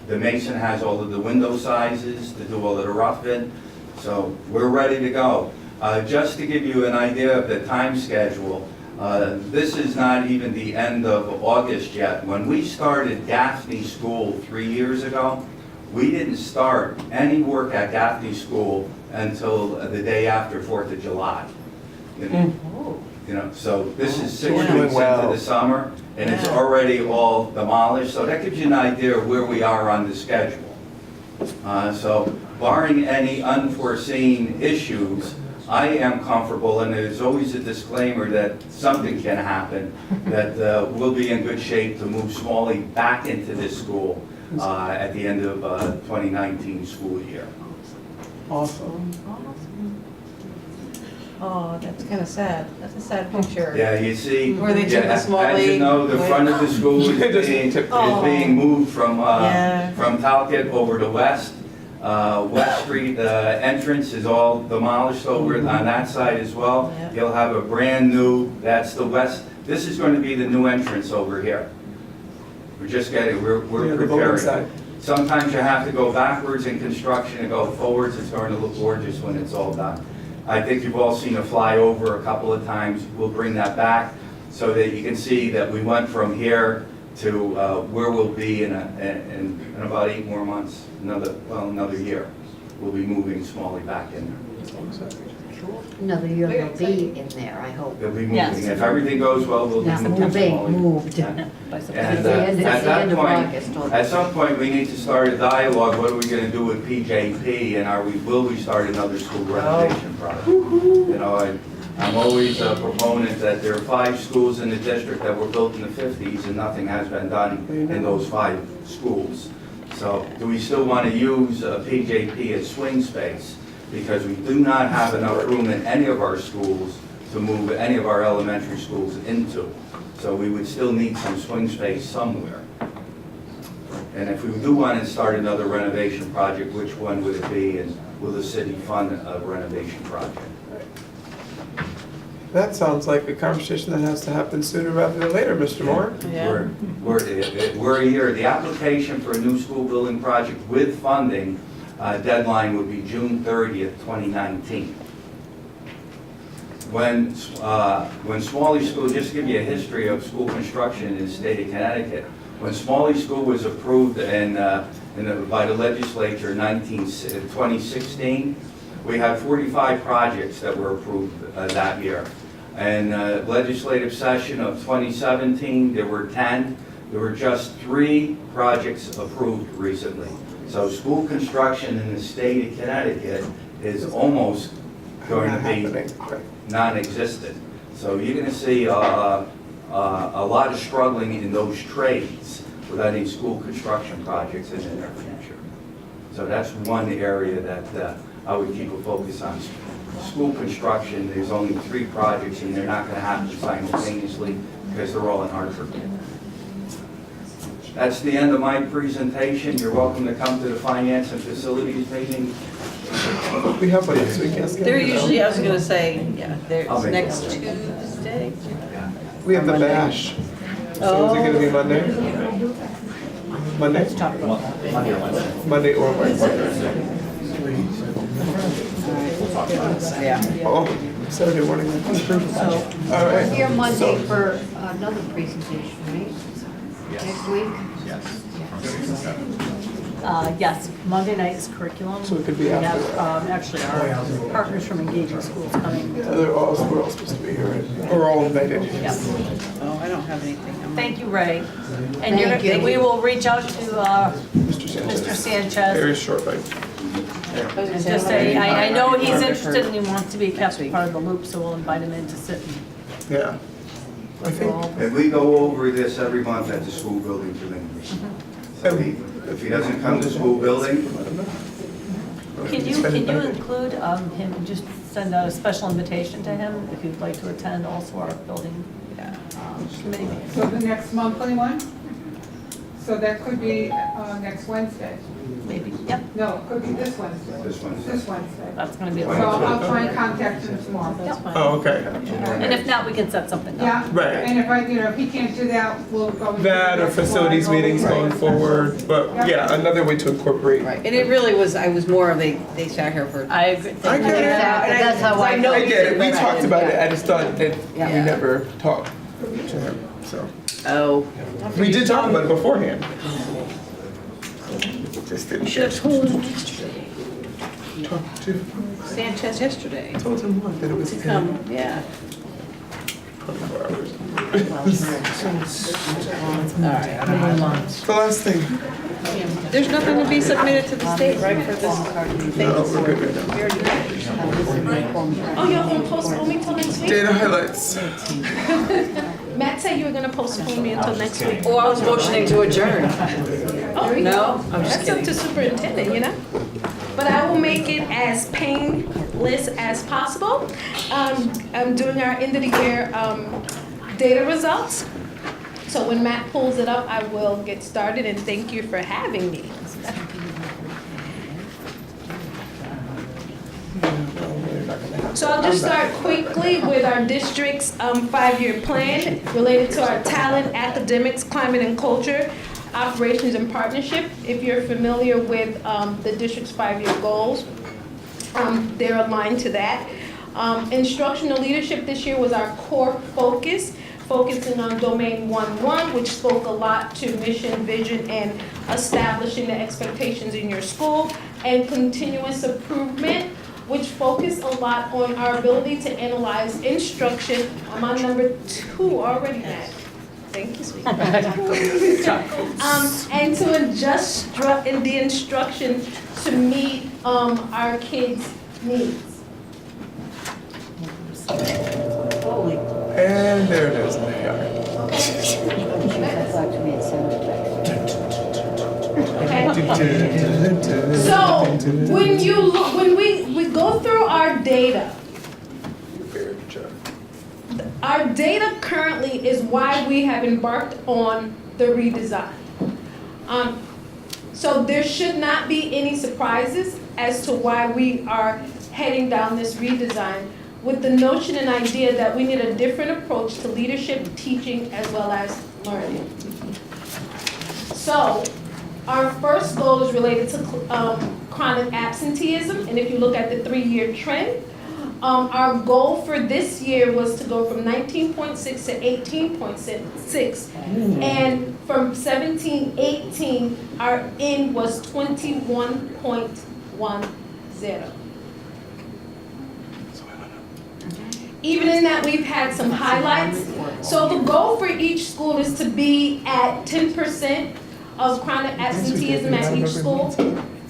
the mason has all of the window sizes to do all of the rough-in. So we're ready to go. Just to give you an idea of the time schedule, this is not even the end of August yet. When we started Gaffney School 3 years ago, we didn't start any work at Gaffney School until the day after 4th of July. You know, so this is 6 weeks into the summer, and it's already all demolished. So that gives you an idea of where we are on the schedule. So barring any unforeseen issues, I am comfortable, and there's always a disclaimer that something can happen, that we'll be in good shape to move Smalley back into this school at the end of 2019 school year. Awesome. Oh, that's kind of sad. That's a sad picture. Yeah, you see, Where they took the Smalley. as you know, the front of the school is being moved from Talcott over to West. West Street entrance is all demolished over on that side as well. You'll have a brand new, that's the west, this is going to be the new entrance over here. We're just getting, we're preparing. Sometimes you have to go backwards in construction and go forwards. It's going to look gorgeous when it's all done. I think you've all seen a flyover a couple of times. We'll bring that back so that you can see that we went from here to where we'll be in about 8 more months, another year. We'll be moving Smalley back in there. Another year they'll be in there, I hope. They'll be moving. If everything goes well, we'll be moving Smalley. Moved. And at some point, we need to start a dialogue. What are we going to do with PJP, and will we start another school renovation project? You know, I'm always a proponent that there are 5 schools in the district that were built in the 50s, and nothing has been done in those 5 schools. So, do we still want to use PJP as swing space? Because we do not have enough room in any of our schools to move any of our elementary schools into. So we would still need some swing space somewhere. And if we do want to start another renovation project, which one would it be, and will the city fund a renovation project? That sounds like a conversation that has to happen sooner rather than later, Mr. Moore. We're a year, the application for a new school building project with funding, deadline would be June 30th, 2019. When Smalley School, just to give you a history of school construction in the state of Connecticut, when Smalley School was approved by the legislature in 2016, we had 45 projects that were approved that year. And legislative session of 2017, there were 10. There were just 3 projects approved recently. So school construction in the state of Connecticut is almost going to be non-existent. So you're going to see a lot of struggling in those trades with any school construction projects in the near future. So that's one area that I would keep a focus on. School construction, there's only 3 projects and they're not going to happen simultaneously because they're all in Hartford. That's the end of my presentation. You're welcome to come to the Finance and Facilities meeting. We have one this week, yes? They're usually, I was gonna say, yeah, I'll there's make next those. Tuesday. We have the bash. So is it gonna be Monday? Monday? Monday or Wednesday? Yeah. Oh, Saturday morning. All right. We're here Monday for another presentation, right? Next week? Yes, Monday night is curriculum. So it could be We have, after actually, our partners from Engaging Schools coming. We're all supposed to be here, right? We're all invited. Yep. Oh, I don't have anything. Thank you, Ray. And Thank you. we will reach out to Mr. Sanchez. Mr. Sanchez. Very shortly. And just say, I know he's interested and he wants to be kept part of the loop, so we'll invite him in to sit. Yeah. I think. And we go over this every month at the school building committee meeting. So if he doesn't come to school building, Can you include him, just send out a special invitation to him if you'd like to attend also our building committee meeting? So the next monthly one? So that could be next Wednesday? Maybe, yep. No, it could be this Wednesday. This Wednesday. This Wednesday. That's gonna be. So I'll try and contact him tomorrow. That's fine. Oh, okay. And if not, we can set something up. Yeah. Right. And if he can't do that, we'll go. That or facilities meetings going forward, but yeah, another way to incorporate. Right, and it really was, I was more of they sat here for. I agree. I get it. That's how I know. I get it. We talked about it. I just thought that we Yeah. never talked to him, so. Oh. We did talk about it beforehand. Just didn't Should have talk to. Sanchez yesterday. I told him what, that it was To come, yeah. 24 hours. All right, I don't know. The last thing. There's nothing to be submitted to the state, right, for this? No, we're good right now. Oh, y'all gonna postpone me till next week? Data highlights. Matt said you were gonna postpone me until next week. Oh, I was motioning to adjourn. Oh, No, I'm just that's up kidding. to superintendent, you know? But I will make it as painless as possible. I'm doing our end of the year data results. So when Matt pulls it up, I will get started, and thank you for having me. So I'll just start quickly with our district's 5-year plan related to our talent, academics, climate and culture, operations and partnership. If you're familiar with the district's 5-year goals, they're aligned to that. Instructional leadership this year was our core focus, focusing on domain 1-1, which spoke a lot to mission, vision, and establishing the expectations in your school, and continuous improvement, which focused a lot on our ability to analyze instruction. I'm on number 2 already, Matt. Thank you, sweetie. And to adjust the instruction to meet our kids' needs. And there it is. So when we go through our data, our data currently is why we have embarked on the redesign. So there should not be any surprises as to why we are heading down this redesign. with the notion and idea that we need a different approach to leadership, teaching, as well as learning. So, our first goal is related to chronic absenteeism, and if you look at the 3-year trend, our goal for this year was to go from 19.6 to 18.6, and from 17-18, our end was 21.10. Even in that, we've had some highlights. So the goal for each school is to be at 10% of chronic absenteeism at each school.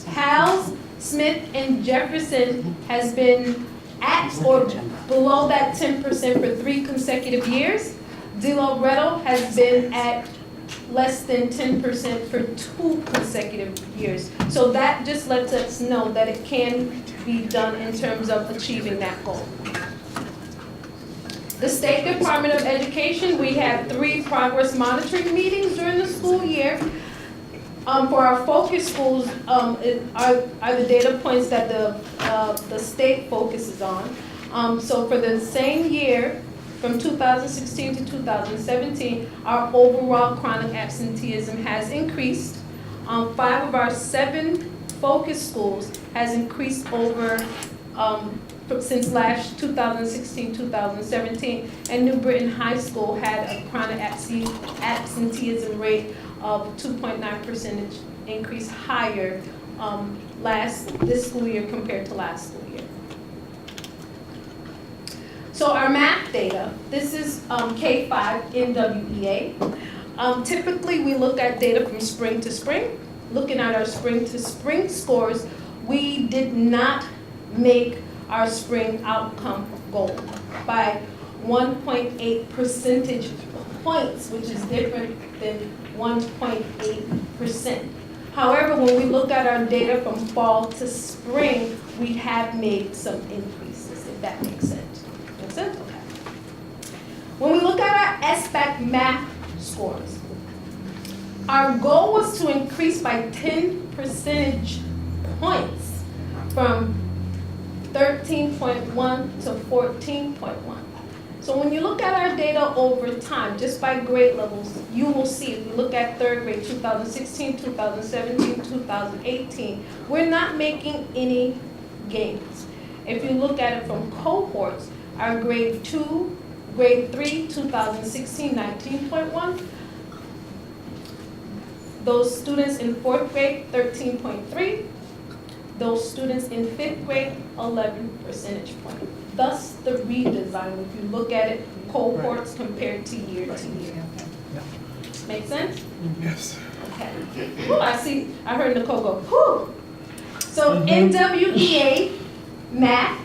Howes, Smith, and Jefferson has been at or below that 10% for 3 consecutive years. De Loretto has been at less than 10% for 2 consecutive years. So that just lets us know that it can be done in terms of achieving that goal. The State Department of Education, we had 3 progress monitoring meetings during the school year. For our focus schools, are the data points that the state focuses on. So for the same year, from 2016 to 2017, our overall chronic absenteeism has increased. 5 of our 7 focus schools has increased over since last 2016-2017, and New Britain High School had a chronic absenteeism rate of 2.9% increase higher this school year compared to last school year. So our math data, this is K-5 NWEA. Typically we look at data from spring to spring. Looking at our spring to spring scores, we did not make our spring outcome goal by 1.8 percentage points, which is different than 1.8%. However, when we look at our data from fall to spring, we have made some increases, if that makes sense. Makes sense? Okay. When we look at our SBAC math scores, our goal was to increase by 10 percentage points from 13.1 to 14.1. So when you look at our data over time, just by grade levels, you will see, if you look at 3rd grade, 2016, 2017, 2018, we're not making any gains. If you look at it from cohorts, our grade 2, grade 3, 2016, 19.1. Those students in 4th grade, 13.3. Those students in 5th grade, 11 percentage points. Thus the redesign, if you look at it, cohorts compared to year to year. Make sense? Yes. Okay. Whew, I heard Nicole go, whew. So NWEA, math,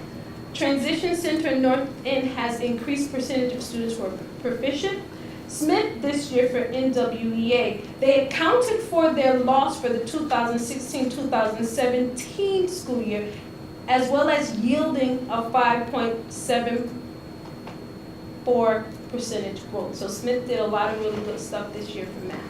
Transition Center North End has increased percentage of students who are proficient. Smith this year for NWEA, they accounted for their loss for the 2016-2017 school year, as well as yielding a 5.74 percentage growth. So Smith did a lot of really good stuff this year for math.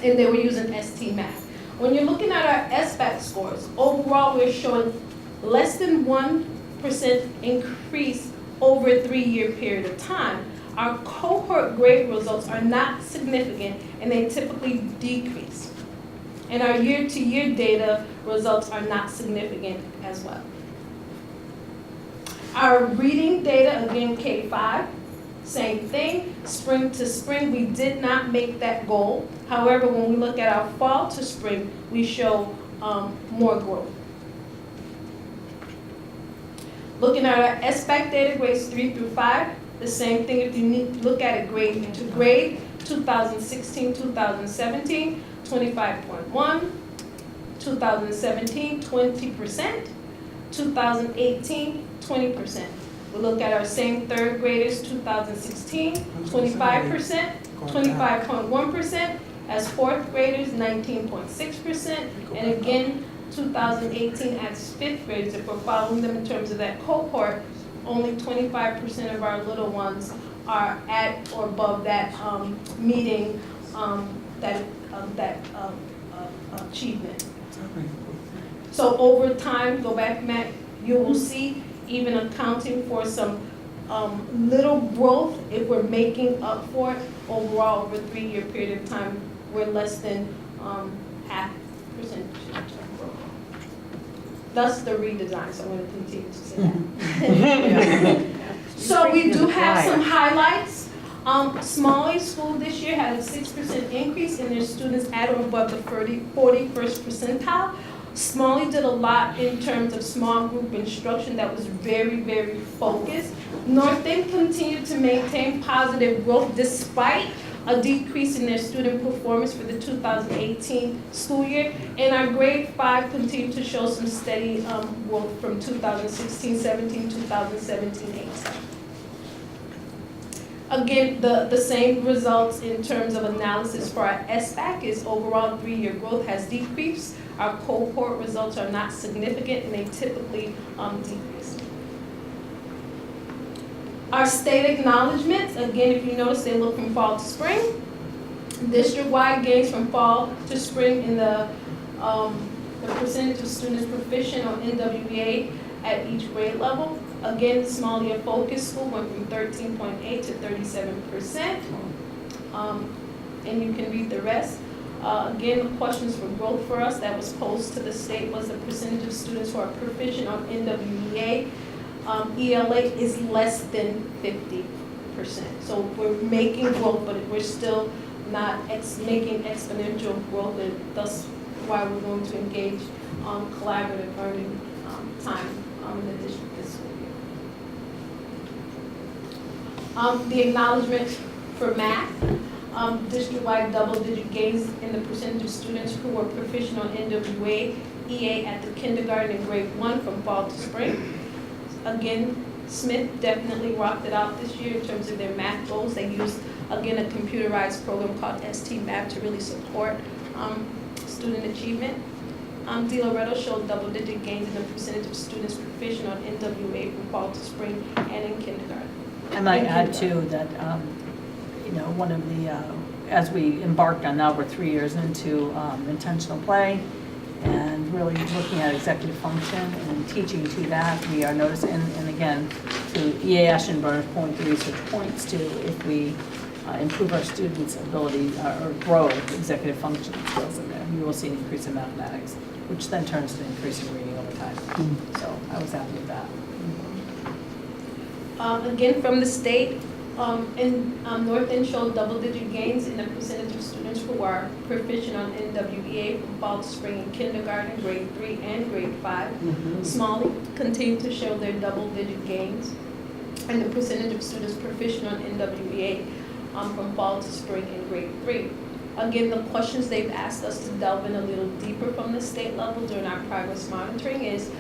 And they were using ST Math. When you're looking at our SBAC scores, overall we're showing less than 1% increase over a 3-year period of time. Our cohort grade results are not significant and they typically decrease. And our year-to-year data results are not significant as well. Our reading data, again, K-5, same thing. Spring to spring, we did not make that goal. However, when we look at our fall to spring, we show more growth. Looking at our SBAC data, grades 3 through 5, the same thing. If you look at it grade to grade, 2016-2017, 25.1, 2017, 20%, 2018, 20%. We look at our same 3rd graders, 2016, 25%, 25.1%, as 4th graders, 19.6%, and again, 2018 as 5th graders, if we're following them in terms of that cohort, only 25% of our little ones are at or above that meeting that achievement. So over time, go back, Matt, you will see even accounting for some little growth, if we're making up for it, overall over a 3-year period of time, we're less than half percentage of growth. Thus the redesign, so I'm going to continue to say that. So we do have some highlights. Smalley School this year had a 6% increase in their students at or above the 41st percentile. Smalley did a lot in terms of small group instruction that was very, very focused. North End continued to maintain positive growth despite a decrease in their student performance for the 2018 school year. And our grade 5 continued to show some steady growth from 2016-17, 2017-18. Again, the same results in terms of analysis for our SBAC is overall 3-year growth has decreased. Our cohort results are not significant and they typically decrease. Our state acknowledgements, again, if you notice, they look from fall to spring. District-wide gains from fall to spring in the percentage of students proficient on NWEA at each grade level. Again, Smalley, a focus school, went from 13.8 to 37%. And you can read the rest. Again, the questions for growth for us that was posed to the state was the percentage of students who are proficient on NWEA. ELA is less than 50%. So we're making growth, but we're still not making exponential growth, and thus why we're going to engage collaborative learning time in the district this school year. The acknowledgement for math. District-wide double-digit gains in the percentage of students who were proficient on NWEA EA at the kindergarten and grade 1 from fall to spring. Again, Smith definitely rocked it out this year in terms of their math goals. They used, again, a computerized program called ST-MAP to really support student achievement. De Loretto showed double-digit gains in the percentage of students proficient on NWEA from fall to spring and in kindergarten. I might add too that, one of the, as we embarked on, now we're 3 years into intentional play and really looking at executive function and teaching to that, we are noticing, and again, to E.A. Aschenbrenner's point, the research points to if we improve our students' ability or grow executive function skills in there, we will see an increase in mathematics, which then turns to an increase in reading over time. So I was happy with that. Again, from the state, North End showed double-digit gains in the percentage of students who are proficient on NWEA from fall to spring in kindergarten, grade 3 and grade 5. Smalley continued to show their double-digit gains in the percentage of students proficient on NWEA from fall to spring in grade 3. Again, the questions they've asked us to delve in a little deeper from the state level during our progress monitoring is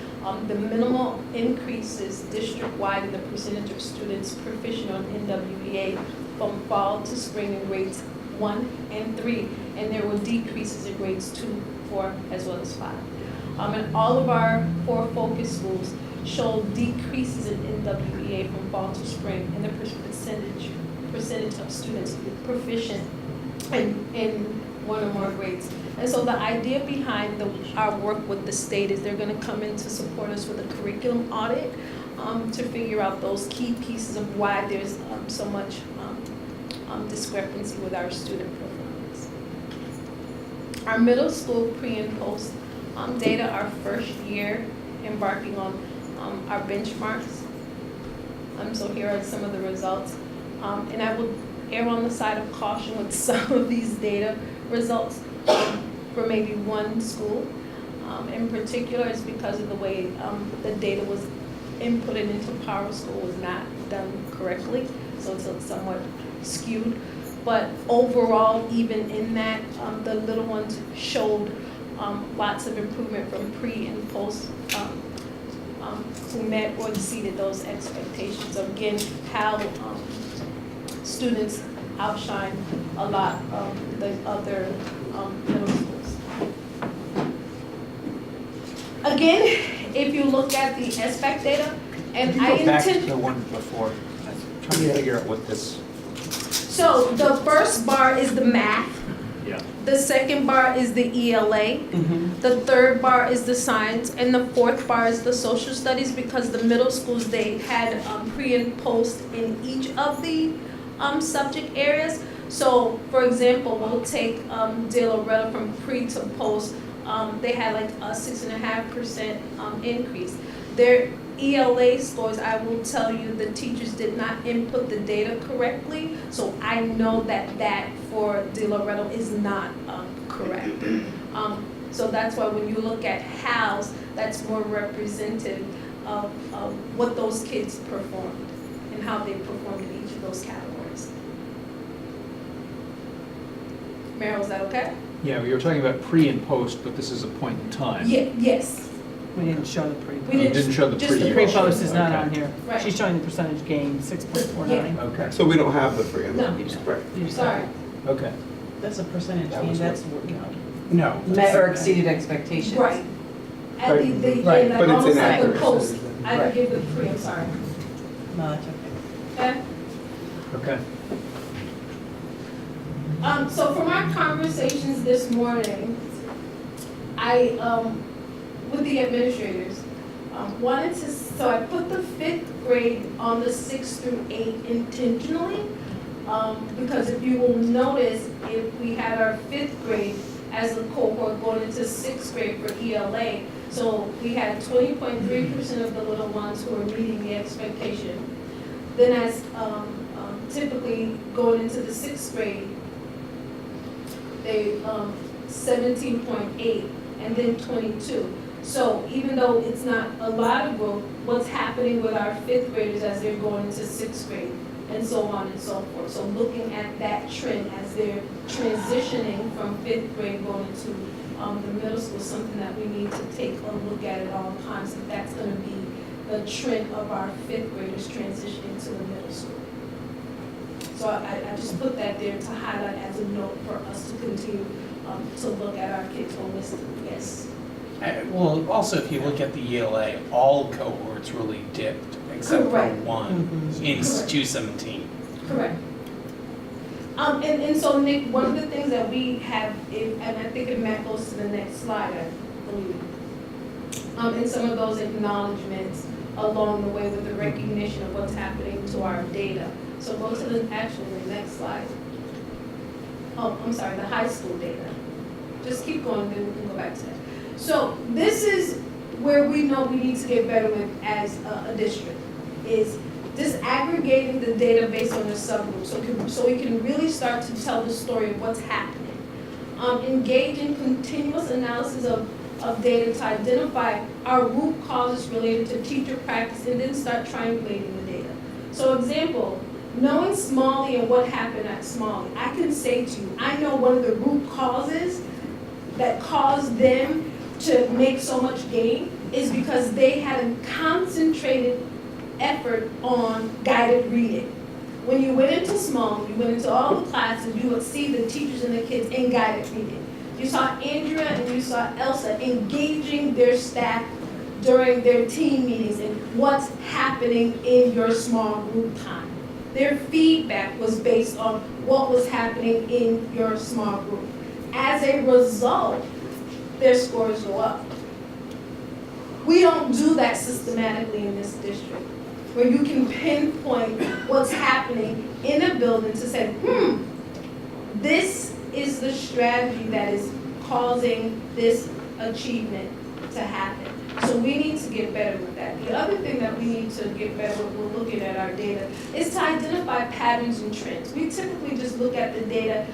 the minimal increases district-wide in the percentage of students proficient on NWEA from fall to spring in grades 1 and 3, and there were decreases in grades 2, 4, as well as 5. And all of our 4 focus schools showed decreases in NWEA from fall to spring in the percentage of students proficient in 1 or more grades. And so the idea behind our work with the state is they're going to come in to support us with a curriculum audit to figure out those key pieces of why there's so much discrepancy with our student performance. Our middle school pre and post data, our first year embarking on our benchmarks. So here are some of the results. And I will err on the side of caution with some of these data results for maybe one school. In particular, it's because of the way the data was inputted into Power School was not done correctly, so it's somewhat skewed. But overall, even in that, the little ones showed lots of improvement from pre and post who met or exceeded those expectations. So again, how students outshine a lot of the other middle schools. Again, if you look at the SBAC data, and I Go back to intend... the one before. I'm trying to figure out what this... So the first bar is the math. Yeah. The second bar is the ELA. The third bar is the science, and the fourth bar is the social studies, because the middle schools, they had pre and post in each of the subject areas. So, for example, we'll take De Loretta from pre to post. They had like a 6.5% increase. Their ELA scores, I will tell you, the teachers did not input the data correctly. So I know that for De Loretta is not correct. So that's why when you look at HALS, that's more representative of what those kids performed and how they performed in each of those categories. Meryl, is that okay? Yeah, we were talking about pre and post, but this is a point in time. Yes. We didn't show the pre. We You didn't show the just pre. the Pre-post is not Okay. on here. Right. She's showing the percentage gain, 6.49. Okay. So we don't have the free and No. right. Sorry. Okay. That's a percentage That gain, was that's, No. met or exceeded expectations. Right. At Right. the Right. like But it's almost like the inaccurate. post. I Right. didn't give the pre, I'm sorry. No, that's okay. Okay? Okay. So from our conversations this morning, I, with the administrators, wanted to, so I put the 5th grade on the 6th through 8th intentionally, because if you will notice, if we had our 5th grade as a cohort going into 6th grade for ELA, so we had 20.3% of the little ones who are meeting the expectation. Then as typically going into the 6th grade, they 17.8 and then 22. So even though it's not a lot of growth, what's happening with our 5th graders as they're going into 6th grade and so on and so forth. So looking at that trend as they're transitioning from 5th grade going into the middle school is something that we need to take a look at all times, if that's going to be the trend of our 5th graders transitioning to the middle school. So I just put that there to highlight as a note for us to continue to look at our kids holistically. Yes. Well, also, if you look at the ELA, all cohorts really dipped except Correct. for one in 217. Correct. And so Nick, one of the things that we have, and I think it goes to the next slide, I believe, in some of those acknowledgments along the way with the recognition of what's happening to our data. So go to the next slide. Oh, I'm sorry, the high school data. Just keep going, then we can go back to that. So this is where we know we need to get better with as a district, is disaggregating the data based on the subgroup, so we can really start to tell the story of what's happening. Engage in continuous analysis of data to identify our root causes related to teacher practice, and then start triangulating the data. So example, knowing Smalley and what happened at Smalley, I can say to you, I know one of the root causes that caused them to make so much gain is because they had a concentrated effort on guided reading. When you went into Smalley, you went into all the classes, you would see the teachers and the kids in guided reading. You saw Andrea and you saw Elsa engaging their staff during their team meetings and what's happening in your small group time. Their feedback was based on what was happening in your small group. As a result, their scores go up. We don't do that systematically in this district, where you can pinpoint what's happening in a building to say, this is the strategy that is causing this achievement to happen. So we need to get better with that. The other thing that we need to get better with when looking at our data is to identify patterns and trends. We typically just look at the data.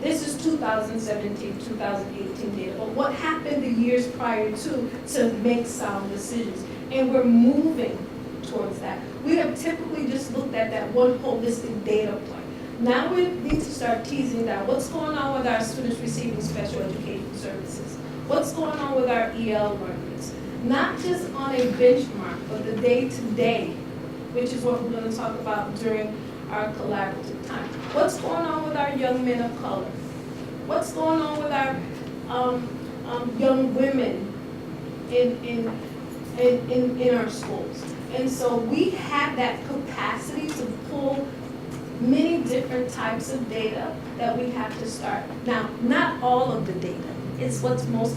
This is 2017, 2018 data, but what happened the years prior to make sound decisions? And we're moving towards that. We have typically just looked at that one holistic data point. Now we need to start teasing down what's going on with our students receiving special education services. What's going on with our EL learners? Not just on a benchmark, but the day-to-day, which is what we're going to talk about during our collaborative time. What's going on with our young men of color? What's going on with our young women in our schools? And so we have that capacity to pull many different types of data that we have to start. Now, not all of the data is what's most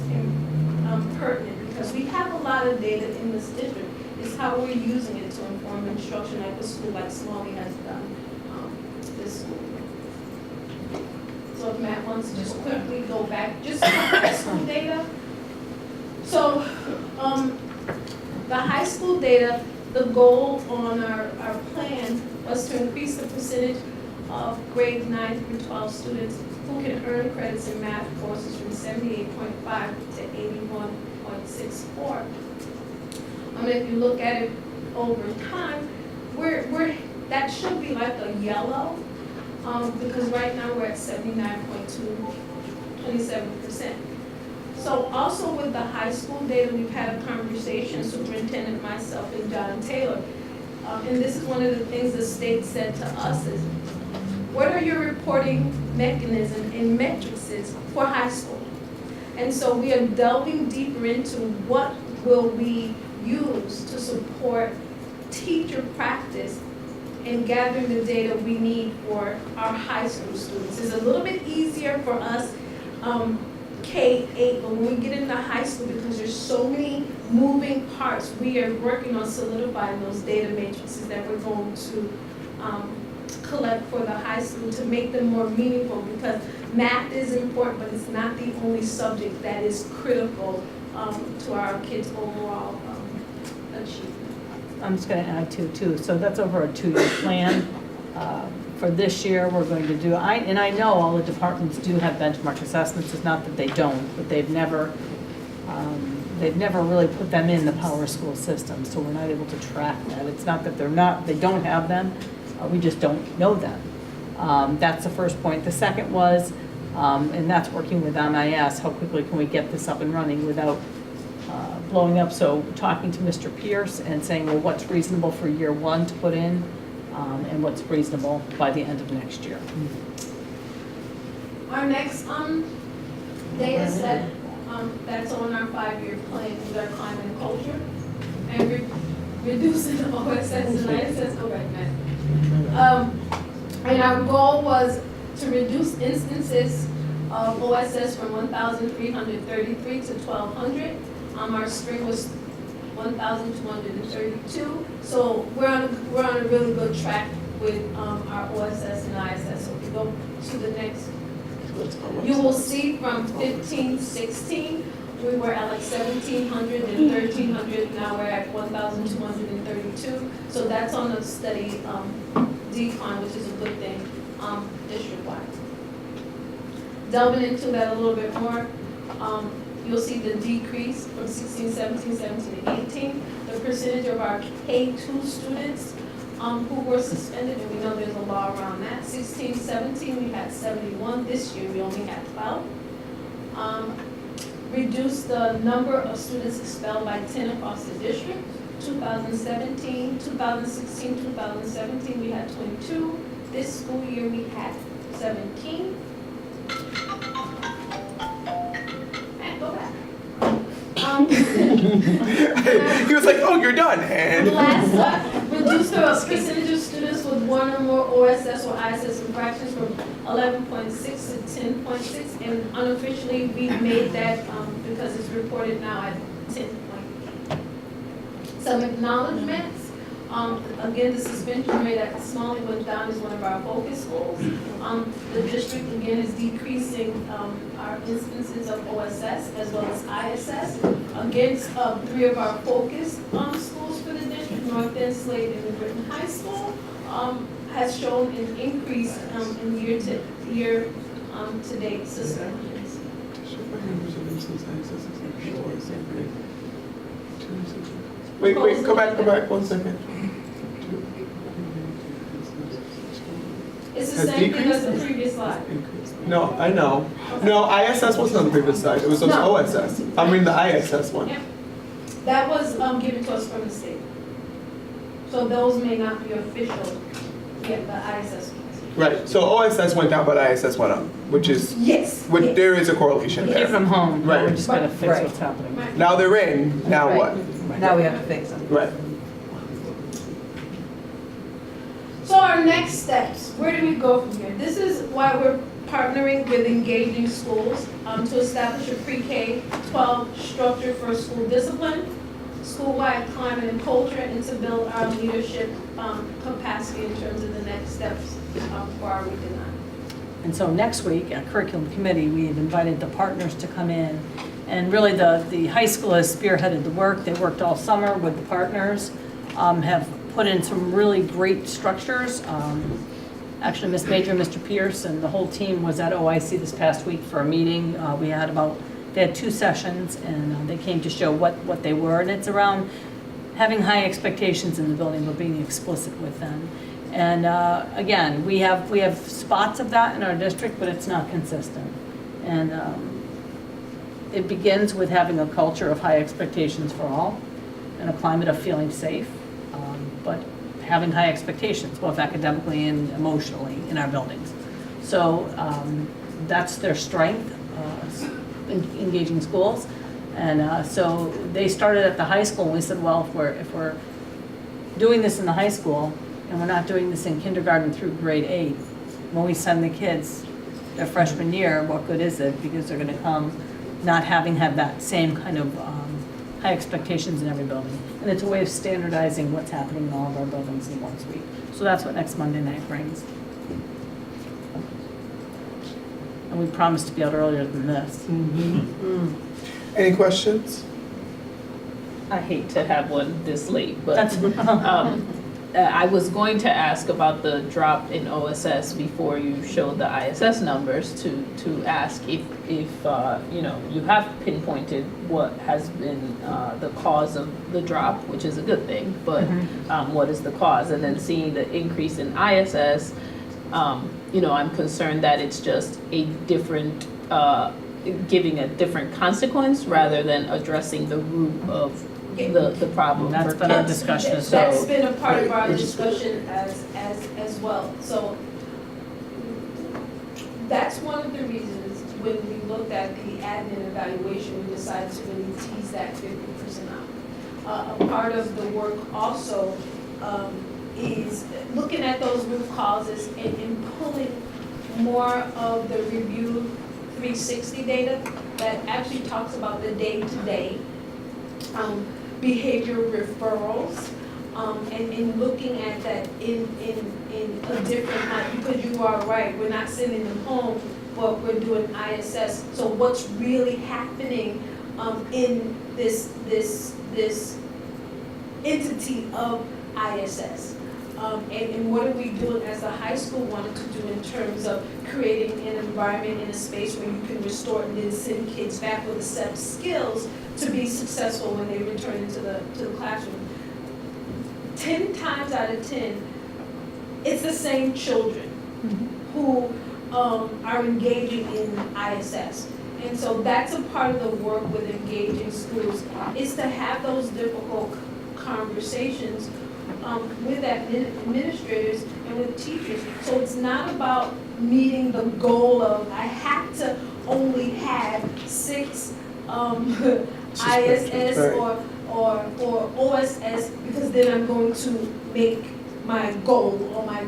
pertinent, because we have a lot of data in this district. It's how we're using it to inform instruction at the school, like Smalley has done this school. So if Matt wants to just quickly go back, just to high school data. So, the high school data, the goal on our plan was to increase the percentage of grades 9 through 12 students who can earn credits in math courses from 78.5 to 81.64. If you look at it over time, that should be like a yellow, because right now we're at 79.2, 27%. So also with the high school data, we've had a conversation, superintendent, myself, and John Taylor. And this is one of the things the state said to us is, what are your reporting mechanism and metrics for high school? And so we are delving deeper into what will we use to support teacher practice and gathering the data we need for our high school students. It's a little bit easier for us K-8, but when we get into high school, because there's so many moving parts, we are working on solidifying those data matrices that we're going to collect for the high school to make them more meaningful, because math is important, but it's not the only subject that is critical to our kids' overall achievement. I'm just going to add too. So that's over a 2-year plan. For this year, we're going to do, and I know all the departments do have benchmark assessments. It's not that they don't, but they've never really put them in the Power School system, so we're not able to track that. It's not that they don't have them, we just don't know them. That's the first point. The second was, and that's working with MIS, how quickly can we get this up and running without blowing up? So talking to Mr. Pierce and saying, well, what's reasonable for year 1 to put in, and what's reasonable by the end of next year. Our next data set that's on our 5-year plan is our climate and culture, and reducing OSS and ISS. Go back, Matt. And our goal was to reduce instances of OSS from 1,333 to 1,200. Our spring was 1,232. So we're on a really good track with our OSS and ISS. So if you go to the next, you will see from 15, 16, we were at like 1,700 and 1,300. Now we're at 1,232. So that's on a steady decline, which is a good thing district-wide. Delving into that a little bit more, you'll see the decrease from 16, 17, 17 to 18. The percentage of our K-2 students who were suspended, and we know there's a law around that. 16, 17, we had 71. This year, we only had 12. Reduced the number of students expelled by 10 across the district. 2017, 2016, 2017, we had 22. This school year, we had 17. Go back. He was like, oh, you're done. And Reduce the percentage of students with 1 or more OSS or ISS infractions from 11.6 to 10.6. And unofficially, we've made that because it's reported now at 10.8. Some acknowledgements. Again, the suspension rate at Smalley went down as one of our focus schools. The district, again, is decreasing our instances of OSS as well as ISS. Against 3 of our focus schools for the district, North End, Slade, and Britain High School, has shown an increase in year to date suspensions. Wait, go back 1 second. It's the same thing as the previous slide. No, I know. No, ISS wasn't on the previous slide. It was those OSS. I mean the ISS one. Yeah. That was given to us from the state. So those may not be official yet, the ISS ones. Right. So OSS went down, but ISS went up, which is there is a correlation there. Keep them home. Right. We're just going to fix what's happening. Now they're in. Now what? Now we have to fix them. Right. So our next steps, where do we go from here? This is why we're partnering with Engaging Schools to establish a pre-K-12 structure for school discipline, school-wide climate and culture, and to build our leadership capacity in terms of the next steps for our redesign. And so next week at Curriculum Committee, we've invited the partners to come in. And really the high school has spearheaded the work. They worked all summer with the partners, have put in some really great structures. Actually, Ms. Major, Mr. Pierce, and the whole team was at OIC this past week for a meeting. They had 2 sessions, and they came to show what they were. And it's around having high expectations in the building, but being explicit with them. And again, we have spots of that in our district, but it's not consistent. And it begins with having a culture of high expectations for all and a climate of feeling safe, but having high expectations, both academically and emotionally in our buildings. So that's their strength, Engaging Schools. And so they started at the high school, and we said, well, if we're doing this in the high school, and we're not doing this in kindergarten through grade 8, when we send the kids their freshman year, what good is it? Because they're gonna come not having had that same kind of high expectations in every building. And it's a way of standardizing what's happening in all of our buildings in one suite. So that's what next Monday night brings. And we promise to be out earlier than this. Any questions? I hate to have one this late, but I was going to ask about the drop in OSS before you showed the ISS numbers to ask if you know, you have pinpointed what has been the cause of the drop, which is a good thing, but what is the cause? And then seeing the increase in ISS, you know, I'm concerned that it's just a different, giving a different consequence rather than addressing the root of the problem. That's been our discussion. That's been a part of our discussion as well. So that's one of the reasons when we looked at the admin evaluation, we decided to really tease that 50% out. A part of the work also is looking at those root causes and pulling more of the review 360 data that actually talks about the day-to-day behavior referrals, and looking at that in a different light, because you are right, we're not sending them home, but we're doing ISS. So what's really happening in this entity of ISS? And what are we doing as the high school wanted to do in terms of creating an environment in a space where you can restore and then send kids back with a set of skills to be successful when they return into the classroom. 10 times out of 10, it's the same children who are engaging in ISS. And so that's a part of the work with Engaging Schools, is to have those difficult conversations with administrators and with teachers. So it's not about meeting the goal of, I have to only have 6 ISS or OSS, because then I'm going to make my goal or my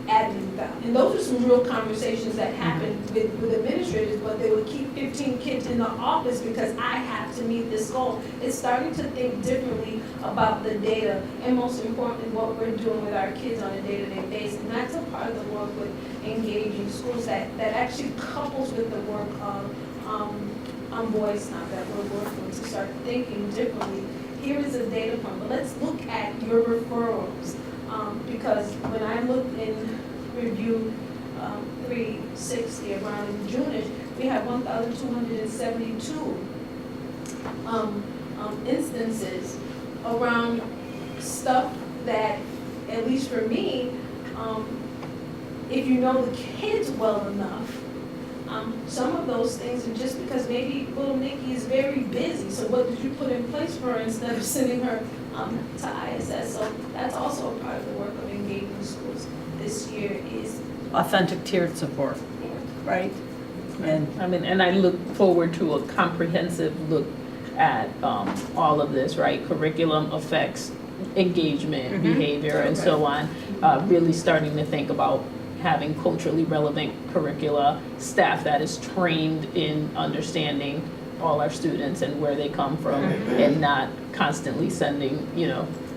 admin value. And those are some real conversations that happen with administrators, but they would keep 15 kids in the office because I have to meet this goal. It's starting to think differently about the data, and most importantly, what we're doing with our kids on a day-to-day basis. And that's a part of the work with Engaging Schools that actually couples with the work on Boys Town that we're working with to start thinking differently. Here is a data point, but let's look at your referrals. Because when I looked in review 360 around in June-ish, we had 1,272 instances around stuff that, at least for me, if you know the kids well enough, some of those things, and just because maybe little Nikki is very busy, so what did you put in place for her instead of sending her to ISS? So that's also a part of the work of Engaging Schools this year, is authentic tiered support, right? And I look forward to a comprehensive look at all of this, right? Curriculum affects engagement, behavior, and so on, really starting to think about having culturally relevant curricula, staff that is trained in understanding all our students and where they come from, and not constantly sending,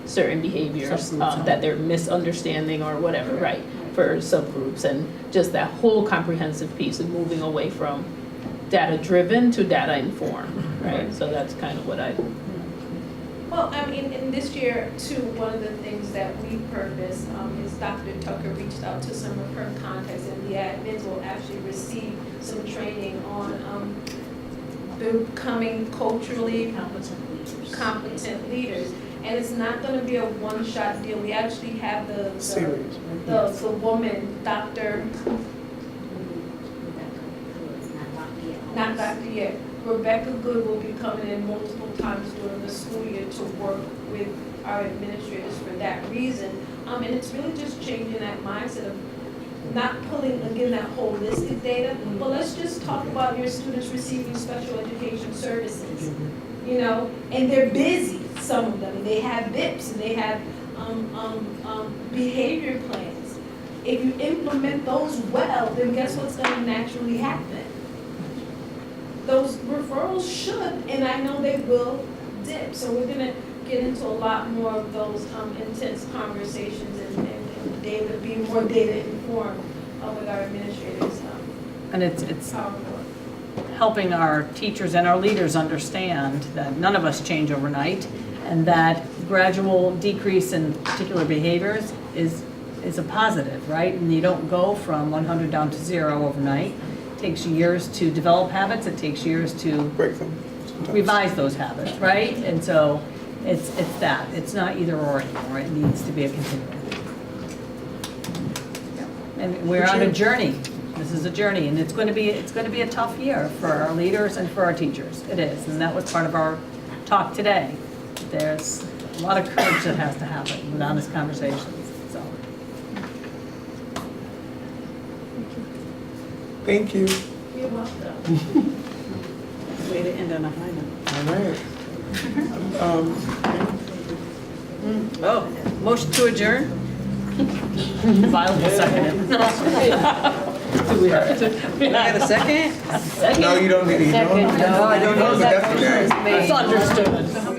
certain behaviors that they're misunderstanding or whatever, right, for subgroups, and just that whole comprehensive piece of moving away from data-driven to data-informed, right? So that's kind of what I... Well, I mean, in this year, too, one of the things that we purpose is Dr. Tucker reached out to some of her contacts, and the admins will actually receive some training on becoming culturally competent leaders. And it's not going to be a one-shot deal. We actually have the woman, Dr. Not Dr. yet. Rebecca Good will be coming in multiple times during the school year to work with our administrators for that reason. And it's really just changing that mindset of not pulling, again, that holistic data, but let's just talk about your students receiving special education services, and they're busy, some of them, and they have BIPs, and they have behavior plans. If you implement those well, then guess what's gonna naturally happen? Those referrals should, and I know they will, dip. So we're gonna get into a lot more of those intense conversations and data, being more data informed with our administrators. And it's helping our teachers and our leaders understand that none of us change overnight, and that gradual decrease in particular behaviors is a positive, right? And you don't go from 100 down to 0 overnight. It takes years to develop habits. It takes years to break them, revise those habits, right? And so it's that. It's not either or anymore. It needs to be a continuum. And we're on a journey. This is a journey, and it's going to be a tough year for our leaders and for our teachers. It is, and that was part of our talk today. There's a lot of courage that has to happen with honest conversations. So, thank you. You're welcome. Way to end on a high note. All right. Motion to adjourn. Violet will second it. Do we have to? Can I get a second? No, you don't need it. Second. No, I don't know. Second. That's okay. It's understood.